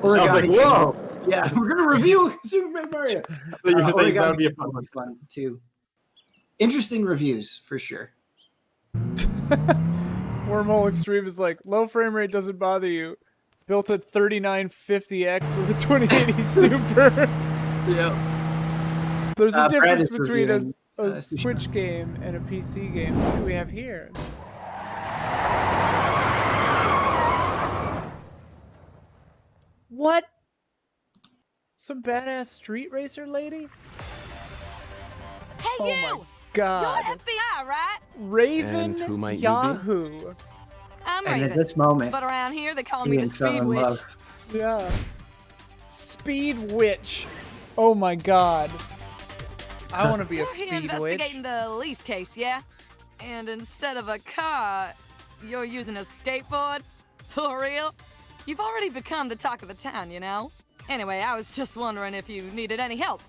Origami. whoa! Yeah, we're gonna review Super Paper Mario. You're gonna say that Origami would be a King fun will one. be fun too. Interesting reviews for sure. Wormhole Extreme is low frame rate doesn't bother you. Built at 3950X with a 2080 Super. Yeah. There's a Brad difference is between reviewing, a Switch game and a PC game. What do we have here? What? Some badass street racer lady? Hey, Oh you! my god. You're FBI, right? Raven And who might you be? Yahoo. I'm And at Raven. this moment, But around here, they call me the Ian fell Speed in Witch. love. Yeah. Speed Witch. Oh my god. I want to be a We're here Speed investigating Witch. the lease case, yeah? And instead of a car, you're using a skateboard? For real? You've already become the talk of the town, you know? Anyway, I was just wondering if you needed any help.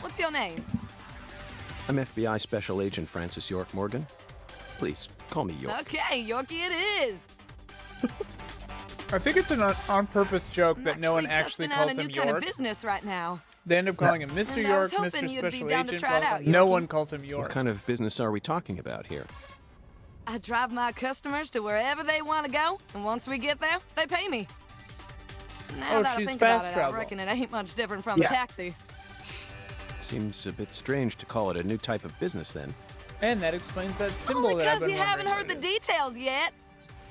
What's your name? I'm FBI Special Agent Francis York Morgan. Please, call me York. Okay, Yorkie it is. I think it's an on-purpose joke that no one actually testing out calls a him new kind of York. business right now. They end up calling him Mr. And I York, was hoping Mr. you'd be Special down to Agent. try it out, No Yorkie. one calls him York. What kind of business are we talking about here? I drive my customers to wherever they want to go, and once we get there, they pay me. Now Oh, that I she's think fast about it, travel. I reckon it ain't much different from Yeah. a taxi. Seems a bit strange to call it a new type of business then. And that explains that symbol Only that I've because been you haven't wondering heard the what it details yet.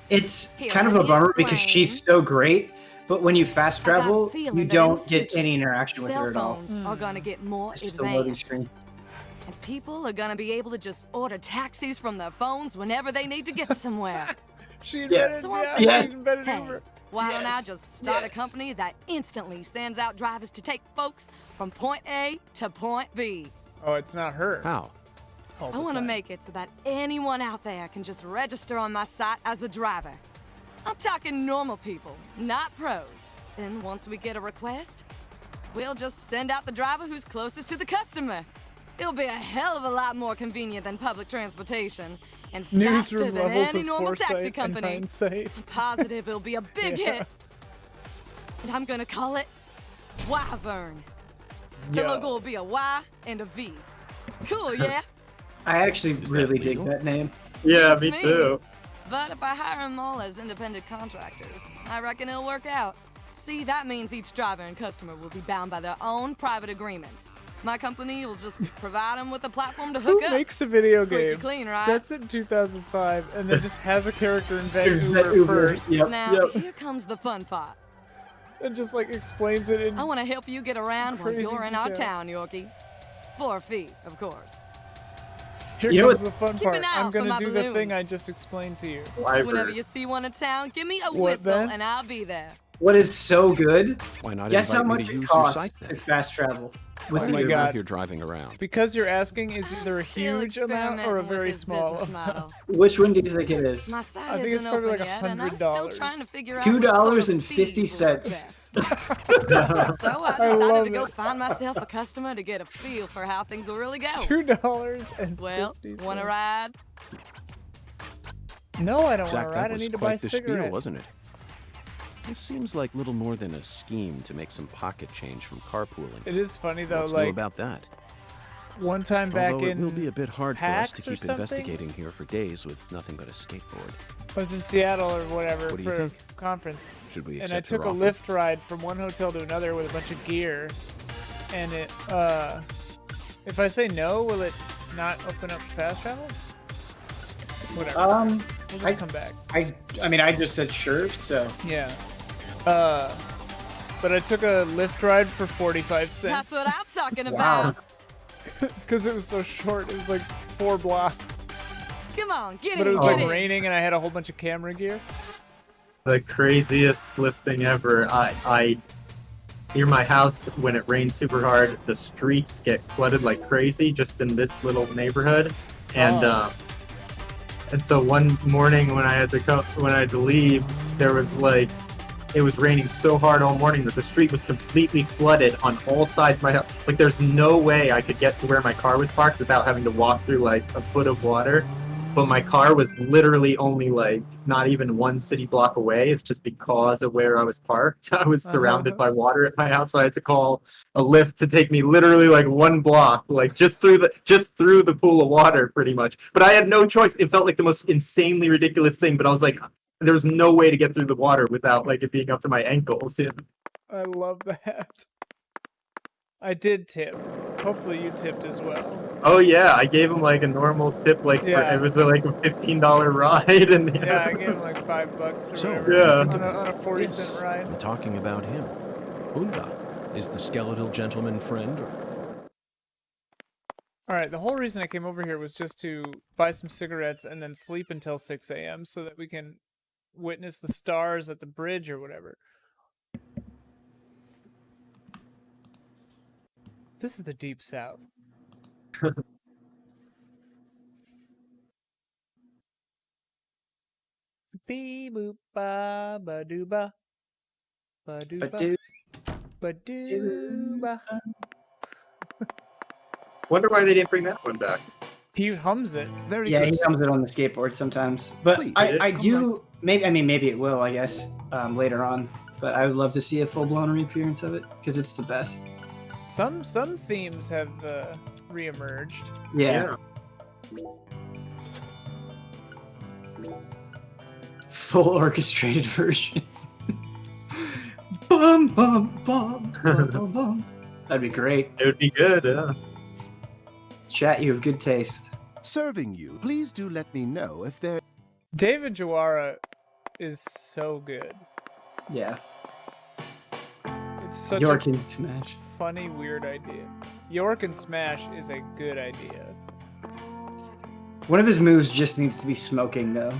It's Here, kind of let a me bummer because explain. she's so great, but when you fast I got a travel, feeling you that in don't the get future, any interaction with cell her at all. phones are gonna get more It's just a loading advanced. screen. And people are gonna be able to just order taxis from their phones whenever they need to get somewhere. is. She invented, So I'm yeah, Yes. she's invented Hey, Uber. why don't I Yes. just start a Yes. company that instantly sends out drivers to take folks from point A to point B? Oh, it's not her. How? all I the want to time. make it so that anyone out there can just register on my site as a driver. I'm talking normal people, not pros. Then once we get a request, we'll just send out the driver who's closest to the customer. It'll be a hell of a lot more convenient than public transportation and faster Newsroom than levels any of normal taxi foresight and company. hindsight. I'm positive it'll be a big Yeah. hit. And I'm gonna call it Wyvern. The Yo. logo will be a Y and a V. Cool, yeah? I actually that really dig legal? that name. Yeah, It's me me. too. But if I hire them all as independent contractors, I reckon it'll work out. See, that means each driver and customer will be bound by their own private agreements. My company will just provide them with a platform to hook Who up. makes a video Squeaky game, clean, right? sets it in 2005, and then just has a character invent That Uber Uber, first, Yep, Now, yep. here comes the fun part. and just explains it in I want to help you get around while Crazy you're in our detail. town, Yorkie. For a fee, of course. Here You know comes what- the fun Keep part. an eye I'm out for gonna my do the thing balloons. I just explained to you. Whenever you see one in town, give me a What whistle then? and I'll be there. What is so good? Why not Guess how invite me much to it use your costs site to then? fast travel with Oh the my Uber. God. Out here driving around. Because you're asking is either a Still huge amount or a experimenting with very his small business amount. model. Which one do you think it is? My site I think it's isn't probably open like yet, and I'm $100. still trying to figure out $2.50. So I I decided love to go it. find myself a customer to get a feel for how things will really go. $2.50. Well, want to ride? No, I don't want Zach, to that ride. I was need to quite buy the cigarettes. spiel, wasn't it? This seems like little more than a scheme to make some pocket change from carpooling. It is funny though. What's new Like about that? one time back Although in it will be a bit hard for us to PAX or keep something? investigating here for days with nothing but a skateboard. I was in Seattle or whatever What do you for a think? conference, Should we and accept I took her a offer? lift ride from one hotel to another with a bunch of gear, and it if I say no, will it not open up fast travel? Whatever. We'll just come back. I mean, I just said sure, so. Yeah. But I took a lift ride for 45 That's cents what I'm talking Wow. about. because it was so short. It was like 4 blocks, Come on, get but in, it was get like in. raining, and I had a whole bunch of camera gear. The craziest lift thing ever. I near my house, when it rains super hard, the streets get flooded like crazy just in this little neighborhood, and Oh. and so one morning when I had to leave, there was like, it was raining so hard all morning that the street was completely flooded on all sides of my house. Like, there's no way I could get to where my car was parked without having to walk through like a foot of water. But my car was literally only like not even one city block away. It's just because of where I was parked. I was surrounded by water at my house, so I had to call a lift to take me literally like 1 block, like just through the pool of water, pretty much. But I had no choice. It felt like the most insanely ridiculous thing. But I was like, there was no way to get through the water without like it being up to my ankles. Yeah. I love that. I did tip. Hopefully you tipped as well. Oh yeah, I gave him like a normal tip, like Yeah. it was like a $15 ride, and Yeah, I gave him like $5 or So, whatever Yeah. on a 40 Yes, cent ride. I'm talking about him. Hunda is the skeletal gentleman friend. All right, the whole reason I came over here was just to buy some cigarettes and then sleep until 6 a.m. so that we can witness the stars at the bridge or whatever. This is the Deep South. Bee boop ba ba doo ba ba doo But ba dude, ba doo ba. wonder why they didn't bring that one back. He hums it. Very yeah, good. he comes it on the skateboard sometimes. But Please, I come do, maybe it will, I guess, later on. But I would love to see a full-blown reappearance of it, because it's the best. Some themes have reemerged. Yeah. Full orchestrated version. Bum, bum, bum, bum, bum, bum. That'd be great. It would be good. Yeah. Chat, you have good taste. Serving you. Please do let me know if there. David Jawara is so good. Yeah. It's such York a and Smash. funny, weird idea. York and Smash is a good idea. One of his moves just needs to be smoking, though.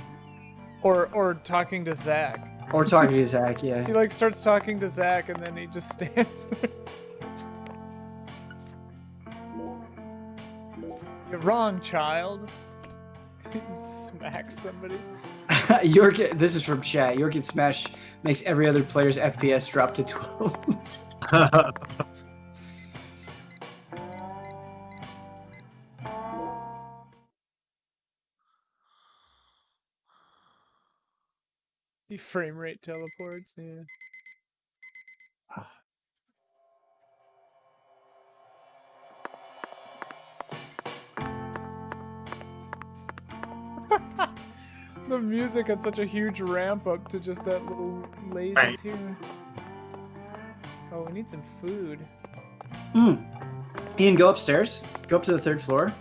Or talking to Zach. Or talking to Zach, yeah. He like starts talking to Zach and then he just stands there. You're wrong, child. He smacks somebody. York, this is from chat. York and Smash makes every other player's FPS drop to 12. He frame rate teleports, yeah. The music had such a huge ramp up to just that little lazy Right. tune. Oh, we need some food. Ian, go upstairs. Go up to the 3rd floor.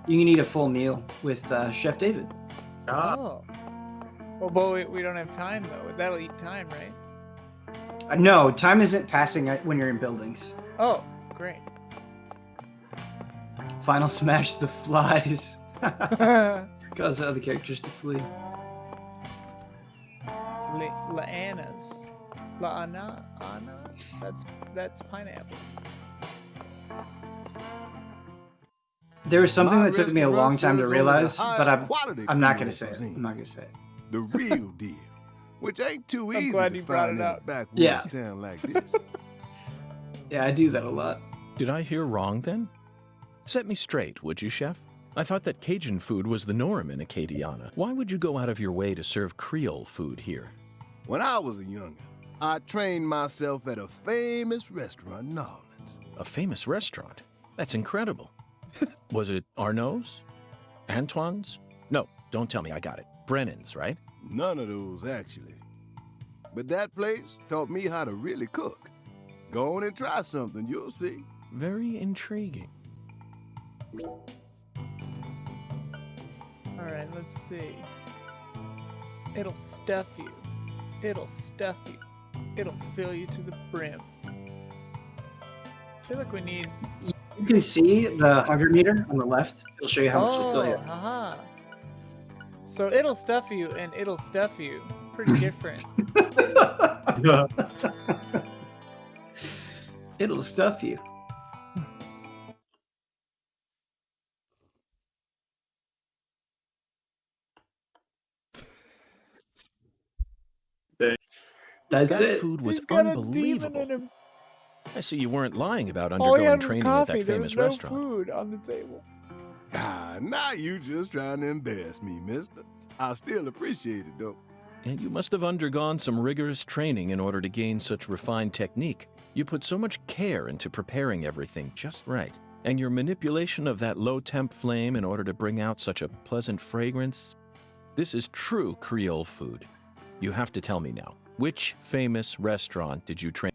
You can eat a full meal with Chef David. Oh. Well, but we don't have time, though. That'll eat time, right? No, time isn't passing when you're in buildings. Oh, great. Final Smash the flies. Cause the other characters to flee. La'anas. La'ana? Ana? That's pineapple. There was something My that took me a long time to restaurant realize, serves but only the highest I'm not quality gonna say it. cuisine. I'm not gonna say it. The real deal, which ain't too I'm easy glad to you brought find it in up. a backwoods Yeah. town like this. Yeah, I do that a lot. Did I hear wrong then? Set me straight, would you, Chef? I thought that Cajun food was the norm in Acadiana. Why would you go out of your way to serve Creole food here? When I was a youngin', I trained myself at a famous restaurant in New Orleans. A famous restaurant? That's incredible. Was it Arnaud's? Antoine's? No, don't tell me, I got it. Brennan's, right? None of those, actually. But that place taught me how to really cook. Go on and try something, you'll see. Very intriguing. Alright, let's see. It'll stuff you. It'll stuff you. It'll fill you to the brim. I feel like we need... You can see the hunger meter on the left. It'll show you how much will fill you. Haha. So it'll stuff you and it'll stuff you. Pretty different. It'll stuff you. That's That it. food was He's got a demon unbelievable. in him. I see you weren't lying about All he undergoing had was training coffee. at that There was famous no restaurant. food on the table. Ah, now you just trying to embarrass me, mister. I still appreciate it, though. And you must have undergone some rigorous training in order to gain such refined technique. You put so much care into preparing everything just right. And your manipulation of that low-temp flame in order to bring out such a pleasant fragrance. This is true Creole food. You have to tell me now. Which famous restaurant did you train?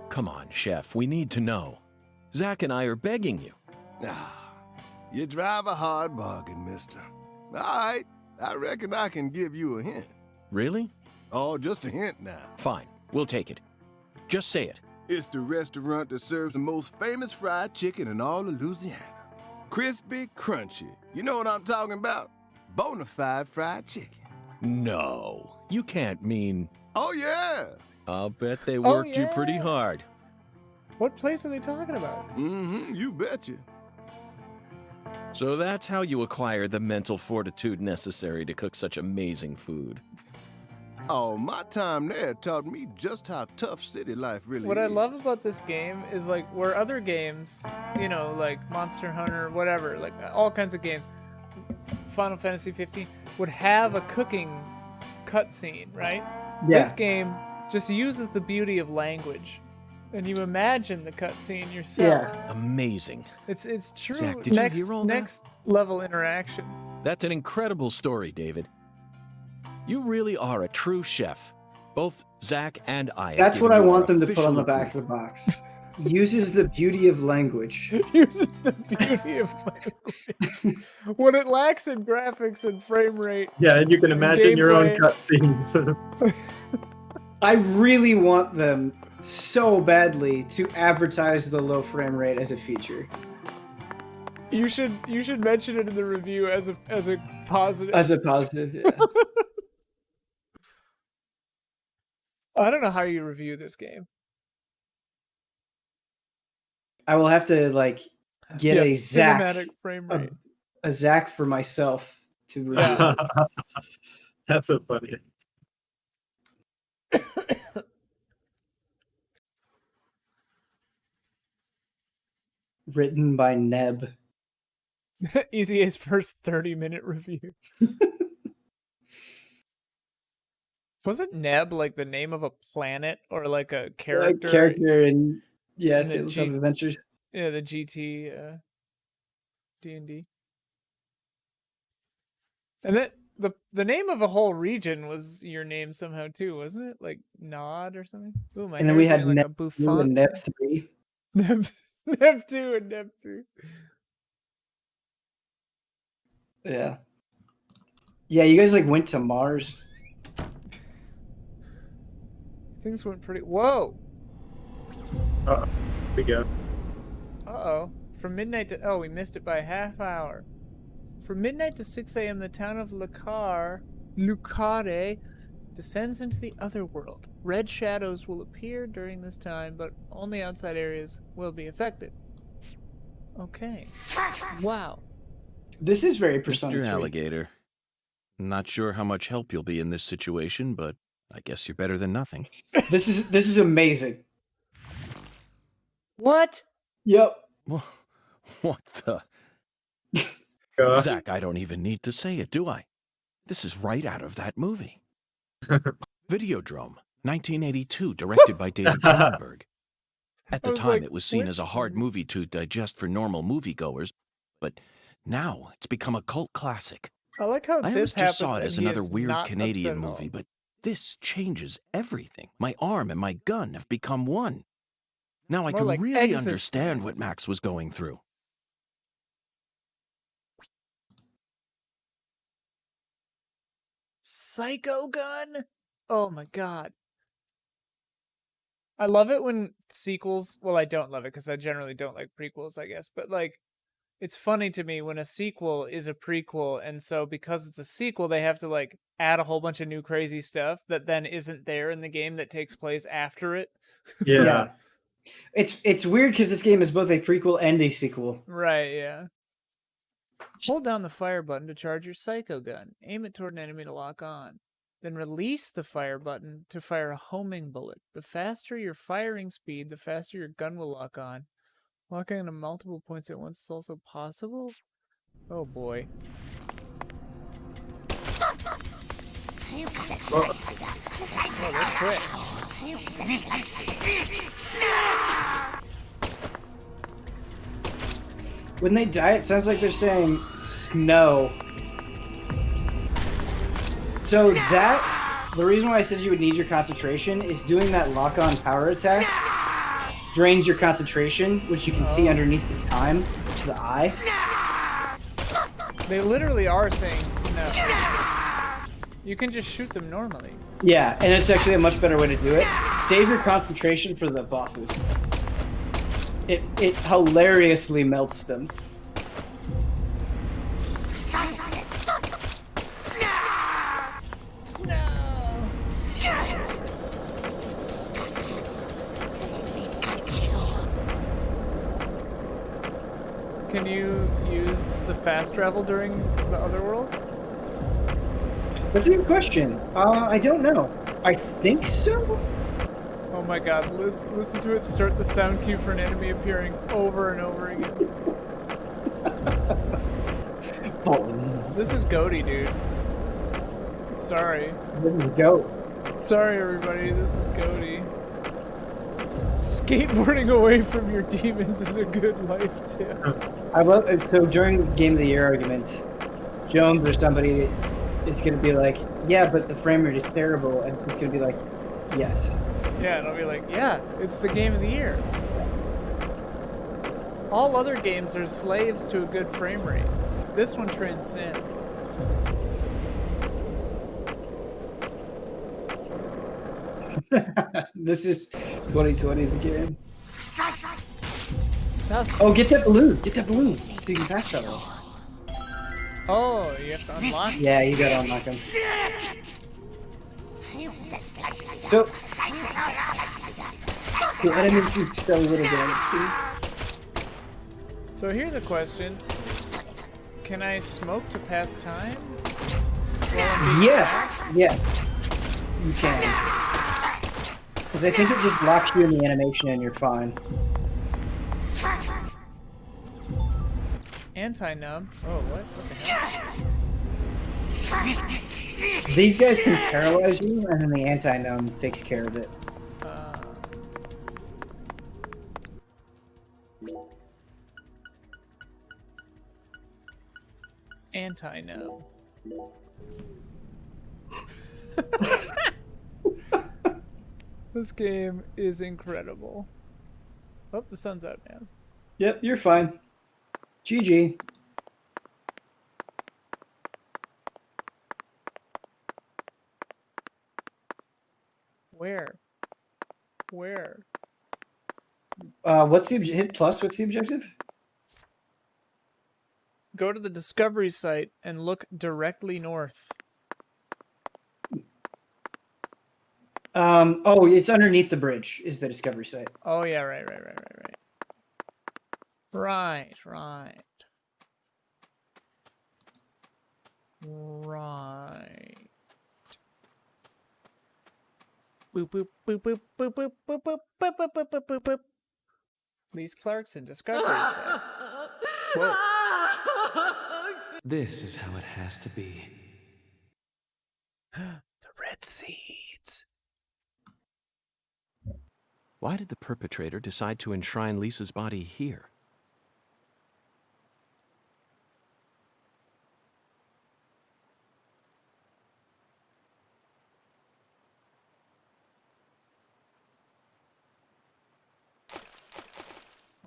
Come on, chef, we need to know. Zach and I are begging you. Ah, you drive a hard bargain, mister. All right, I reckon I can give you a hint. Really? Oh, just a hint now. Fine, we'll take it. Just say it. It's the restaurant that serves the most famous fried chicken in all of Louisiana. Crispy, crunchy. You know what I'm talking about? Bonafide fried chicken. No, you can't mean... Oh, yeah. I'll bet they worked you pretty yeah. hard. What place are they talking about? Mm-hmm, you betcha. So that's how you acquire the mental fortitude necessary to cook such amazing food. Oh, my time there taught me just how tough city life really What is. I love about this game is like where other games, you know, like Monster Hunter, whatever, like all kinds of games, Final Fantasy 15 would have a cooking cutscene, right? Yeah. This game just uses the beauty of language, and you imagine the cutscene yourself. Yeah. Amazing. It's true. Zach, did you hear all that? Next level interaction. That's an incredible story, David. You really are a true chef. Both Zach and I. have That's what given I you want our them to put on official the back of the box. Uses the beauty of language. Uses the beauty of language. When it lacks in graphics and frame rate. Yeah, and you can imagine your own Gameplay. cutscenes. I really want them so badly to advertise the low frame rate as a feature. You should mention it in the review as a positive. As a positive, yeah. I don't know how you review this game. I will have to like get a Zach, cinematic frame rate. a Zach for myself to review. Yeah. That's so funny. Written by Neb. Easy A's first 30-minute review. Wasn't Neb like the name of a planet or like a character? Character and yeah, in the Tales of Adventures. Yeah, the GT D&D. And that the name of a whole region was your name somehow too, wasn't it? Like Nod or something. Ooh, my And then we hair's had getting like Neb a 2 bouffant. and Neb 3. Neb 2 and Neb 3. Yeah. Yeah, you guys like went to Mars. Things went pretty. Whoa. We go. Uh-oh. From midnight to... Oh, we missed it by a half hour. From midnight to 6 a.m., the town of Lucare descends into the Otherworld. Red shadows will appear during this time, but only outside areas will be affected. Okay. Wow. This is very Persona Mr. 3. Alligator, not sure how much help you'll be in this situation, but I guess you're better than nothing. This is amazing. What? Yep. What the? God. Zach, I don't even need to say it, do I? This is right out of that movie. Videodrome, 1982, directed by David Cronenberg. At the I was time, like, it was seen which as a hard movie to digest for normal moviegoers, but now it's become a cult classic. I like how I this always happens just saw it and as he another is weird not Canadian upset at all. movie, but this changes everything. My arm and my gun have become one. Now It's I more can like really Exorcist understand what fans. Max was going through. Psycho gun? Oh my god. I love it when sequels, well, I don't love it because I generally don't like prequels, I guess, but like, it's funny to me when a sequel is a prequel, and so because it's a sequel, they have to like add a whole bunch of new crazy stuff that then isn't there in the game that takes place after it. Yeah. It's weird because this game is both a prequel and a sequel. Right, yeah. Hold down the fire button to charge your psycho gun. Aim it toward an enemy to lock on. Then release the fire button to fire a homing bullet. The faster your firing speed, the faster your gun will lock on. Locking into multiple points at once is also possible? Oh boy. Oh, they're quick. When they die, it sounds like they're saying snow. So the reason why I said you would need your concentration is doing that lock-on power attack drains your concentration, which you can see underneath the time, which is the eye. They literally are saying snow. You can just shoot them normally. Yeah, and it's actually a much better way to do it. Save your concentration for the bosses. It hilariously melts them. Snow! Can you use the fast travel during the Otherworld? That's a good question. I don't know. I think so? Oh my god, listen to it start the sound cue for an enemy appearing over and over again. This is goaty, dude. Sorry. There you go. Sorry, everybody, this is goaty. Skateboarding away from your demons is a good life tip. I love it. So during Game of the Year arguments, Jones or somebody is going to be like, yeah, but the frame rate is terrible. And so it's going to be like, yes. Yeah, and I'll be like, yeah, it's the game of the year. All other games are slaves to a good frame rate. This one transcends. This is 2020, the game. Sus- Oh, get that balloon. Get that balloon. So you can fast travel. Oh, you have to unlock it. Yeah, you gotta unlock them. So, the enemies do still a little damage too. So here's a question. Can I smoke to pass time? While I'm being attacked? Yes, you can. Because I think it just locks you in the animation and you're fine. Anti-numb. Oh, what the hell? These guys can paralyze you, and then the anti-numb takes care of it. Anti-numb. This game is incredible. Oh, the sun's out now. Yep, you're fine. GG. Where? Where? What's the hit plus? What's the objective? go to the discovery site and look directly north. Oh, it's underneath the bridge is the discovery site. Oh yeah, right. Right. Boop boop boop boop boop boop boop boop boop boop boop boop boop boop. Lise Clarkson, discovery site. Whoa. This is how it has to be. The red seeds. Why did the perpetrator decide to enshrine Lisa's body here?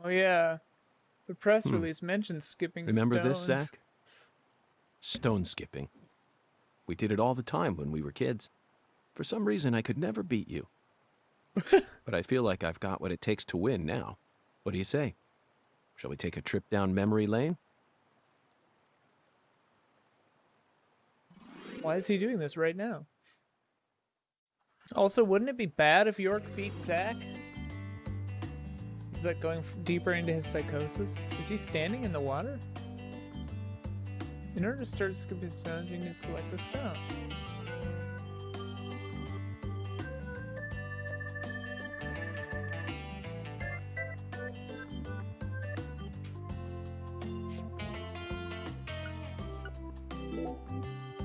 Oh yeah. The press release mentions skipping Remember stones. this, Zach? Stone skipping. We did it all the time when we were kids. For some reason, I could never beat you. But I feel like I've got what it takes to win now. What do you say? Shall we take a trip down memory lane? Why is he doing this right now? Also, wouldn't it be bad if York beat Zach? Is that going deeper into his psychosis? Is he standing in the water? In order to start skipping stones, you need to select a stone.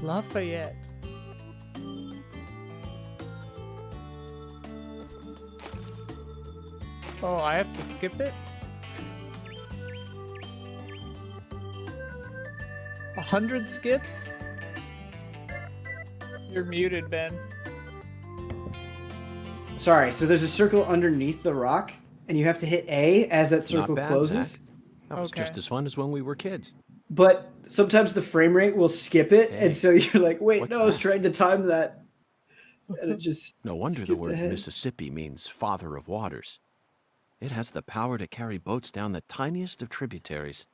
Lafayette. Oh, I have to skip it? 100 skips? You're muted, Ben. Sorry, so there's a circle underneath the rock, and you have to hit A as that circle Not bad, closes. Zach. That was just as fun as when we were kids. But sometimes the frame rate will skip it, Hey, and so you're like, wait, what's no, I was that? trying to time that. And it just No wonder the skipped word ahead. Mississippi means father of waters. It has the power to carry boats down the tiniest of tributaries.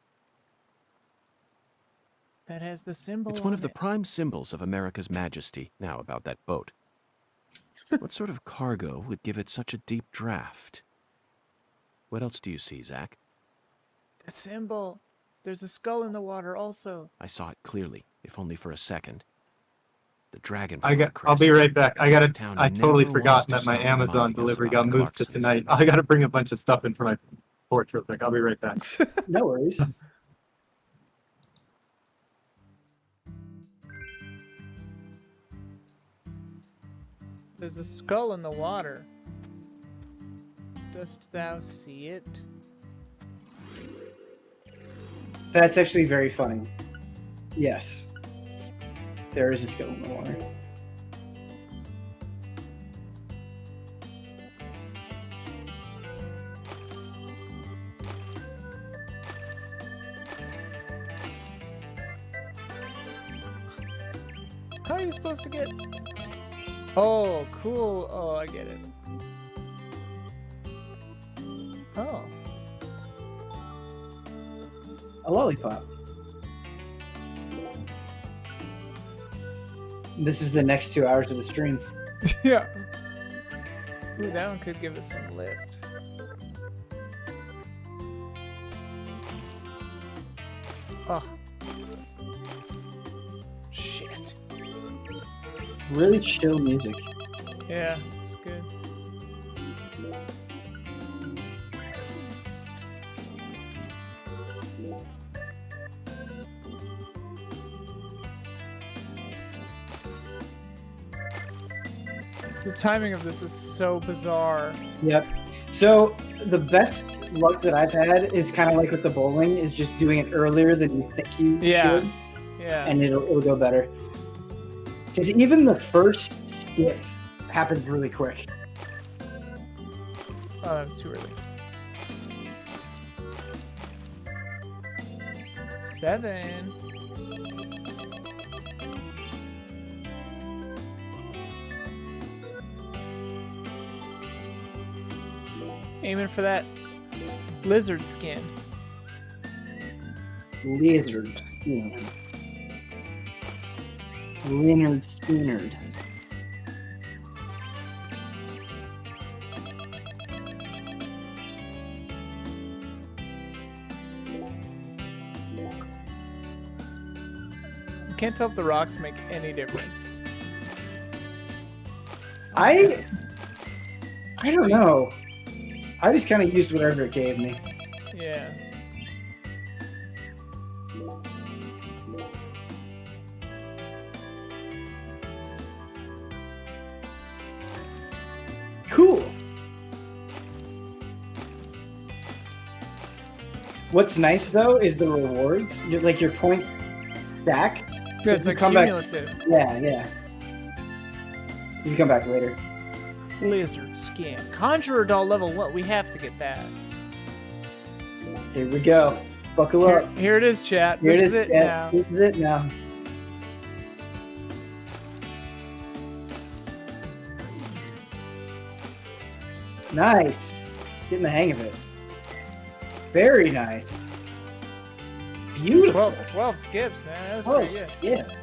That has the symbol It's one of on the it. prime symbols of America's majesty. Now about that boat. What sort of cargo would give it such a deep draft? What else do you see, Zach? The symbol. There's a skull in the water also. I saw it clearly, if only for a second. The dragonfly I'll be crest. right back. I This town totally never forgot wants to that my stop Amazon reminding us delivery about got the moved to Clarksons. tonight. I gotta bring a bunch of stuff in for my porch real quick. I'll be right back. No worries. There's a skull in the water. Dost thou see it? That's actually very funny. Yes. There is a skull in the water. How are you supposed to get... Oh, cool. Oh, I get it. Oh. A lollipop. This is the next 2 hours of the stream. Yeah. Ooh, that one could give us some lift. Oh. Shit. Really chill music. Yeah, it's good. The timing of this is so bizarre. Yep. So the best luck that I've had is kind of like with the bowling, is just doing it earlier than you think you Yeah. should, Yeah. and it'll go better. Because even the first skip happens really quick. Oh, that was too early. 7. Aiming for that lizard skin. Lizard skin. Leonard Skinner. Can't tell if the rocks make any difference. I don't Jesus. know. I just kind of used whatever it gave me. Yeah. Cool. What's nice though is the rewards. Like your points stack. So It's if you like come back- cumulative. Yeah. So you come back later. Lizard skin. Conjurer doll level what? We have to get that. Here we go. Buckle Here, up. here it is, chat. Here This it is it yeah, now. This is it now. Nice. Getting the hang of it. Very nice. Beautiful. 12 skips, man. That was Oh, pretty good. yeah.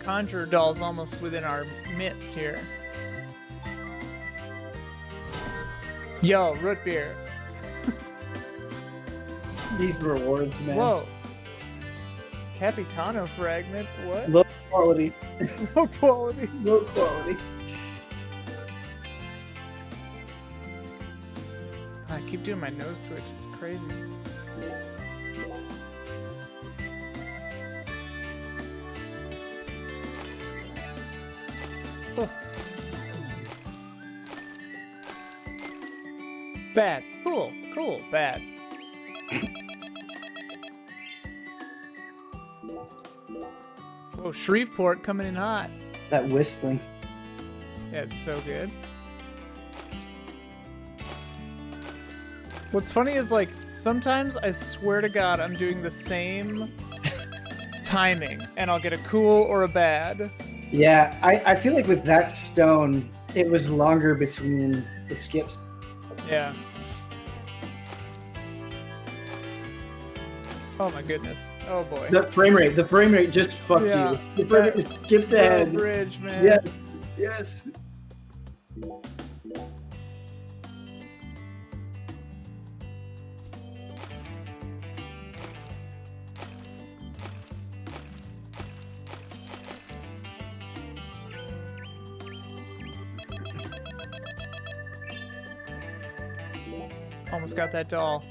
Conjurer doll's almost within our mitts here. Yo, root beer. These rewards, man. Whoa. Capitano fragment. What? Low quality. Low quality. Low quality. I keep doing my nose twitch. It's crazy. Oh. Bad. Cool. Cool. Bad. Oh, Shreveport coming in hot. That whistling. Yeah, it's so good. What's funny is, like, sometimes I swear to God I'm doing the same timing, and I'll get a cool or a bad. Yeah, I feel like with that stone, it was longer between the skips. Yeah. Oh my goodness. Oh boy. The frame rate just fucks Yeah. you. The frame rate just skipped ahead. Bridge, man. Yes, yes. Almost got that doll.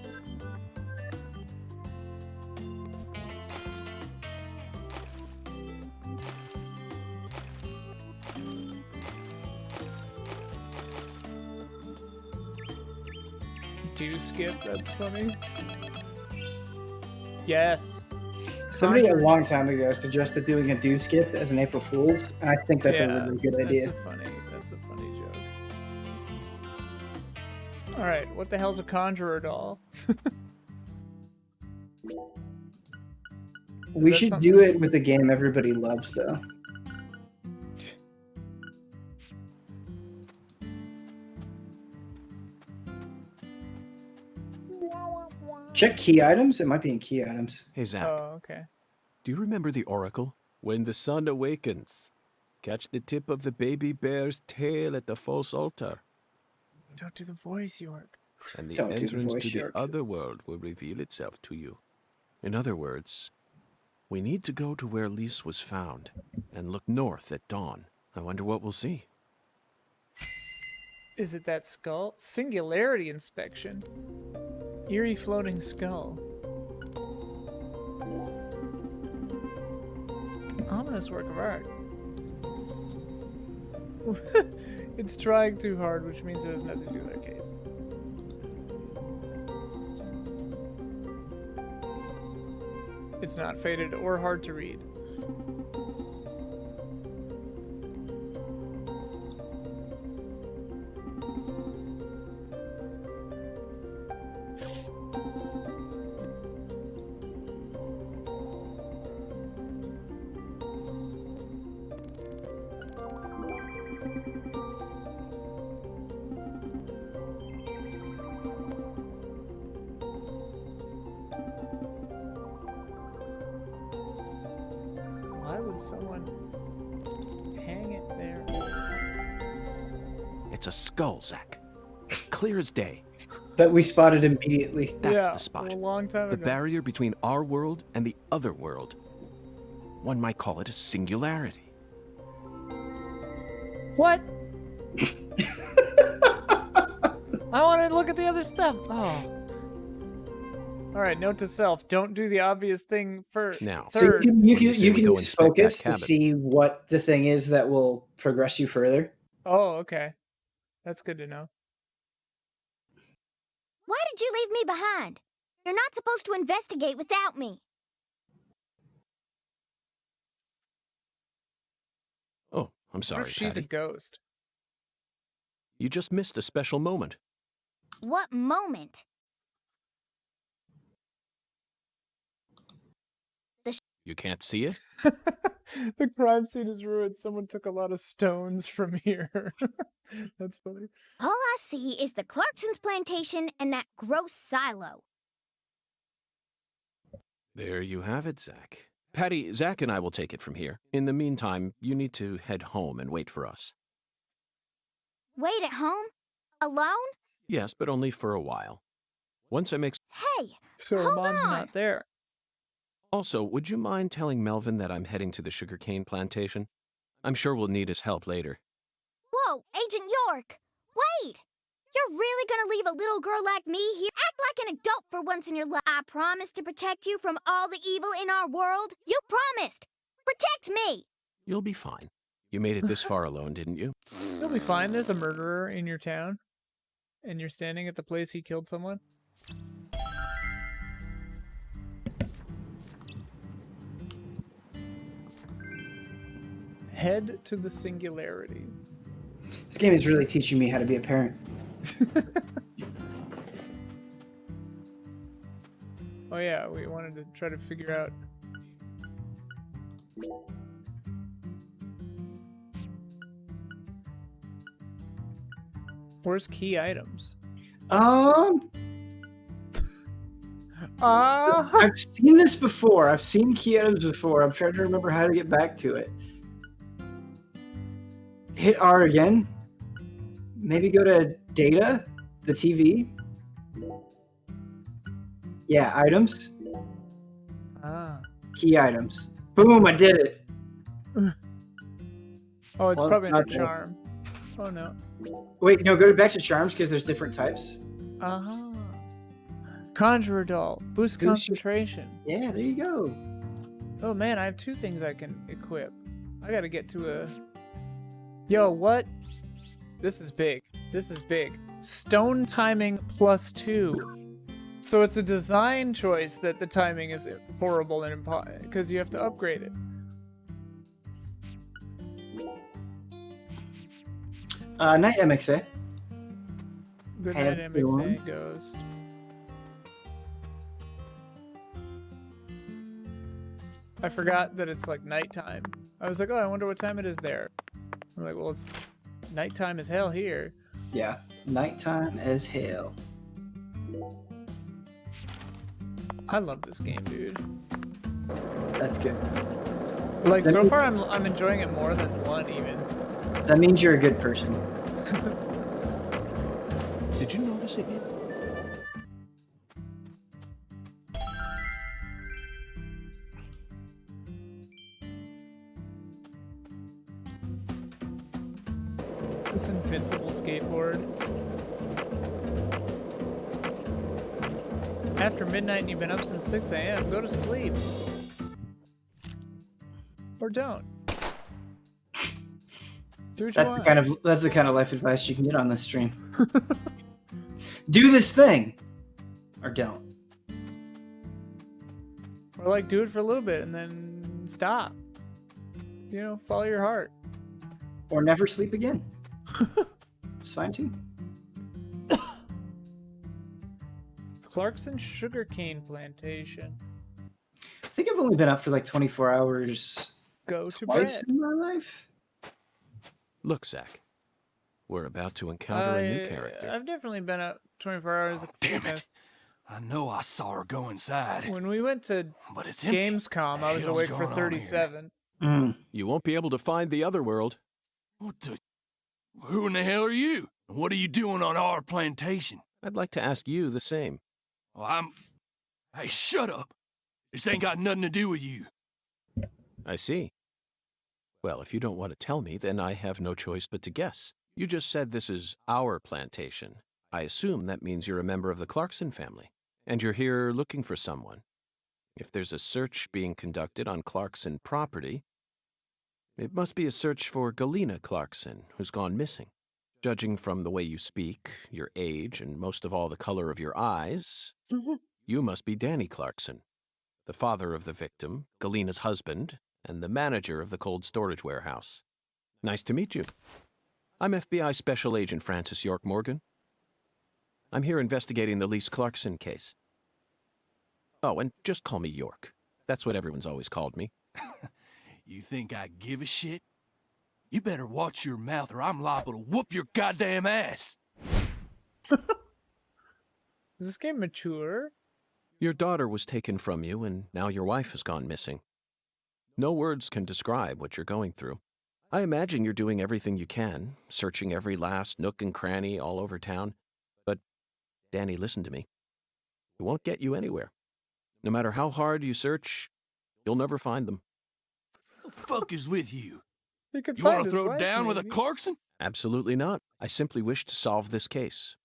Do skip, that's funny. Yes. Somebody a long time ago suggested doing a do skip as an April Fool's, and I think that's a really good idea. That's a funny joke. Alright, what the hell's a conjurer doll? We that should something- do it with a game everybody loves, though. Check key items. It might be in key items. Hey, Zach, Oh, okay. do you remember the oracle? When the sun awakens, catch the tip of the baby bear's tail at the false altar, Don't do the voice, York. and the Don't do the entrance voice, to the York. Otherworld will reveal itself to you. In other words, we need to go to where Lise was found and look north at dawn. I wonder what we'll see. Is it that skull? Singularity inspection. Eerie floating skull. Ominous work of art. It's trying too hard, which means it has nothing to do with our case. It's not faded or hard to read. someone hang it there. It's a skull, Zach. As clear as day. That we spotted immediately. That's Yeah, the spot. a long time The ago. barrier between our world and the other world. One might call it a singularity. What? I want to look at the other stuff. Oh. All right, note to self: don't do the obvious thing first. Now, So Third. you When you can say we go use inspect that focus to cabin. see what the thing is that will progress you further. Oh, okay. That's good to know. Why did you leave me behind? You're not supposed to investigate without me. Oh, I'm What sorry, if she's a Patty. ghost? You just missed a special moment. What moment? You can't see it? The crime scene is ruined. Someone took a lot of stones from here. That's funny. All I see is the Clarkson's plantation and that gross silo. There you have it, Zach. Patty, Zach and I will take it from here. In the meantime, you need to head home and wait for us. Wait at home? Alone? Yes, but only for a while. Once I make... Hey, So her hold mom's on. not there. Also, would you mind telling Melvin that I'm heading to the sugarcane plantation? I'm sure we'll need his help later. Whoa, Agent York! Wait! You're really gonna leave a little girl like me here? Act like an adult for once in your life. I promised to protect you from all the evil in our world. You promised! Protect me! You'll be fine. You made it this far alone, didn't you? You'll be fine. There's a murderer in your town. And you're standing at the place he killed someone. Head to the singularity. This game is really teaching me how to be a parent. Oh yeah, we wanted to try to figure out. Where's key items? I've seen this before. I've seen key items before. I'm trying to remember how to get back to it. Hit R again. Maybe go to data, the TV. Yeah, items. Key items. Boom, I did it. Oh, it's Well, probably under not there. charm. Oh no. Wait, no, go back to charms because there's different types. Uh-huh. Conjurer doll. Boost concentration. Yeah, there you go. Oh man, I have 2 things I can equip. I gotta get to a... Yo, what? This is big. This is big. Stone timing +2. So it's a design choice that the timing is horrible and because you have to upgrade it. Night MXA. Good Hey, night, everyone. MXA Ghost. I forgot that it's like nighttime. I was like, oh, I wonder what time it is there. I'm like, well, it's nighttime as hell here. Yeah, nighttime as hell. I love this game, dude. That's good. Like, That so means- far I'm enjoying it more than 1 even. That means you're a good person. Did you notice it yet? This invincible skateboard. After midnight and you've been up since 6 a.m., go to sleep. Or don't. Do what you want. That's the kind of life advice you can get on this stream. Do this thing, or don't. Or like do it for a little bit and then stop. You know, follow your heart. Or never sleep again. It's fine too. Clarkson sugarcane plantation. I think I've only been up for like 24 hours Go to twice bed. in my life. Look, Zach. We're about to encounter a new character. I've definitely been up 24 hours. Oh, damn it. I know I saw her go inside. When we went to But it's empty. Gamescom, I was Hell's awake for going on here? 37. You won't be able to find the Otherworld. What the? Who in the hell are you? And what are you doing on our plantation? I'd like to ask you the same. Well, Hey, shut up. This ain't got nothing to do with you. I see. Well, if you don't want to tell me, then I have no choice but to guess. You just said this is our plantation. I assume that means you're a member of the Clarkson family, and you're here looking for someone. If there's a search being conducted on Clarkson property, it must be a search for Galena Clarkson, who's gone missing. Judging from the way you speak, your age, and most of all the color of your eyes, you must be Danny Clarkson, the father of the victim, Galena's husband, and the manager of the cold storage warehouse. Nice to meet you. I'm FBI Special Agent Francis York Morgan. I'm here investigating the Lise Clarkson case. Oh, and just call me York. That's what everyone's always called me. You think I give a shit? You better watch your mouth or I'm liable to whoop your goddamn ass. Is this game mature? Your daughter was taken from you, and now your wife has gone missing. No words can describe what you're going through. I imagine you're doing everything you can, searching every last nook and cranny all over town. But, Danny, listen to me. It won't get you anywhere. No matter how hard you search, you'll never find them. What the fuck is with you? You could You find want to his throw wife, down with a maybe. Clarkson? Absolutely not. I simply wish to solve this case.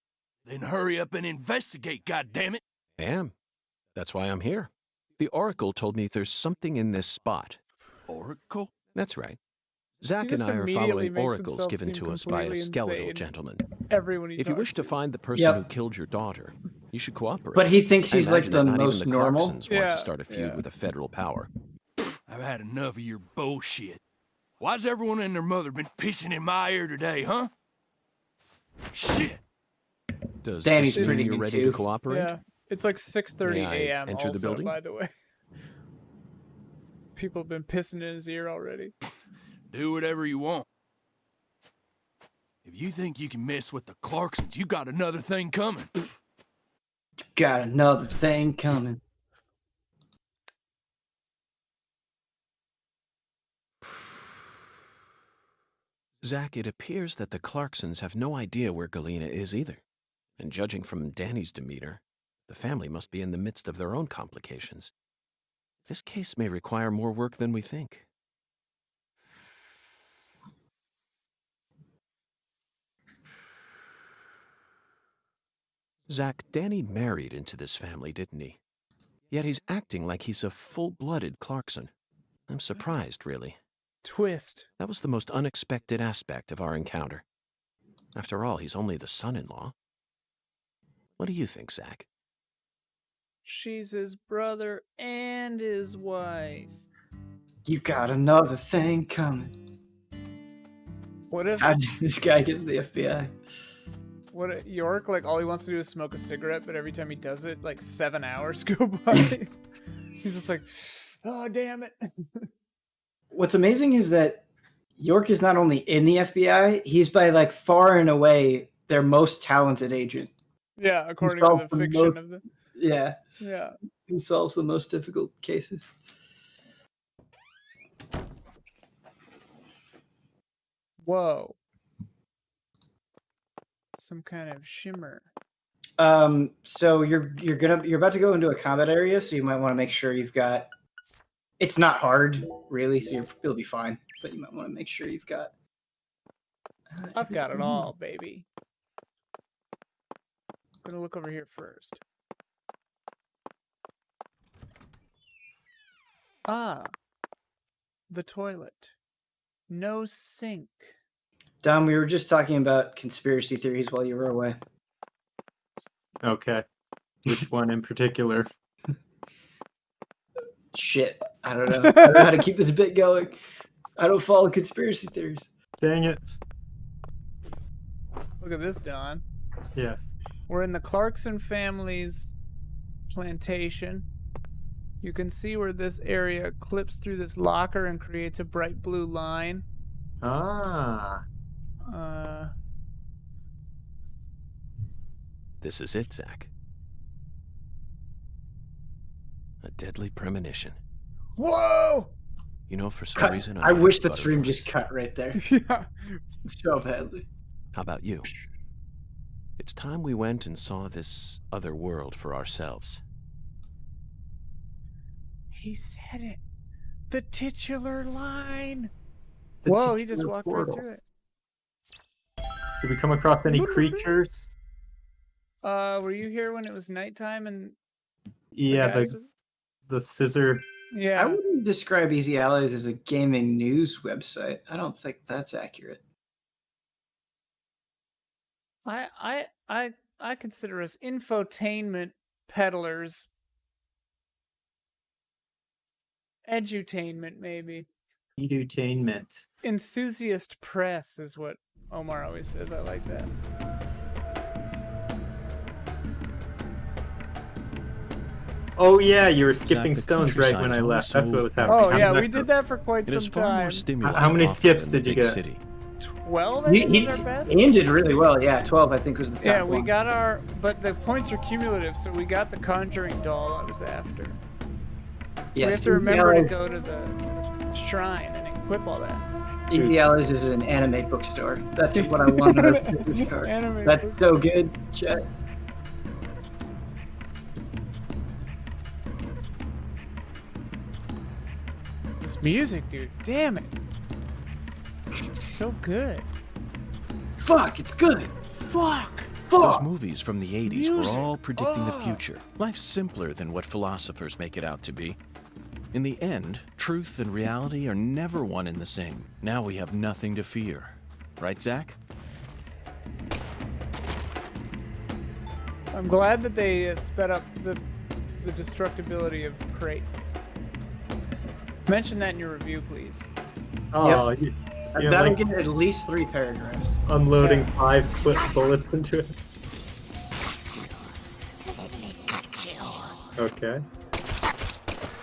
Then hurry up and investigate, goddammit. I am. That's why I'm here. The Oracle told me there's something in this spot. Oracle? That's right. Zach and just I are immediately following makes oracles himself given seem to us by a completely skeletal insane. gentleman. Everyone he If you wish talks to find the person Yep. who killed your daughter, you should cooperate. But he thinks I he's like imagine the that not even most the normal. Clarksons want Yeah, to start a feud yeah. with a federal power. I've had enough of your bullshit. Why's everyone and their mother been pissing in my ear today, huh? Shit. Does Danny's this mean pretty you're good ready too. to cooperate? Yeah, it's like 6:30 May I a.m. enter the also, building? by the way. People have been pissing in his ear already. Do whatever you want. If you think you can mess with the Clarksons, you got another thing coming. Got another thing coming. Zach, it appears that the Clarksons have no idea where Galena is either. And judging from Danny's demeanor, the family must be in the midst of their own complications. This case may require more work than we think. Zach, Danny married into this family, didn't he? Yet he's acting like he's a full-blooded Clarkson. I'm surprised, really. Twist. That was the most unexpected aspect of our encounter. After all, he's only the son-in-law. What do you think, Zach? She's his brother and his wife. You got another thing coming. What if How did this guy get to the FBI? what if York, like, all he wants to do is smoke a cigarette, but every time he does it, like 7 hours go by. He's just like, oh damn it. What's amazing is that York is not only in the FBI, he's by like far and away their most talented agent. Yeah, according solved to the the fiction most- of the Yeah, yeah. he solves the most difficult cases. Whoa. Some kind of shimmer. So you're about to go into a combat area, so you might want to make sure you've got. It's not hard, really, so you'll be fine. But you might want to make sure you've got. I've got it all, baby. I'm gonna look over here first. Ah, the toilet. No sink. Dom, we were just talking about conspiracy theories while you were away. Okay. Which one in particular? Shit, I don't know. I don't know how to keep this bit going. I don't follow conspiracy theories. Dang it. Look at this, Don. Yes. We're in the Clarkson family's plantation. You can see where this area clips through this locker and creates a bright blue line. Ah. This is it, Zach. A deadly premonition. Whoa! You know, for some Cut. reason, I wish the thought of stream voice. just cut right there Yeah. so badly. How about you? It's time we went and saw this other world for ourselves. He said it. The titular line. The Whoa, he just titular walked portal. right through it. Did we come across any creatures? Were you here when it was nighttime and Yeah, guys the scissor. yeah. I wouldn't describe Easy Allies as a gaming news website. I don't think that's accurate. I consider us infotainment peddlers. Edutainment, maybe. Edutainment. Enthusiast press is what Omar always says. I like that. Oh yeah, you were skipping the stones right when countryside I is left. That's also- what was happening. Oh How yeah, many- we did that for quite It is some far more time. stimulating. How many often skips than the did you big get? City. 12, I think, was our best. Ian did really well. Yeah, 12 I think was the top Yeah, we one. got our, but the points are cumulative, so we got the Conjuring doll I was after. We have Yes, to remember to Easy go to the shrine and equip all that. Easy Allies is an anime bookstore. That's what I want out of this card. Anime That's bookstore. so good, chat. This music, dude, damn it. It's so good. Fuck, it's good. Fuck. Those movies from the 80s Music. were all predicting the Oh. future. Life's simpler than what philosophers make it out to be. In the end, truth and reality are never one and the same. Now we have nothing to fear. Right, Zach? I'm glad that they sped up the destructibility of crates. Mention that in your review, please. Oh, you're That'll like get at least 3 paragraphs. unloading Yeah. 5 bullets into it. Okay.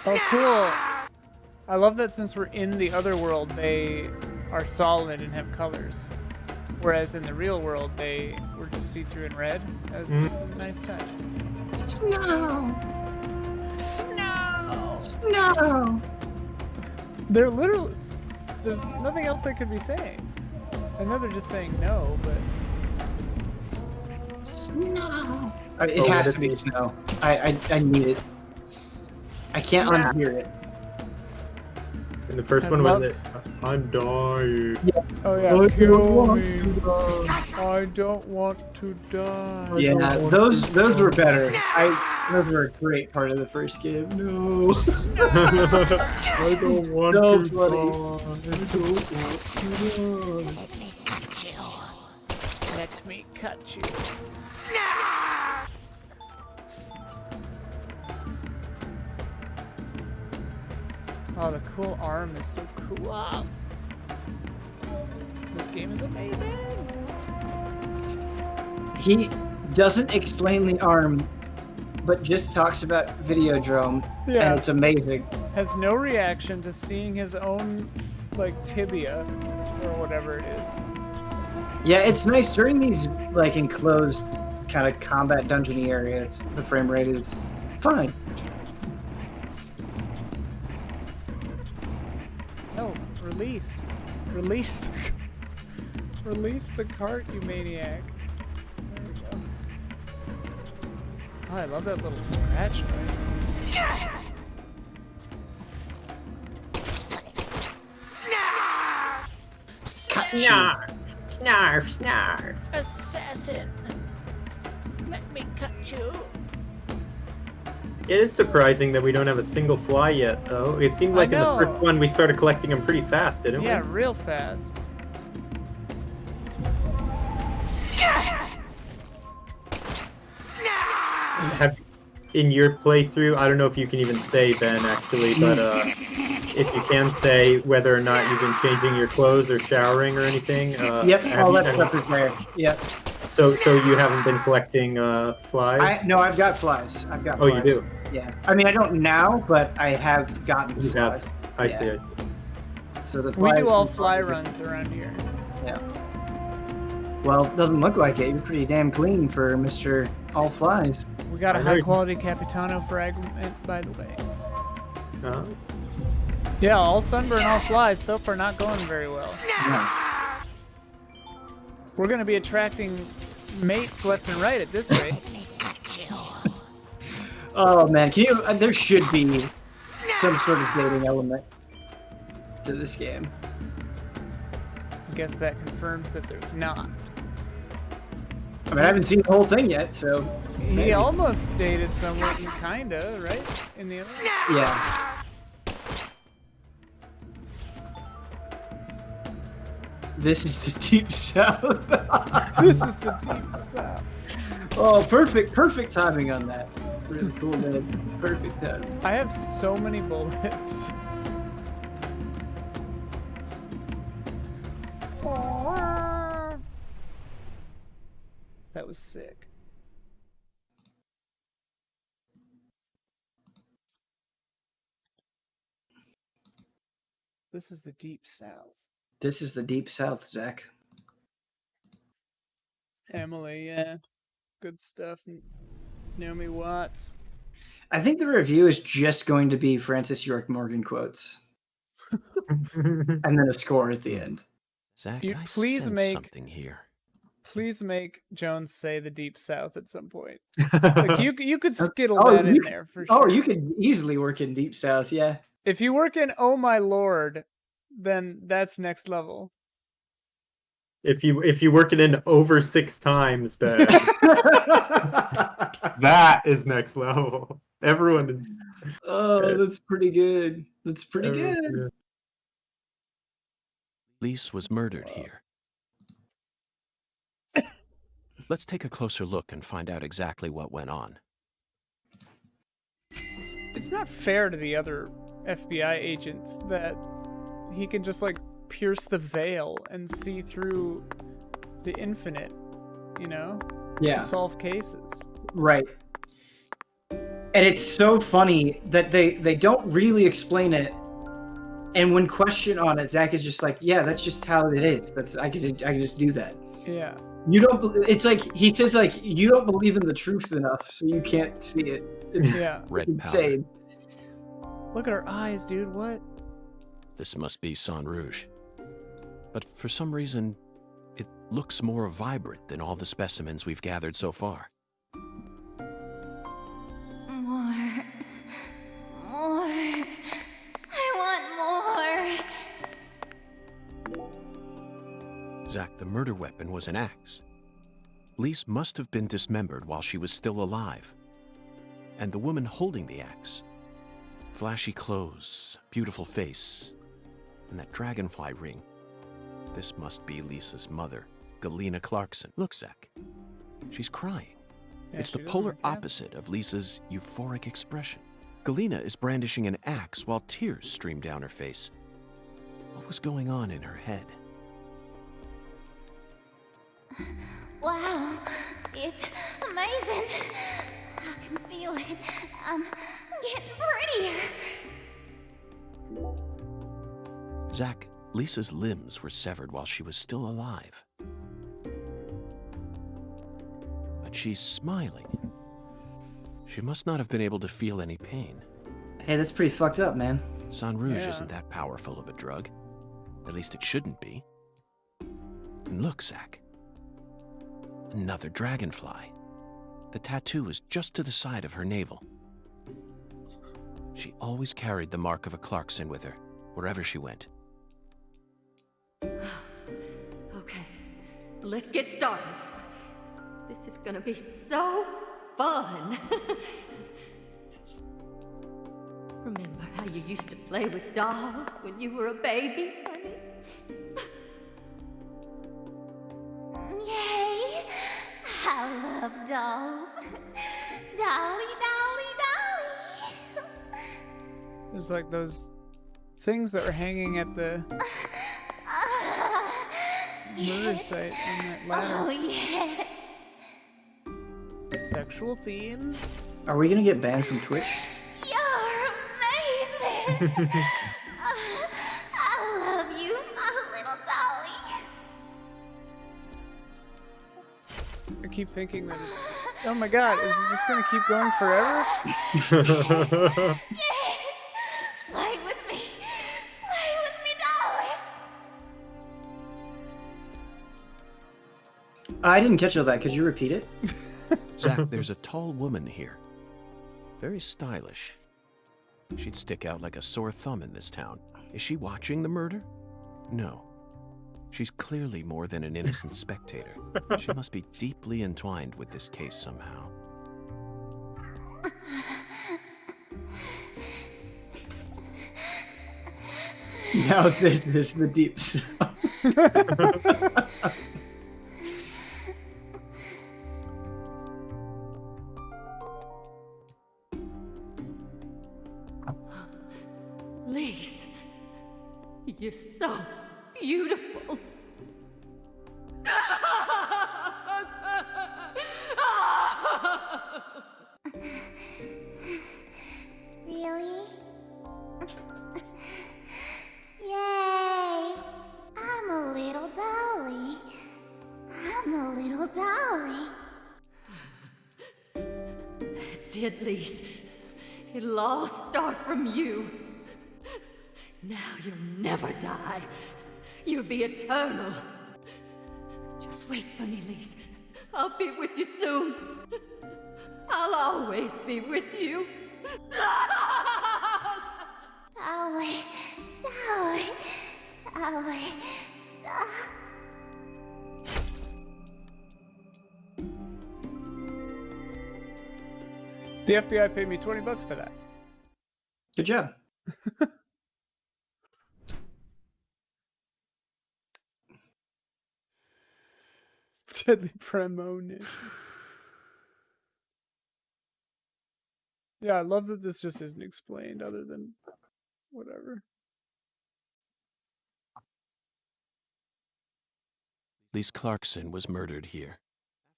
Oh, cool. I love that since we're in the other world, they are solid and have colors. Whereas in the real world, they were just see-through and red. That's a nice touch. Snow! Snow! Snow! They're literally... There's nothing else they could be saying. I know they're just saying no, but... Snow! It Oh, has what to be is it? snow. I need it. I can't unhear it. And the first I one love- was it. I'm dying. Oh yeah, kill me. I don't want to die. Yeah, those were better. Those were a great part of the first game. No. I don't want So to funny. Let me cut you. Oh, the cool arm is so cool. This game is amazing. He doesn't explain the arm, but just talks about Videodrome, Yeah. and it's amazing. Has no reaction to seeing his own, like, tibia, or whatever it is. Yeah, it's nice during these like enclosed kind of combat dungeony areas. The frame rate is fine. No, release. Release the... Release the cart, you maniac. There we go. Oh, I love that little scratch noise. Assassin! Let me cut you. It is surprising that we don't have a single fly yet, though. It seemed like in the know. first one we started collecting them pretty fast, didn't Yeah, we? real fast. In your playthrough, I don't know if you can even say, Ben, actually, but if you can say whether or not you've been changing your clothes or showering or anything. Yep, have all you- that stuff is there. Yep. So you haven't been collecting flies? No, I've got flies. I've got Oh, flies. you do? Yeah. I mean, I don't now, but I have gotten You flies. have. I Yeah. see. So the We flies do all and fly flies- runs around here. Yeah. Well, it doesn't look like it. You're pretty damn clean for Mr. All Flies. We got a I know high you- quality Capitano fragment, by the way. Yeah, all sunburn, all flies. So far, not going very well. Yeah. We're gonna be attracting mates left and right at this rate. Oh man, can you? There should be some sort of dating element to this game. I guess that confirms that there's not. I mean, I haven't seen the whole thing yet, so. He maybe. almost dated someone, kinda, right? In the other. Yeah. This is the deep south. This is the deep south. Oh, perfect timing on that. Really cool, man. Perfect timing. I have so many bullets. That was sick. This is the deep south. This is the deep south, Zach. Emily, yeah. Good stuff. Naomi Watts. I think the review is just going to be Francis York Morgan quotes. And then a score at the end. Zach, You- I please sense make- something here. Please make Jones say the deep south at some point. Like you could skittle Oh, that in you- there for sure. Oh, you could easily work in deep south, yeah. If you work in Oh My Lord, then that's next level. If you work it in over 6 times, then that is next level. Everyone is. Oh, that's pretty good. That's pretty good. Lise was murdered here. Let's take a closer look and find out exactly what went on. It's not fair to the other FBI agents that he can just like pierce the veil and see through the infinite, you know? Yeah. To solve cases. Right. And it's so funny that they don't really explain it. And when questioned on it, Zach is just like, "Yeah, that's just how it is. I can just do that." Yeah. You don't. It's like he says, like, you don't believe in the truth enough, so you can't see it. It's Yeah. Red insane. Look at her eyes, dude. What? This must be Sang Rouge. But for some reason, it looks more vibrant than all the specimens we've gathered so far. More. I want more. Zach, the murder weapon was an axe. Lise must have been dismembered while she was still alive. And the woman holding the axe, flashy clothes, beautiful face, and that dragonfly ring. This must be Lisa's mother, Galena Clarkson. Look, Zach, she's crying. Yeah, It's the she doesn't polar look happy. opposite of Lisa's euphoric expression. Galena is brandishing an axe while tears stream down her face. What was going on in her head? Wow, it's amazing. I can feel it. I'm getting prettier. Zach, Lisa's limbs were severed while she was still alive. But she's smiling. She must not have been able to feel any pain. Hey, that's pretty fucked up, man. Sang Rouge Yeah. isn't that powerful of a drug. At least it shouldn't be. And look, Zach. Another dragonfly. The tattoo is just to the side of her navel. She always carried the mark of a Clarkson with her, wherever she went. Okay, let's get started. This is gonna be so fun. Remember how you used to play with dolls when you were a baby, honey? Yay! I love dolls. Dolly, dolly, dolly. There's like those things that were hanging at the murder site on that Oh, ladder. yes. Sexual themes. Are we gonna get banned from Twitch? You're amazing. I love you, my little dolly. I keep thinking that it's. Oh my god, is it just gonna keep going forever? Yes. Play with me. I didn't catch all that. Could you repeat it? Zach, there's a tall woman here. Very stylish. She'd stick out like a sore thumb in this town. Is she watching the murder? No. She's clearly more than an innocent spectator. She must be deeply entwined with this case somehow. Now this is the deep stuff. Lise, you're so beautiful. Really? Yay! I'm a little dolly. I'm a little dolly. That's it, Lise. It'll all start from you. Now you'll never die. You'll be eternal. Just wait for me, Lise. I'll be with you soon. I'll always be with you. Dolly. Dolly. Dolly. The FBI paid me $20 for that. Good job. Deadly Premonition. Yeah, I love that this just isn't explained other than whatever. Lise Clarkson was murdered here.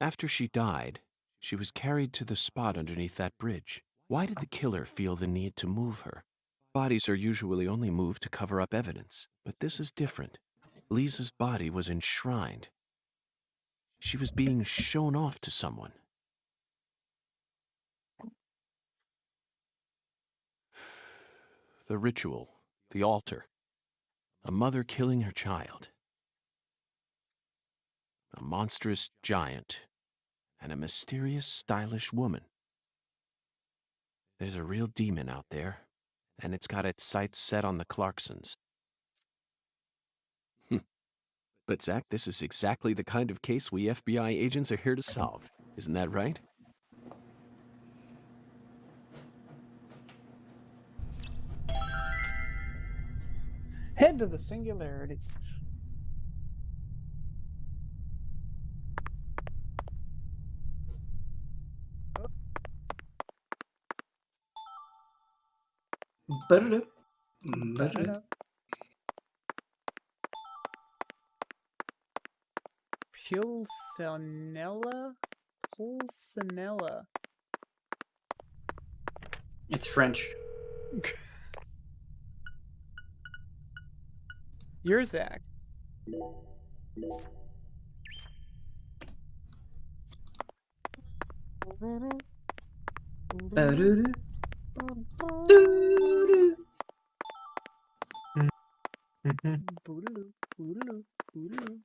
After she died, she was carried to the spot underneath that bridge. Why did the killer feel the need to move her? Bodies are usually only moved to cover up evidence, but this is different. Lisa's body was enshrined. She was being shown off to someone. The ritual, the altar, a mother killing her child, a monstrous giant, and a mysterious, stylish woman. There's a real demon out there, and it's got its sights set on the Clarksons. But Zach, this is exactly the kind of case we FBI agents are here to solve. Isn't that right? Head to the singularity. Ba-da-da. Pulcinella? Pulcinella. It's French. You're Zach. Ba-da-da. Doo-doo. Boogaloo, boogaloo, boogaloo.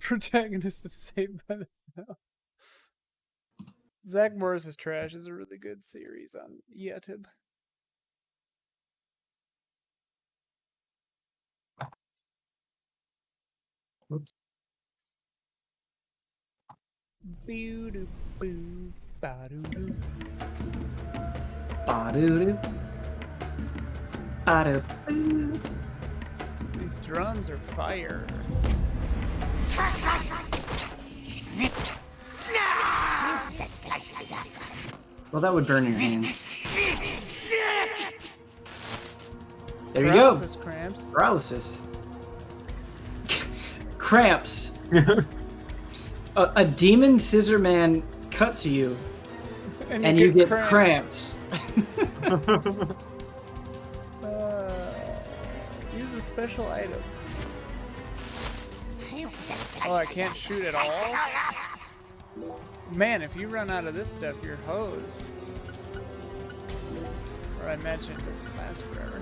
Protagonist of Saved by the Bell. Zach Morris's Trash is a really good series on YouTube. Oops. Boo-doo-boo, ba-doo-doo. Ba-doo-doo. Ba-doo. These drums are fire. Well, that would burn your hands. There you Paralysis go. cramps. Paralysis. Cramps. A demon scissor man cuts you, and you get cramps. Use a special item. Oh, I can't shoot at all? Man, if you run out of this stuff, you're hosed. Or I imagine it doesn't last forever.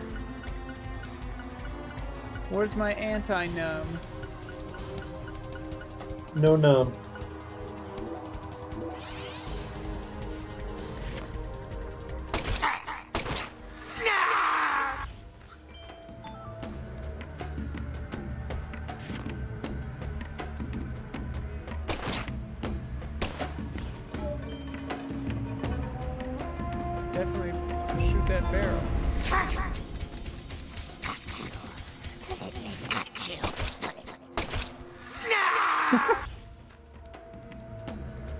Where's my anti-numb? No, no. Definitely shoot that barrel.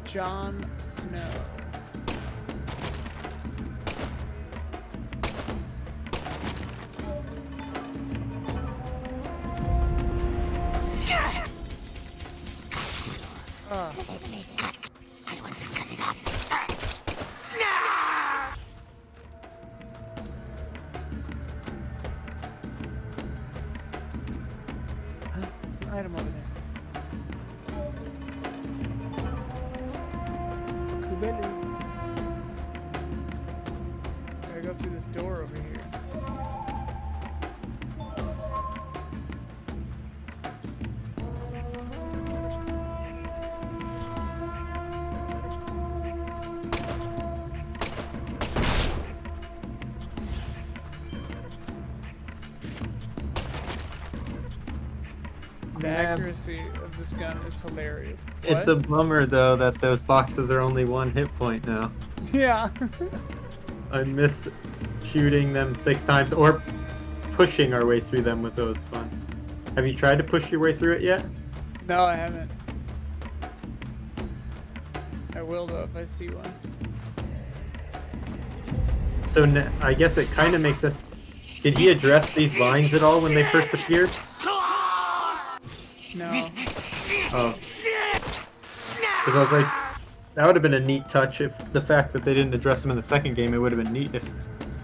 Jon Snow. There's an item over there. Kubelu. Gotta go through this door over here. The accuracy of this gun is hilarious. It's a bummer though that those boxes are only 1 hit point now. Yeah. I miss shooting them 6 times or pushing our way through them was always fun. Have you tried to push your way through it yet? No, I haven't. I will though if I see one. So I guess it kind of makes a... Did he address these lines at all when they first appeared? No. Oh. Because I was like, that would have been a neat touch if the fact that they didn't address them in the second game, it would have been neat if...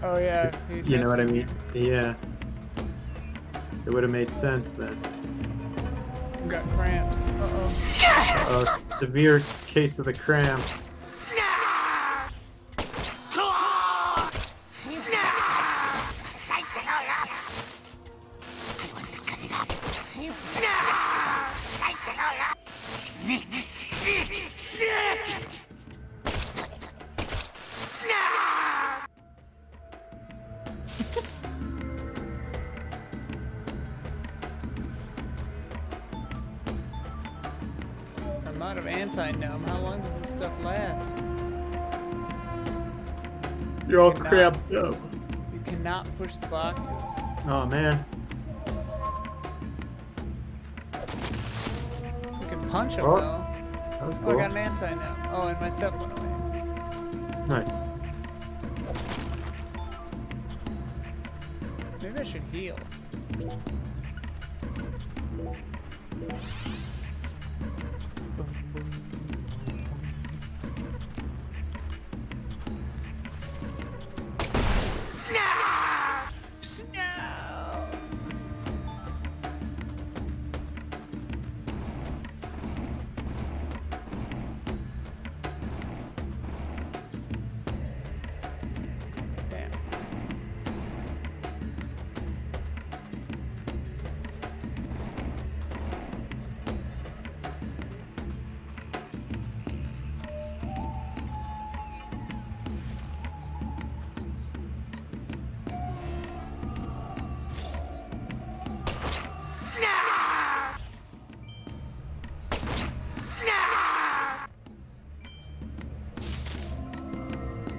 Oh yeah. If, you know what I mean? Yeah. It would have made sense then. I've got cramps. Uh-oh. Uh-oh. Severe case of the cramps. I'm out of anti-numb. How long does this stuff last? You're all cannot- cramped up. You cannot push the boxes. Oh man. You can punch them Oh, though. That was Oh, I cool. got an anti-numb. Oh, and my stuff went away. Nice. Maybe I should heal. Damn.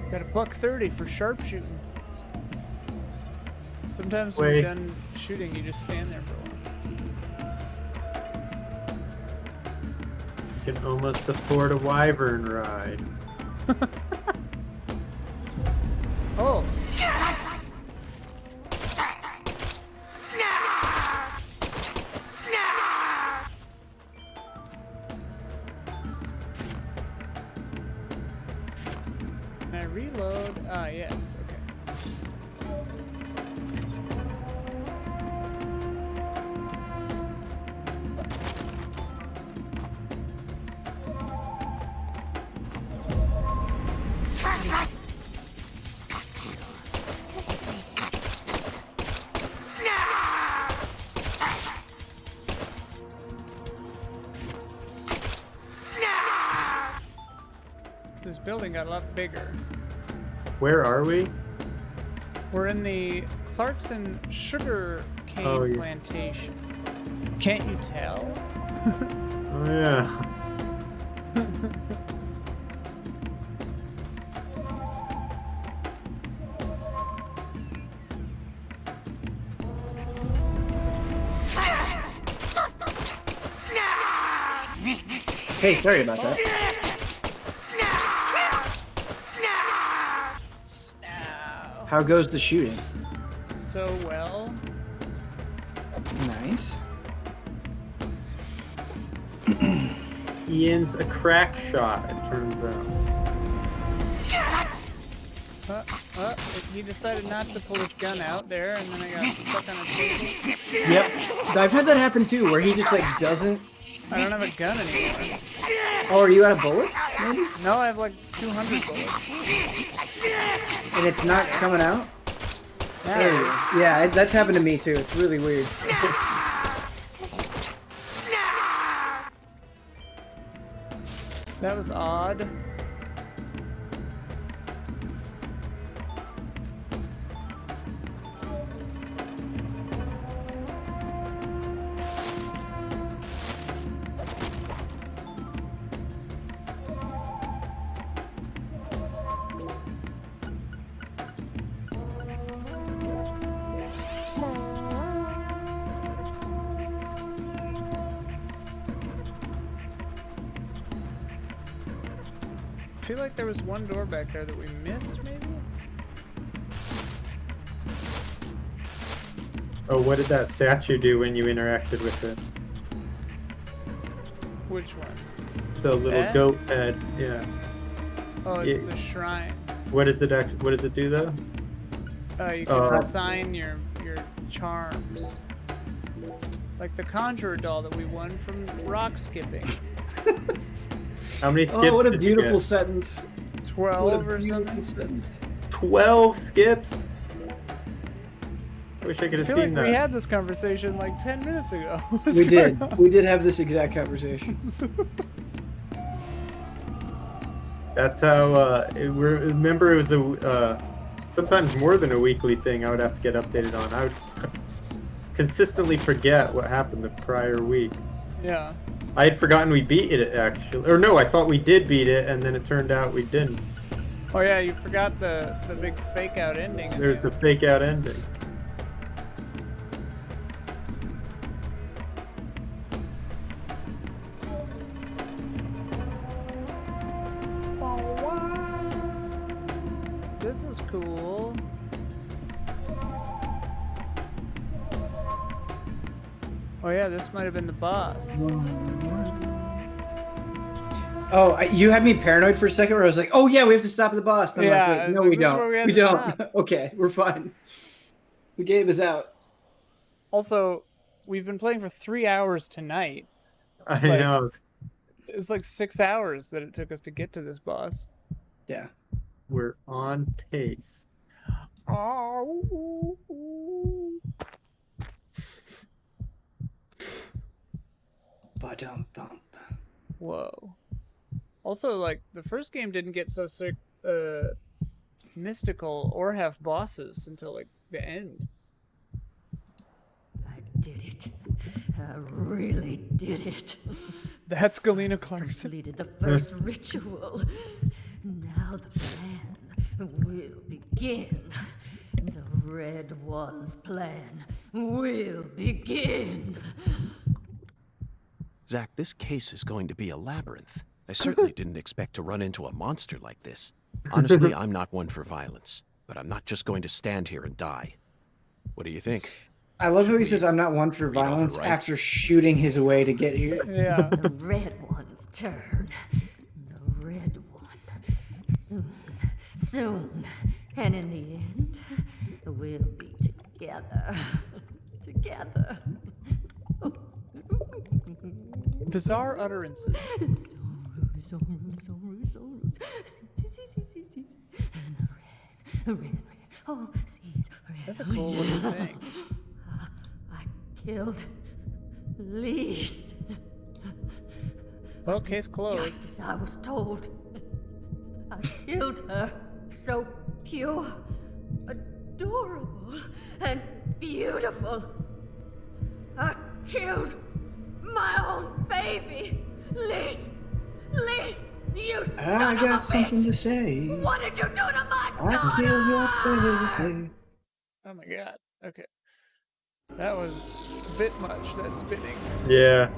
Got a $1.30 for sharpshooting. Sometimes when Wait. you're done shooting, you just stand there for a while. You can almost afford a wyvern ride. Oh! Can I reload? Ah, yes, okay. this building got a lot bigger. Where are we? We're in the Clarkson sugar cane plantation. Can't you tell? Oh yeah. Hey, sorry about that. How goes the shooting? So well. Nice. Ian's a crack shot, it turns out. He decided not to pull his gun out there, and then I got stuck on a table. Yep. I've had that happen too, where he just like doesn't. I don't have a gun anymore. Oh, are you out of bullets? Maybe? No, I have like 200 bullets. And it's not coming out? Yeah, There it is. Yeah, that's happened to me too. It's really weird. That was odd. I feel like there was one door back there that we missed, maybe? Oh, what did that statue do when you interacted with it? Which one? The little That? goat head, yeah. Oh, it's the shrine. What does it do though? You can assign your charms. Like the conjurer doll that we won from rock skipping. How many skips? Oh, what a did you beautiful get? sentence. 12 or something. Sentence. 12 skips? I wish I could I have feel seen like that. we had this conversation like 10 minutes ago. We did. We did have this exact conversation. That's how, remember it was a, sometimes more than a weekly thing I would have to get updated on. I would consistently forget what happened the prior week. Yeah. I had forgotten we beat it, actually. Or no, I thought we did beat it, and then it turned out we didn't. Oh yeah, you forgot the big fake out ending. There's the fake out ending. This is cool. Oh yeah, this might have been the boss. Oh, you had me paranoid for a second where I was like, oh yeah, we have to stop the boss. And I'm Yeah, like, I wait, was no, like, we this is don't. where we had We to don't. stop. Okay, we're fine. The game is out. Also, we've been playing for 3 hours tonight. I know. It's like 6 hours that it took us to get to this boss. Yeah. We're on pace. Oh. Ba-dum-bum. Whoa. Also, like, the first game didn't get so mystical or have bosses until, like, the end. I did it. I really did it. That's Galena Clarkson. Completed the first ritual. Now the plan will begin. The Red One's plan will begin. Zach, this case is going to be a labyrinth. I certainly didn't expect to run into a monster like this. Honestly, I'm not one for violence, but I'm not just going to stand here and die. What do you think? I love how he says, I'm not one for violence after shooting his way to get here. Yeah. The Red One's turn. The Red One. Soon. And in the end, we'll be together. Together. Bizarre utterances. That's a cool looking thing. I killed Lise. Well, case closed. Just as I was told. I killed her. So pure, adorable, and beautiful. I killed my own baby. Liz, you son I of got a something bitch. to say. What did you do to my I daughter? killed your baby. Oh my god. Okay. That was a bit much, that spinning. Yeah.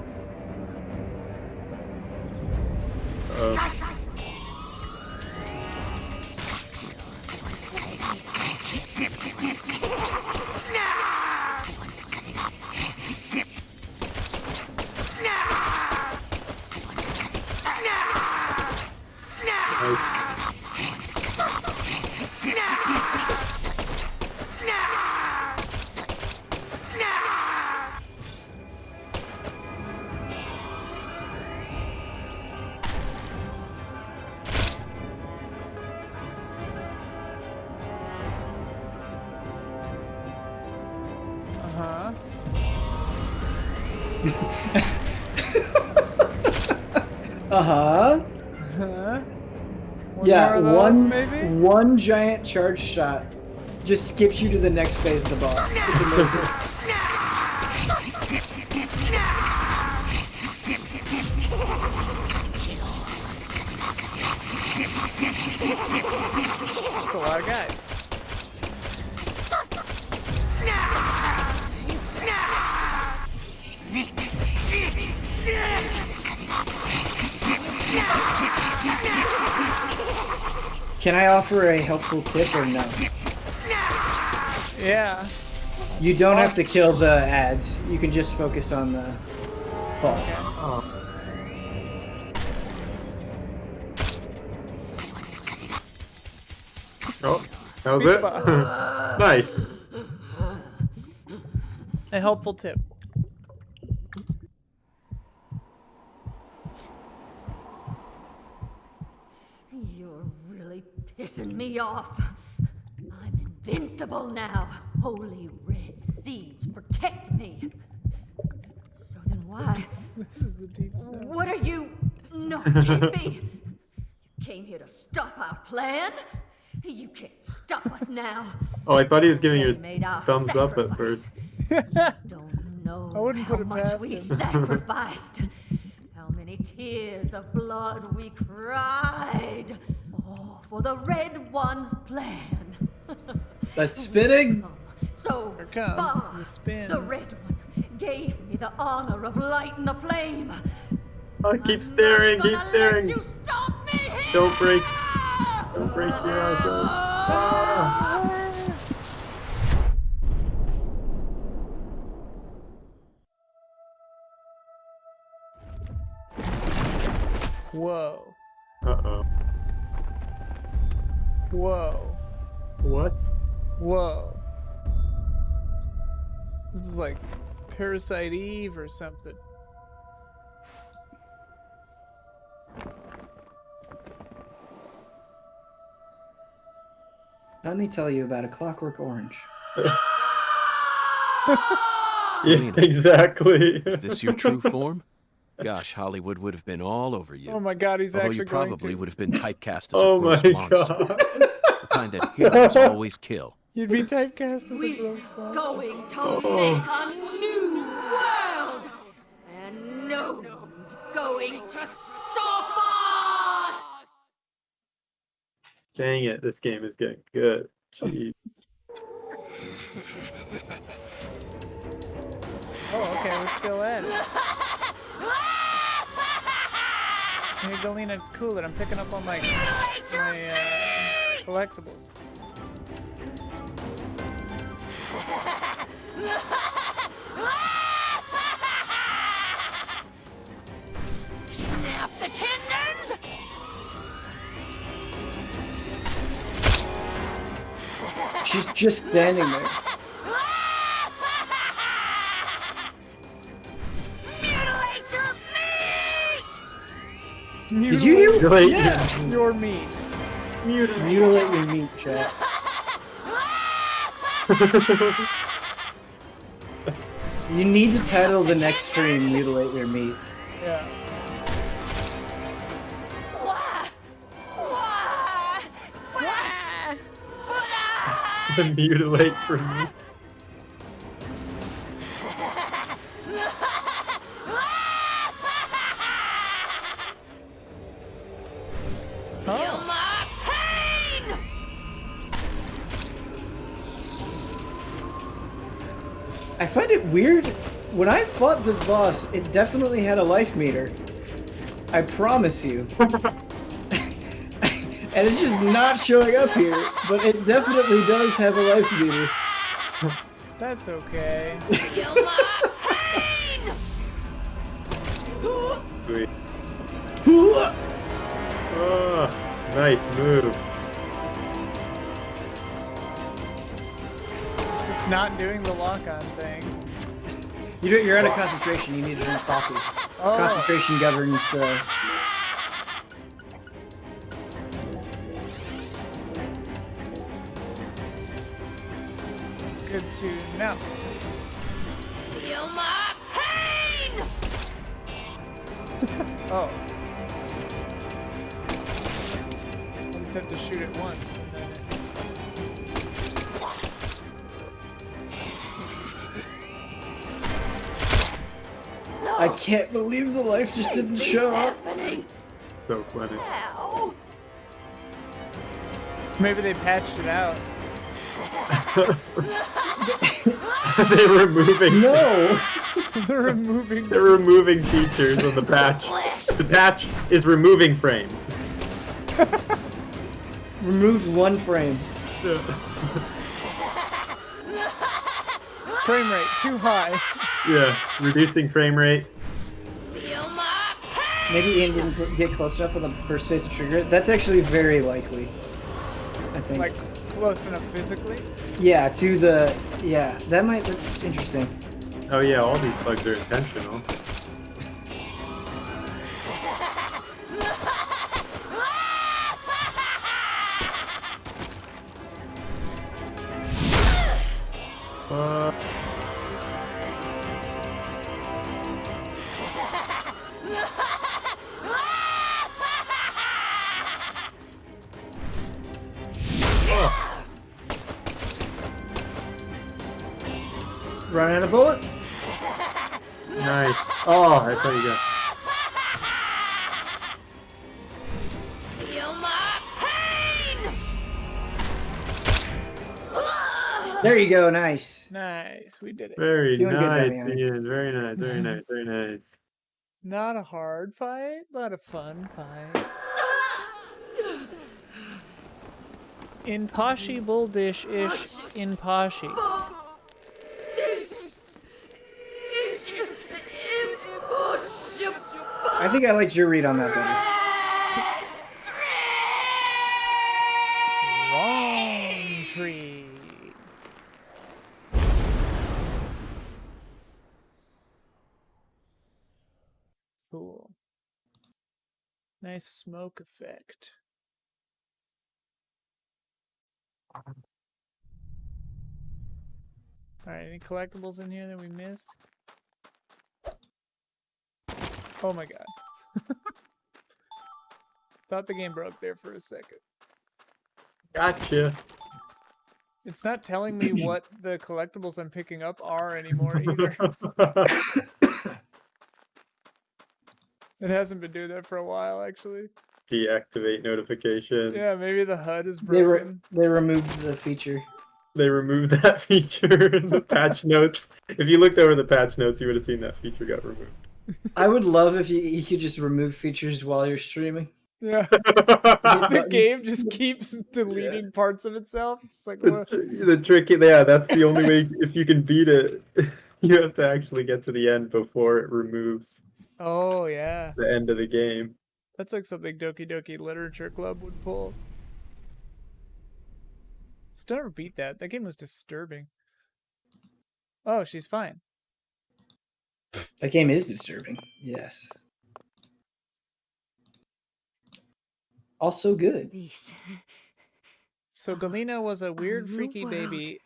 Uh-huh. Uh-huh. Huh? Yeah, more of those, maybe? one giant charge shot just skips you to the next phase of the bar. It's amazing. That's a lot of guys. Can I offer a helpful tip or no? Yeah. You don't have to kill the ads. You can just focus on the ball. Oh, that was Beat the it? boss. Nice. A helpful tip. You're really pissing me off. I'm invincible now. Holy red seeds protect me. So then why? This is the deep sound. What are you? No, can't be. You came here to stop our plan. You can't stop us now. Oh, I thought he was giving you We made our a thumbs up at sacrifice. first. Don't know I wouldn't how put it much past we him. sacrificed. How many tears of blood we cried. Oh, for the Red One's plan. That's spinning. So Here comes far, the spins. the Red One gave me the honor of lighting the flame. Oh, keep staring, keep Gonna staring. let you stop me here! Don't break your eyes out. Whoa. Uh-oh. Whoa. What? Whoa. This is like Parasite Eve or something. Let me tell you about a Clockwork Orange. Yeah, Lena, exactly. Is this your true form? Gosh, Hollywood would have been all over you. Oh my god, he's Although actually you probably going to. would have been typecast as Oh a gross my monster. god. The kind that heroes always kill. You'd be typecast as a We're gross monster. going to Oh. make a new world! And no one's going to stop us! Dang it, this game is getting good. Jeez. Oh, okay, we're still at it. Hey, Galena, cool it. I'm picking up on my collectibles. Snap the tendons! She's just standing there. Mutilate your meat! Did you hear? Mutilate Yeah. Your meat. Mutilate your meat, chat. You need to title the next stream "Mutilate Your Meat." Yeah. Why? Why? The mutilate for me. Feel my pain! I find it weird. When I fought this boss, it definitely had a life meter. I promise you. And it's just not showing up here, but it definitely does have a life meter. That's okay. Feel my pain! Sweet. Oh, nice move. It's just not doing the lock-on thing. You're out of concentration. You need to drink coffee. Oh. Concentration governs the. Good to know. Feel my pain! Oh. I just have to shoot it once and then it... I can't believe the life just didn't show up. So funny. Ow. Maybe they patched it out. They're removing. No. They're removing. They're removing features on the patch. The patch is removing frames. Removed one frame. Frame rate too high. Yeah, reducing frame rate. Feel my pain! Maybe Ian didn't get close enough on the first phase to trigger it. That's actually very likely. I think. Like close enough physically. Yeah, to the. Yeah, that's interesting. Oh yeah, all these bugs are intentional. Run out of bullets? Nice. Oh, that's how you go. Feel my pain! There you go, nice. Nice, we did it. Very Doing good, nice, Danny. Ian. Very nice, very nice, very nice. Not a hard fight, but a fun fight. In Poshy Bull Dish ish in Poshy. This is impossible. I think I liked your read on that better. Wrong tree. Cool. Nice smoke effect. Alright, any collectibles in here that we missed? Oh my god. Thought the game broke there for a second. Gotcha. It's not telling me what the collectibles I'm picking up are anymore either. It hasn't been doing that for a while, actually. Deactivate notifications. Yeah, maybe the HUD is broken. They removed the feature. They removed that feature in the patch notes. If you looked over the patch notes, you would have seen that feature got removed. I would love if you could just remove features while you're streaming. Yeah. The game just keeps deleting parts of itself. It's like, what? The trick, yeah, that's the only way. If you can beat it, you have to actually get to the end before it removes Oh, yeah. the end of the game. That's like something Doki Doki Literature Club would pull. Still never beat that. That game was disturbing. Oh, she's fine. That game is disturbing. Yes. Also good. So Galena was a weird, new freaky world. baby,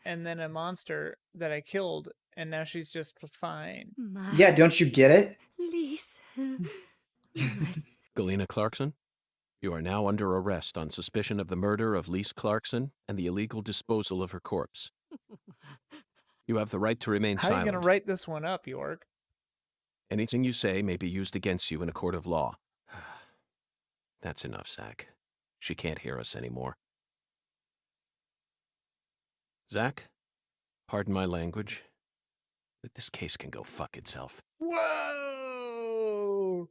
and then a monster that I killed, and now she's just fine. Yeah, don't you get it? Lisa. Galena Clarkson? You are now under arrest on suspicion of the murder of Lise Clarkson and the illegal disposal of her corpse. You have the right to remain How are you silent. going to write this one up, York? Anything you say may be used against you in a court of law. That's enough, Zach. She can't hear us anymore. Zach, pardon my language, but this case can go fuck itself. Whoa!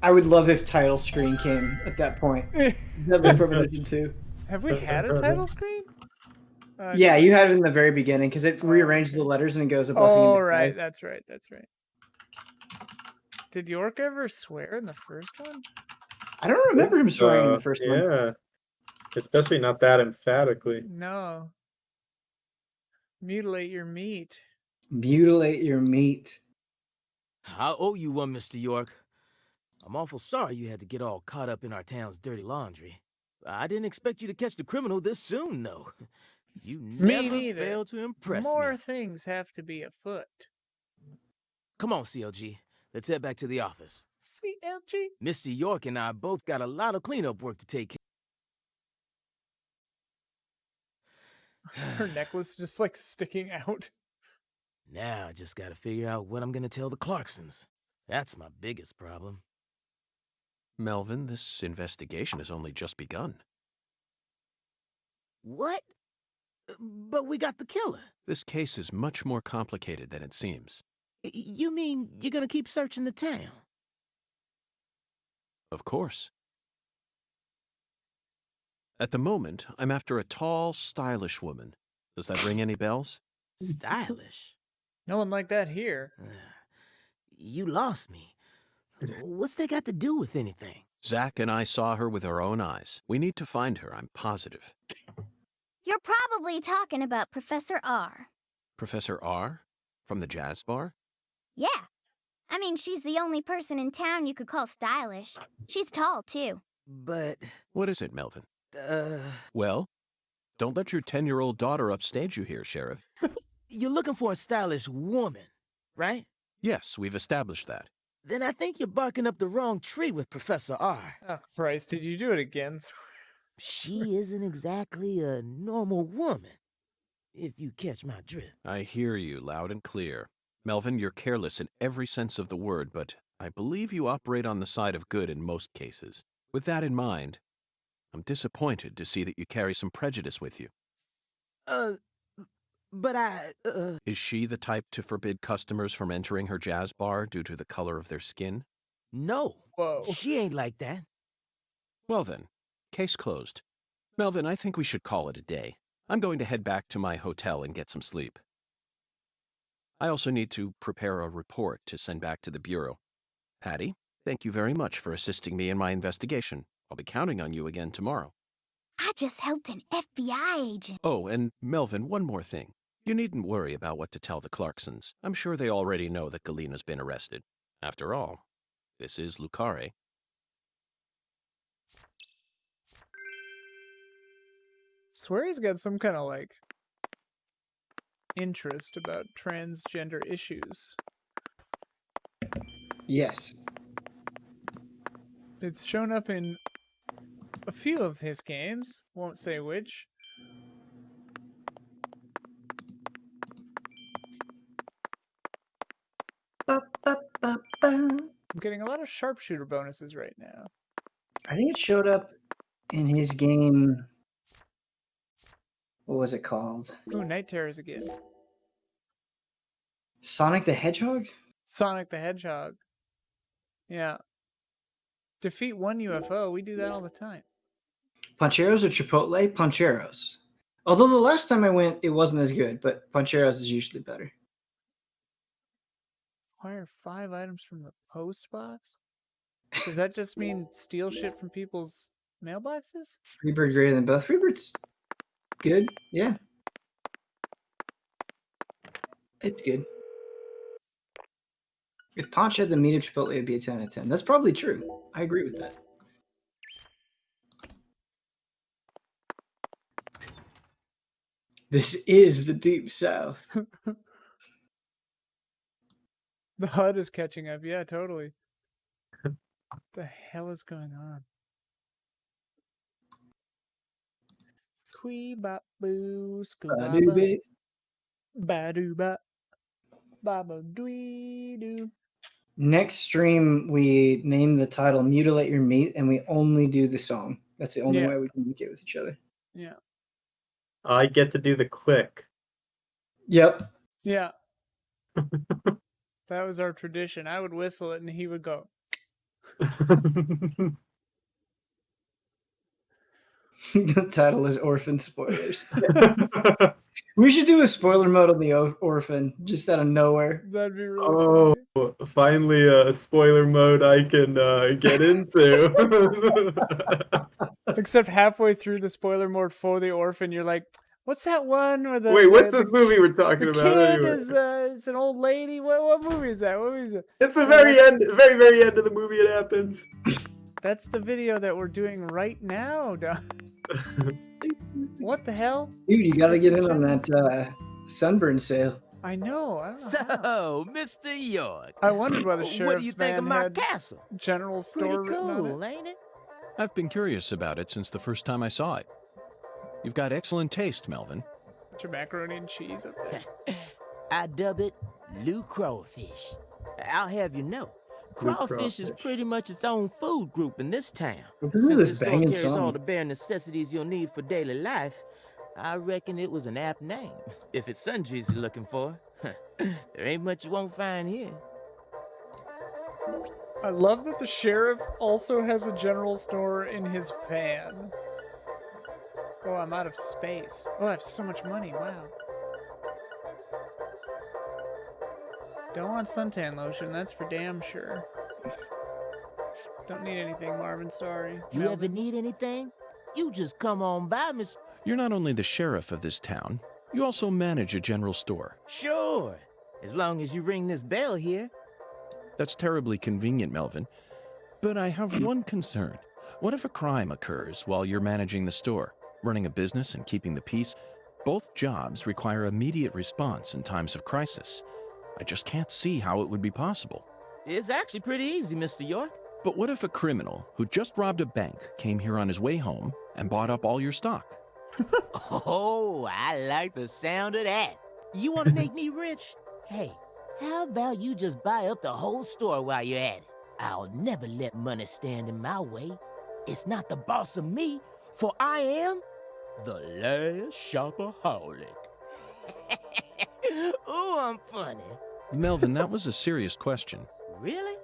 I would love if title screen came at that point. That'd be Premonition 2. Have we had a title screen? Yeah, you had it in the very beginning because it rearranged the letters and it goes a blessing. Oh, in disguise. right. That's right. That's right. Did York ever swear in the first one? I don't remember him swearing in the first one. Yeah. Especially not that emphatically. No. Mutilate your meat. Mutilate your meat. I owe you one, Mr. York. I'm awful sorry you had to get all caught up in our town's dirty laundry. I didn't expect you to catch the criminal this soon, though. You Me never neither. fail to impress More me. things have to be afoot. Come on, CLG. Let's head back to the office. CLG? Mr. York and I both got a lot of cleanup work to take care of. Her necklace just like sticking out. Now I just gotta figure out what I'm gonna tell the Clarksons. That's my biggest problem. Melvin, this investigation has only just begun. What? But we got the killer. This case is much more complicated than it seems. You mean you're gonna keep searching the town? Of course. At the moment, I'm after a tall, stylish woman. Does that ring any bells? Stylish? No one like that here. You lost me. What's that got to do with anything? Zach and I saw her with our own eyes. We need to find her, I'm positive. You're probably talking about Professor R. Professor R? From the jazz bar? Yeah. I mean, she's the only person in town you could call stylish. She's tall, too. But... What is it, Melvin? Well, don't let your 10-year-old daughter upstage you here, Sheriff. You're looking for a stylish woman, right? Yes, we've established that. Then I think you're barking up the wrong tree with Professor R. Oh, Christ, did you do it again? She isn't exactly a normal woman, if you catch my drift. I hear you loud and clear. Melvin, you're careless in every sense of the word, but I believe you operate on the side of good in most cases. With that in mind, I'm disappointed to see that you carry some prejudice with you. But I, Is she the type to forbid customers from entering her jazz bar due to the color of their skin? No. Whoa. She ain't like that. Well then, case closed. Melvin, I think we should call it a day. I'm going to head back to my hotel and get some sleep. I also need to prepare a report to send back to the Bureau. Hattie, thank you very much for assisting me in my investigation. I'll be counting on you again tomorrow. I just helped an FBI agent. Oh, and Melvin, one more thing. You needn't worry about what to tell the Clarksons. I'm sure they already know that Galina's been arrested. After all, this is Lucare. Swear he's got some kind of like interest about transgender issues. Yes. It's shown up in a few of his games. Won't say which. I'm getting a lot of sharpshooter bonuses right now. I think it showed up in his game. What was it called? Ooh, Night Terrors again. Sonic the Hedgehog? Sonic the Hedgehog. Yeah. Defeat one UFO. We do that all the time. Pancheros or Chipotle? Pancheros. Although the last time I went, it wasn't as good, but Pancheros is usually better. Acquire 5 items from the post box? Does that just mean steal shit from people's mailboxes? Freebird greater than both. Freebird's good, yeah. It's good. If Ponch had the meat of Chipotle, it'd be a 10 out of 10. That's probably true. I agree with that. This is the Deep South. The HUD is catching up. Yeah, totally. What the hell is going on? Quee bop boo Ba-doo-bee. Badu ba baba dwee doo. Next stream, we name the title Mutilate Your Meat, and we only do the song. That's the only Yeah. way we communicate with each other. Yeah. I get to do the click. Yep. Yeah. That was our tradition. I would whistle it and he would go. The title is Orphan Spoilers. We should do a spoiler mode on the Orphan, just out of nowhere. That'd be really Oh, finally a spoiler mode I can get into. Except halfway through the spoiler mode for the Orphan, you're like, what's that one? Where the, Wait, what's the this movie we're talking the about kid anyway? is it's an old lady. What movie is that? What movie is it? It's the very end, very end of the movie it happens. That's the video that we're doing right now, Don. What the hell? Dude, you gotta That's get the in on gems. that sunburn sale. I know. I don't know how. So, Mr. York. I wondered why the What do sheriff's you think van of my had castle? general store Pretty written on cool, it. ain't it? I've been curious about it since the first time I saw it. You've got excellent taste, Melvin. Put your macaroni and cheese up there. I dub it Lou Crawfish. I'll have you know, crawfish is pretty much its own food group in this town. Listen to Since this the store banging carries all song. the bare necessities you'll need for daily life, I reckon it was an apt name. If it's sundries you're looking for, there ain't much you won't find here. I love that the sheriff also has a general store in his van. Oh, I'm out of space. Oh, I have so much money. Wow. Don't want suntan lotion, that's for damn sure. Don't need anything, Marvin, sorry. You ever need anything? You just come on by, Miss... You're not only the sheriff of this town, you also manage a general store. Sure, as long as you ring this bell here. That's terribly convenient, Melvin. But I have one concern. What if a crime occurs while you're managing the store? Running a business and keeping the peace? Both jobs require immediate response in times of crisis. I just can't see how it would be possible. It's actually pretty easy, Mr. York. But what if a criminal who just robbed a bank came here on his way home and bought up all your stock? Oh, I like the sound of that. You want to make me rich? Hey, how about you just buy up the whole store while you're at it? I'll never let money stand in my way. It's not the boss of me, for I am the last shopaholic. Ooh, I'm funny. Melvin, that was a serious question. Really?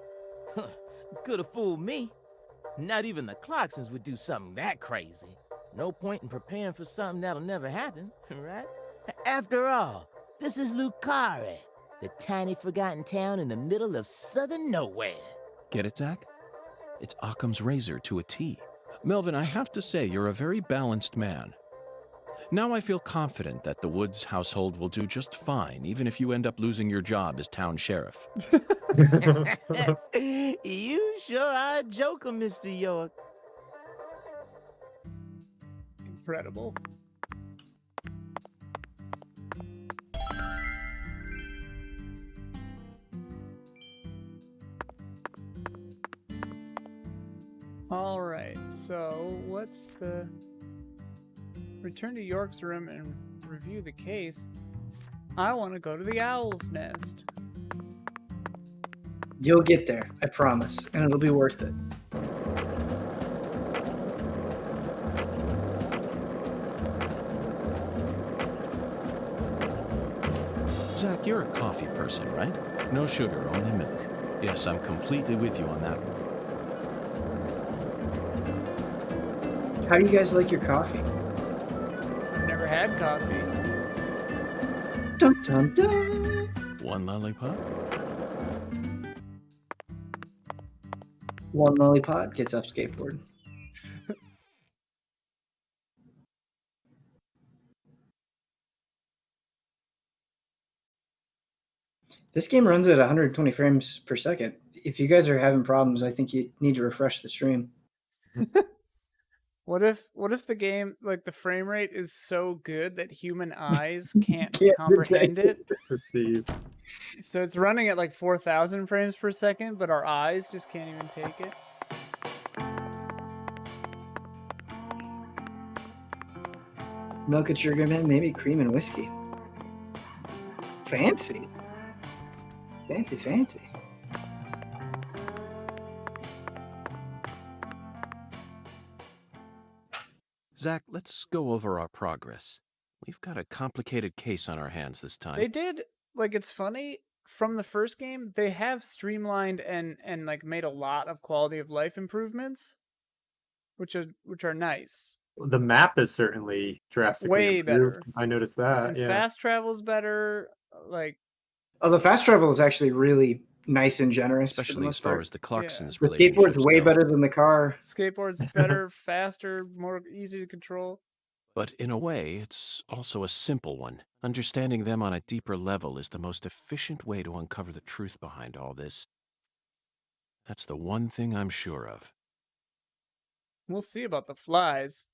Could have fooled me. Not even the Clarksons would do something that crazy. No point in preparing for something that'll never happen, right? After all, this is Lucare, the tiny forgotten town in the middle of southern nowhere. Get it, Zach? It's Occam's razor to a T. Melvin, I have to say you're a very balanced man. Now I feel confident that the Woods household will do just fine, even if you end up losing your job as town sheriff. You sure are a joker, Mr. York. Incredible. All right, so what's the... Return to York's room and review the case. I want to go to the Owl's Nest. You'll get there, I promise, and it'll be worth it. Zach, you're a coffee person, right? No sugar, only milk. Yes, I'm completely with you on that one. How do you guys like your coffee? I've never had coffee. Dun, dun, dun. One lollipop? One lollipop gets up skateboard. This game runs at 120 frames per second. If you guys are having problems, I think you need to refresh the stream. What if the game, like the frame rate is so good that human eyes can't Can't comprehend it? Perceive. So it's running at like 4,000 frames per second, but our eyes just can't even take it. Milk and sugar, man. Maybe cream and whiskey. Fancy. Fancy. Zach, let's go over our progress. We've got a complicated case on our hands this time. They did, like, it's funny, from the first game, they have streamlined and like made a lot of quality of life improvements, which are nice. The map is certainly drastically Way improved. better. I noticed that. And Yeah. fast travel's better, like... Oh, the fast travel is actually really nice and generous. Especially as far as the Clarksons' The relationships skateboard's way go. better than the car. Skateboard's better, faster, more easy to control. But in a way, it's also a simple one. Understanding them on a deeper level is the most efficient way to uncover the truth behind all this. That's the one thing I'm sure of. We'll see about the flies.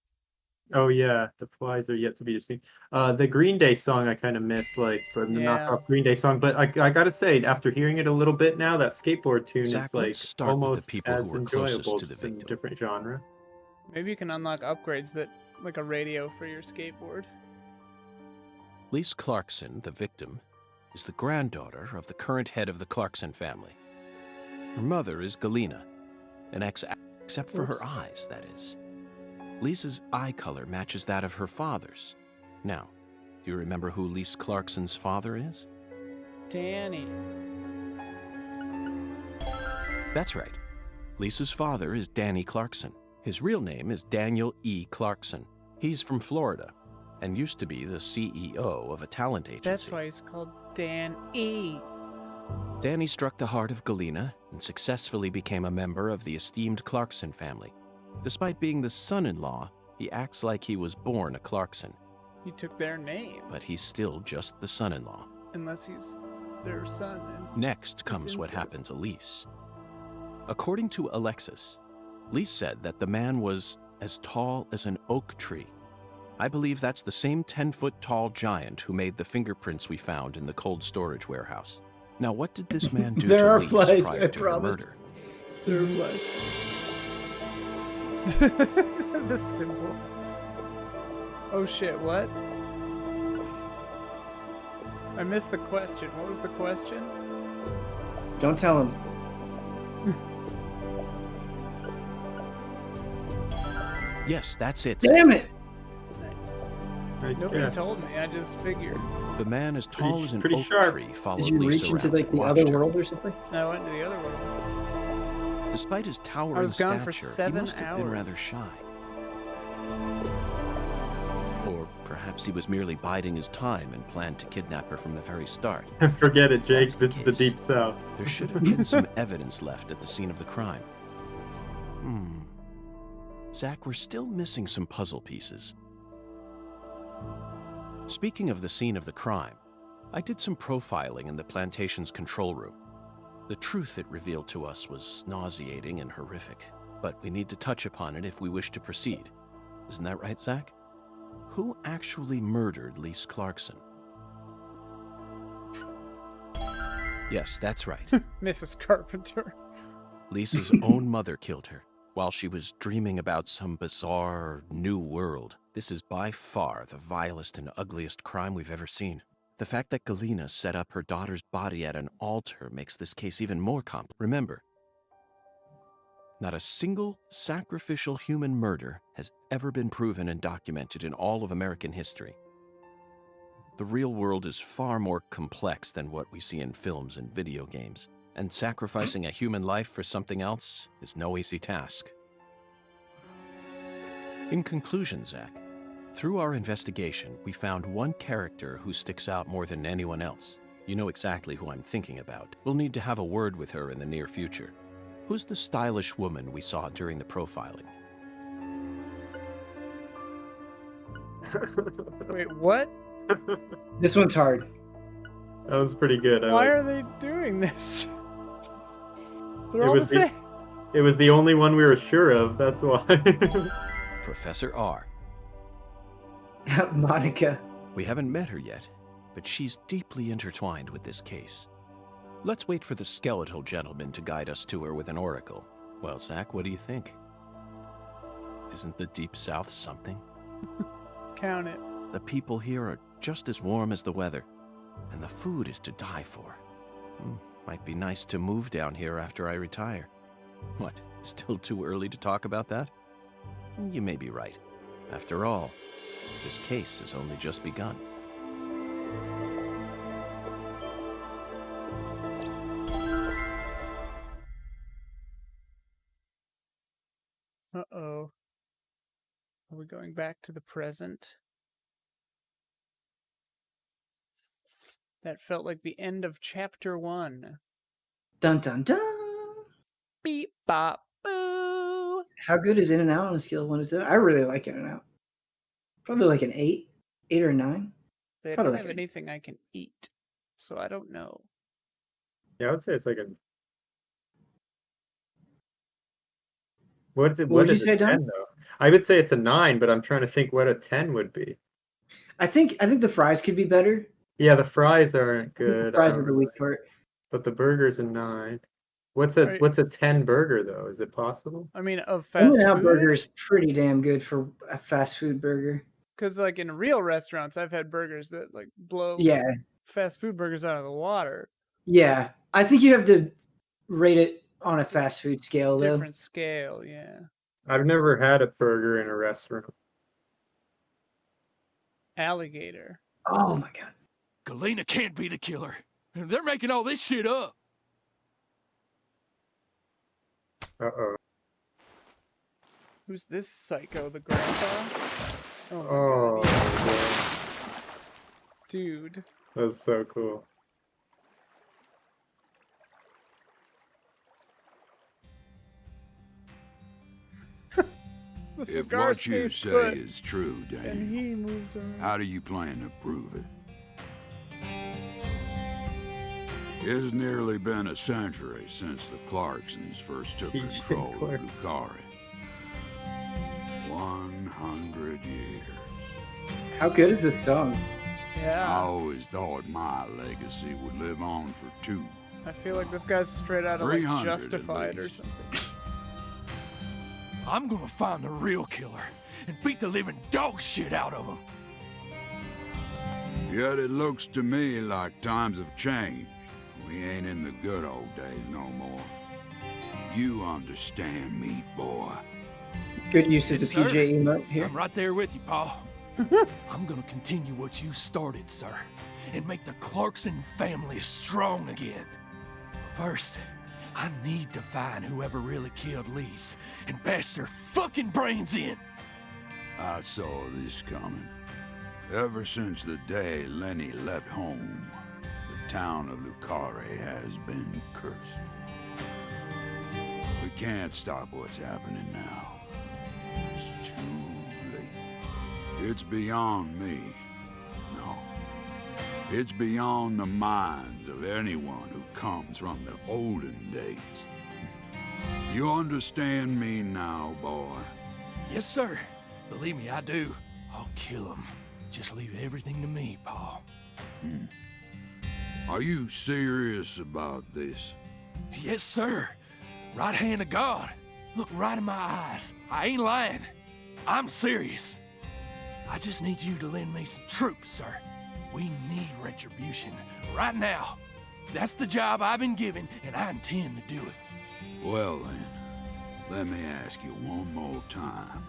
Oh yeah, the flies are yet to be seen. The Green Day song I kind of missed, like from the knockoff Green Day song. But I gotta say, after hearing it a little bit now, that skateboard tune Zach, is like let's start with the almost people as who were closest enjoyable, to the just in a victim. different genre. Maybe you can unlock upgrades that, like a radio for your skateboard. Lise Clarkson, the victim, is the granddaughter of the current head of the Clarkson family. Her mother is Galena, an except for her eyes, that is. Lisa's eye color matches that of her father's. Now, do you remember who Lise Clarkson's father is? Danny. That's right. Lisa's father is Danny Clarkson. His real name is Daniel E. Clarkson. He's from Florida and used to be the CEO of a talent agency. That's why he's called Dan E. Danny struck the heart of Galena and successfully became a member of the esteemed Clarkson family. Despite being the son-in-law, he acts like he was born a Clarkson. He took their name. But he's still just the son-in-law. Unless he's their son. And Next comes what happened to Lise. According to Alexis, Lise said that the man was as tall as an oak tree. I believe that's the same 10-foot-tall giant who made the fingerprints we found in the cold storage warehouse. Now, what did this man do There to are Lise flies, prior I to her promise. murder? There are flies. The symbol. Oh shit, what? I missed the question. What was the question? Don't tell him. Yes, that's it. Damn it! Nice. Nice Nobody guess. told me. I just figured. The man as tall as an pretty oak sharp. tree followed Did you Lisa reach into around like and the watched other her. world or something? I went to the other world. Despite his towering I was gone stature, for he 7 must have been hours. rather shy. Or perhaps he was merely biding his time and planned to kidnap her from the very start. Forget it, Jake. That's the This is the case. deep south. There should have been some evidence left at the scene of the crime. Zach, we're still missing some puzzle pieces. Speaking of the scene of the crime, I did some profiling in the plantation's control room. The truth it revealed to us was nauseating and horrific, but we need to touch upon it if we wish to proceed. Isn't that right, Zach? Who actually murdered Lise Clarkson? Yes, that's right. Mrs. Carpenter. Lisa's own mother killed her while she was dreaming about some bizarre new world. This is by far the vilest and ugliest crime we've ever seen. The fact that Galena set up her daughter's body at an altar makes this case even more complex. Remember, not a single sacrificial human murder has ever been proven and documented in all of American history. The real world is far more complex than what we see in films and video games, and sacrificing a human life for something else is no easy task. In conclusion, Zach, through our investigation, we found one character who sticks out more than anyone else. You know exactly who I'm thinking about. We'll need to have a word with her in the near future. Who's the stylish woman we saw during the profiling? Wait, what? This one's hard. That was pretty good. Why are they doing this? They're It all the was same. It was the only one we were sure of. That's why. Professor R. Monica. We haven't met her yet, but she's deeply intertwined with this case. Let's wait for the skeletal gentleman to guide us to her with an oracle. Well, Zach, what do you think? Isn't the Deep South something? Count it. The people here are just as warm as the weather, and the food is to die for. Might be nice to move down here after I retire. What, still too early to talk about that? You may be right. After all, this case has only just begun. Uh-oh. Are we going back to the present? That felt like the end of chapter 1. Dun dun dun. Beep bop boo. How good is In-N-Out on a scale of 1 to 7? I really like In-N-Out. Probably like an 8 or a 9. They Probably don't like have an 8. anything I can eat, so I don't know. Yeah, I would say it's like a. What is it? What would you is say, a 10 Don? though? I would say it's a 9, but I'm trying to think what a 10 would be. I think the fries could be better. Yeah, the fries aren't I think the good. fries are the weak part. But the burger's a 9. What's Right. a 10 burger though? Is it possible? I mean, of fast In-N-Out food? burger is pretty damn good for a fast food burger. Because, like, in real restaurants, I've had burgers that, like, blow Yeah. fast food burgers out of the water. Yeah. I think you have to rate it on a fast food scale, though. Different scale, yeah. I've never had a burger in a restaurant. Alligator. Oh my god. Galena can't be the killer. They're making all this shit up. Uh-oh. Who's this psycho? The grandpa? Oh my Oh, god, yes. Dude. that's so cool. The If cigar what you stays say put, is true, and Daniel, he moves around. how do you plan to prove it? It's nearly been a century since the Clarksons first took Teaching control of Clark. Lucari. 100 years. How good is this song? I Yeah. always thought my legacy would live on for 2. I feel like this guy's straight out of, like, 300 at Justified or least. something. I'm gonna find the real killer and beat the living dog shit out of him. Yet it looks to me like times have changed. We ain't in the good old days no more. You understand me, boy. Good use of Yes, the PJ sir. emote here. I'm right there with you, Paul. I'm gonna continue what you started, sir, and make the Clarkson family strong again. First, I need to find whoever really killed Lise and bash their fucking brains in. I saw this coming. Ever since the day Lenny left home, the town of Lucari has been cursed. We can't stop what's happening now. It's too late. It's beyond me. No. It's beyond the minds of anyone who comes from the olden days. You understand me now, boy? Yes, sir. Believe me, I do. I'll kill him. Just leave everything to me, Paul. Are you serious about this? Yes, sir. Right hand of God. Look right in my eyes. I ain't lying. I'm serious. I just need you to lend me some troops, sir. We need retribution right now. That's the job I've been given, and I intend to do it. Well then, let me ask you one more time.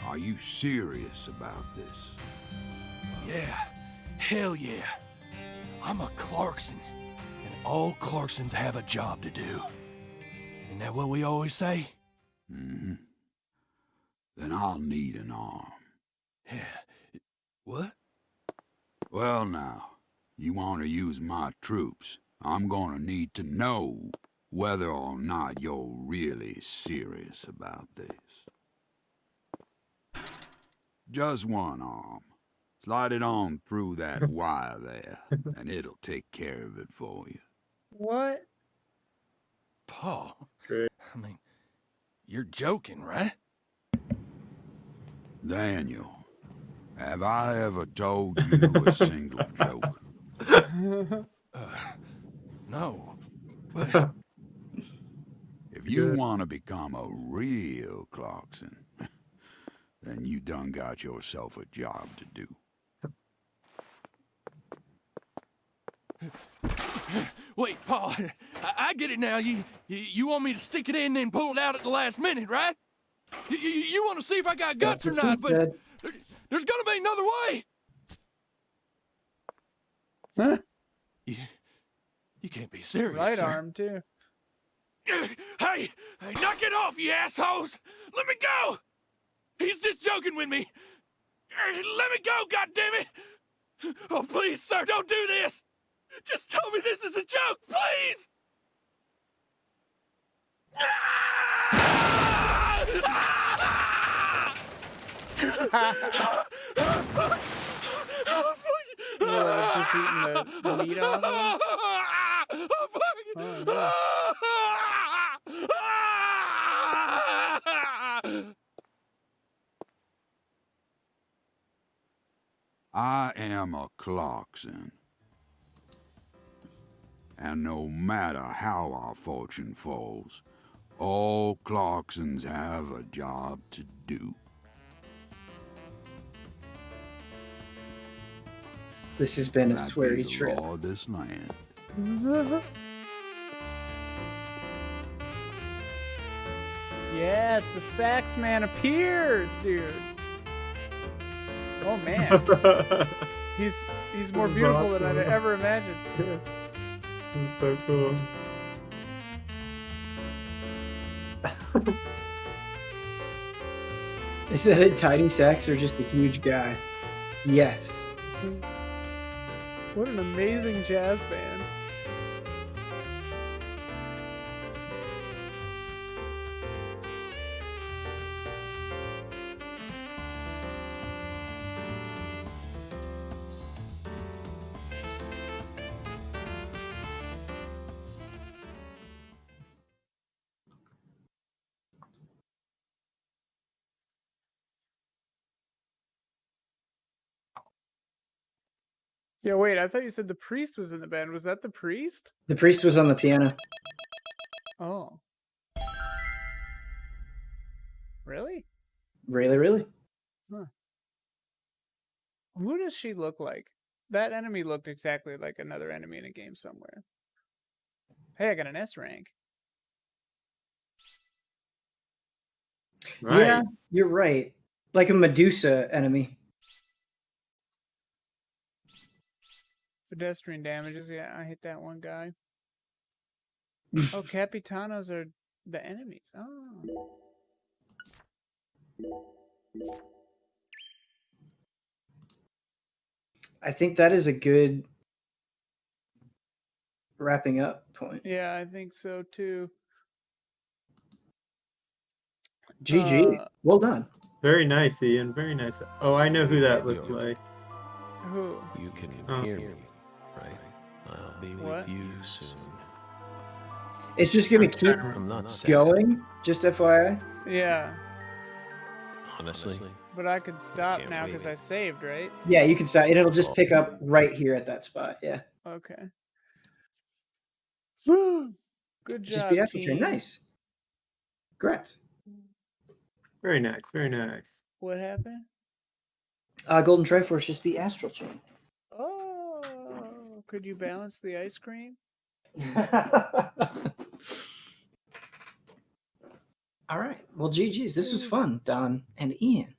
Are you serious about this? Yeah. Hell yeah. I'm a Clarkson, and all Clarksons have a job to do. Isn't that what we always say? Mm-hmm. Then I'll need an arm. Yeah. What? Well now, you want to use my troops, I'm gonna need to know whether or not you're really serious about this. Just one arm. Slide it on through that wire there, and it'll take care of it for you. What? Paul. I mean, you're joking, right? Daniel, have I ever told you a single joke? No. But If you want to become a real Clarkson, then you done got yourself a job to do. Wait, Paul, I get it now. You want me to stick it in and then pull it out at the last minute, right? You want to see if I got guts or not, but there's gonna be another way. Huh? You can't be serious, Right sir. arm, too. Hey, knock it off, you assholes! Let me go! He's just joking with me. Let me go, goddammit! Oh, please, sir, don't do this! Just tell me this is a joke, please! Just eating the meat off of him? Oh, no. I am a Clarkson. And no matter how our fortune falls, all Clarksons have a job to do. This has been a That be sweary the trip. law of this land. Yes, the sax man appears, dude. Oh man, he's more beautiful than I'd ever imagined. This is so cool. Is that a tiny sax or just a huge guy? Yes. What an amazing jazz band. Yeah, wait, I thought you said the priest was in the band. Was that the priest? The priest was on the piano. Oh. Really? Really, really? Huh. Who does she look like? That enemy looked exactly like another enemy in a game somewhere. Hey, I got an S rank. Right. Yeah, you're right. Like a Medusa enemy. Pedestrian damages. Yeah, I hit that one guy. Oh, Capitanos are the enemies. Oh. I think that is a good wrapping up point. Yeah, I think so too. GG. Well done. Very nice, Ian. Very nice. Oh, I know who that looked like. Who? You can Oh. hear me, right? I'll be What? with you soon. It's just gonna keep I'm not sad, going, just FYI. Yeah, honestly. but I can stop Can't now wait. because I saved, right? Yeah, you can start, and it'll just pick up right here at that spot. Yeah. Okay. Good Just job, beat Astral Chain. team. Nice. Correct. Very nice. Very nice. What happened? Golden Triforce just beat Astral Chain. Oh, could you balance the ice cream? All right. Well, GG's. This was fun, Don and Ian.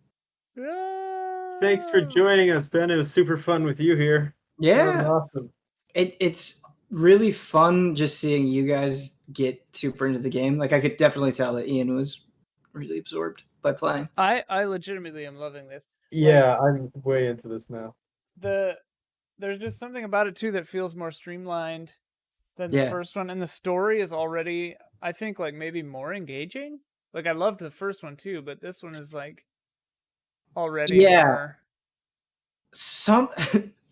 Thanks for joining us, Ben. It was super fun with you here. That was Yeah. awesome. It's really fun just seeing you guys get super into the game. Like, I could definitely tell that Ian was really absorbed by playing. I legitimately am loving this. Yeah, I'm way into this now. There's just something about it too that feels more streamlined than the Yeah. first one, and the story is already, I think, like maybe more engaging. Like I loved the first one too, but this one is like already more. Some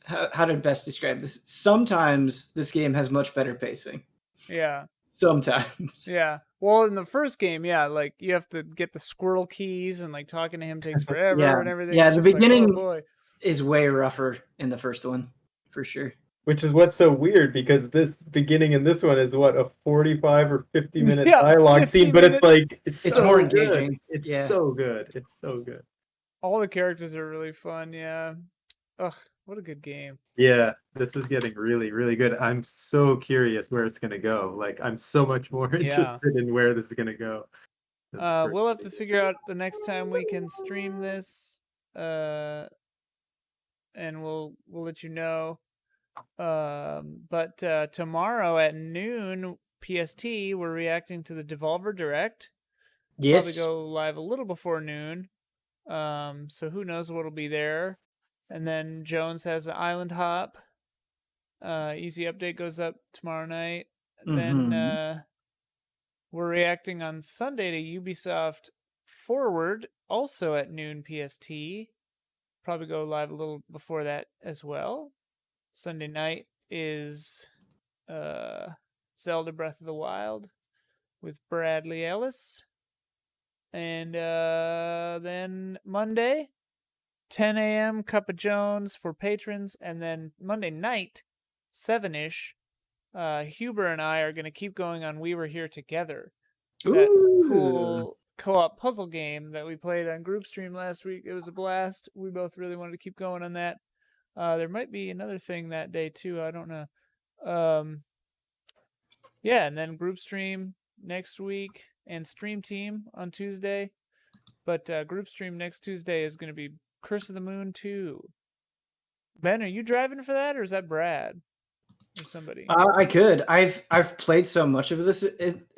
how to best describe this? Sometimes this game has much better pacing. Yeah. Sometimes. Yeah. Well, in the first game, yeah, like you have to get the squirrel keys and like talking to him takes forever Yeah. and everything. Yeah, It's the just like, beginning oh boy. is way rougher in the first one, for sure. Which is what's so weird because this beginning in this one is what, a 45 or 50-minute Yeah, dialogue scene, but it's 50 like It's so more good. engaging. It's Yeah. so good. It's so good. All the characters are really fun, yeah. Ugh. What a good game. Yeah, this is getting really, really good. I'm so curious where it's gonna go. Like, I'm so much more interested in where this is gonna go. We'll have to figure out the next time we can stream this, and we'll let you know. But tomorrow at noon PST, we're reacting to the Devolver Direct. Yes. Probably go live a little before noon. So who knows what'll be there. And then Jones has an Island Hop. Easy Update goes up tomorrow night. Then we're reacting on Sunday to Ubisoft Forward, also at noon PST. Probably go live a little before that as well. Sunday night is Zelda Breath of the Wild with Bradley Ellis. And then Monday, 10 a.m., Cup of Jones for patrons. And then Monday night, 7-ish, Huber and I are going to keep going on We Were Here Together. That cool co-op puzzle game that we played on Group Stream last week. It was a blast. We both really wanted to keep going on that. There might be another thing that day, too. I don't know. Yeah, and then Group Stream next week and Stream Team on Tuesday. But Group Stream next Tuesday is going to be Curse of the Moon 2. Ben, are you driving for that, or is that Brad or somebody? I could. I've played so much of this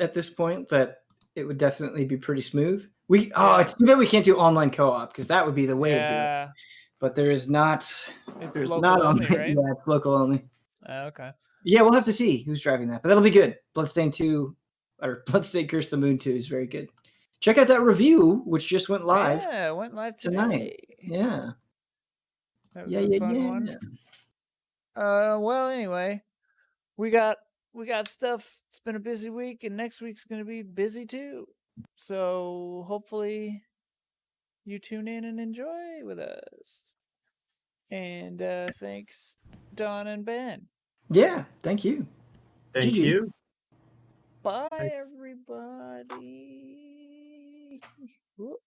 at this point that it would definitely be pretty smooth. It's too bad we can't do online co-op, because that would be the way to do it. But there is not. It's there's local not only, online. right? Yeah, it's local only. Okay. Yeah, we'll have to see who's driving that, but that'll be good. Bloodstained 2 or Bloodstained Curse of the Moon 2 is very good. Check out that review, which just went live. Yeah, it went live tonight. Yeah. That was a fun one. Well, anyway, we got stuff. It's been a busy week, and next week's going to be busy too. So hopefully you tune in and enjoy with us. And thanks, Don and Ben. Yeah, thank you. Thank you. Bye, everybody. Whoop.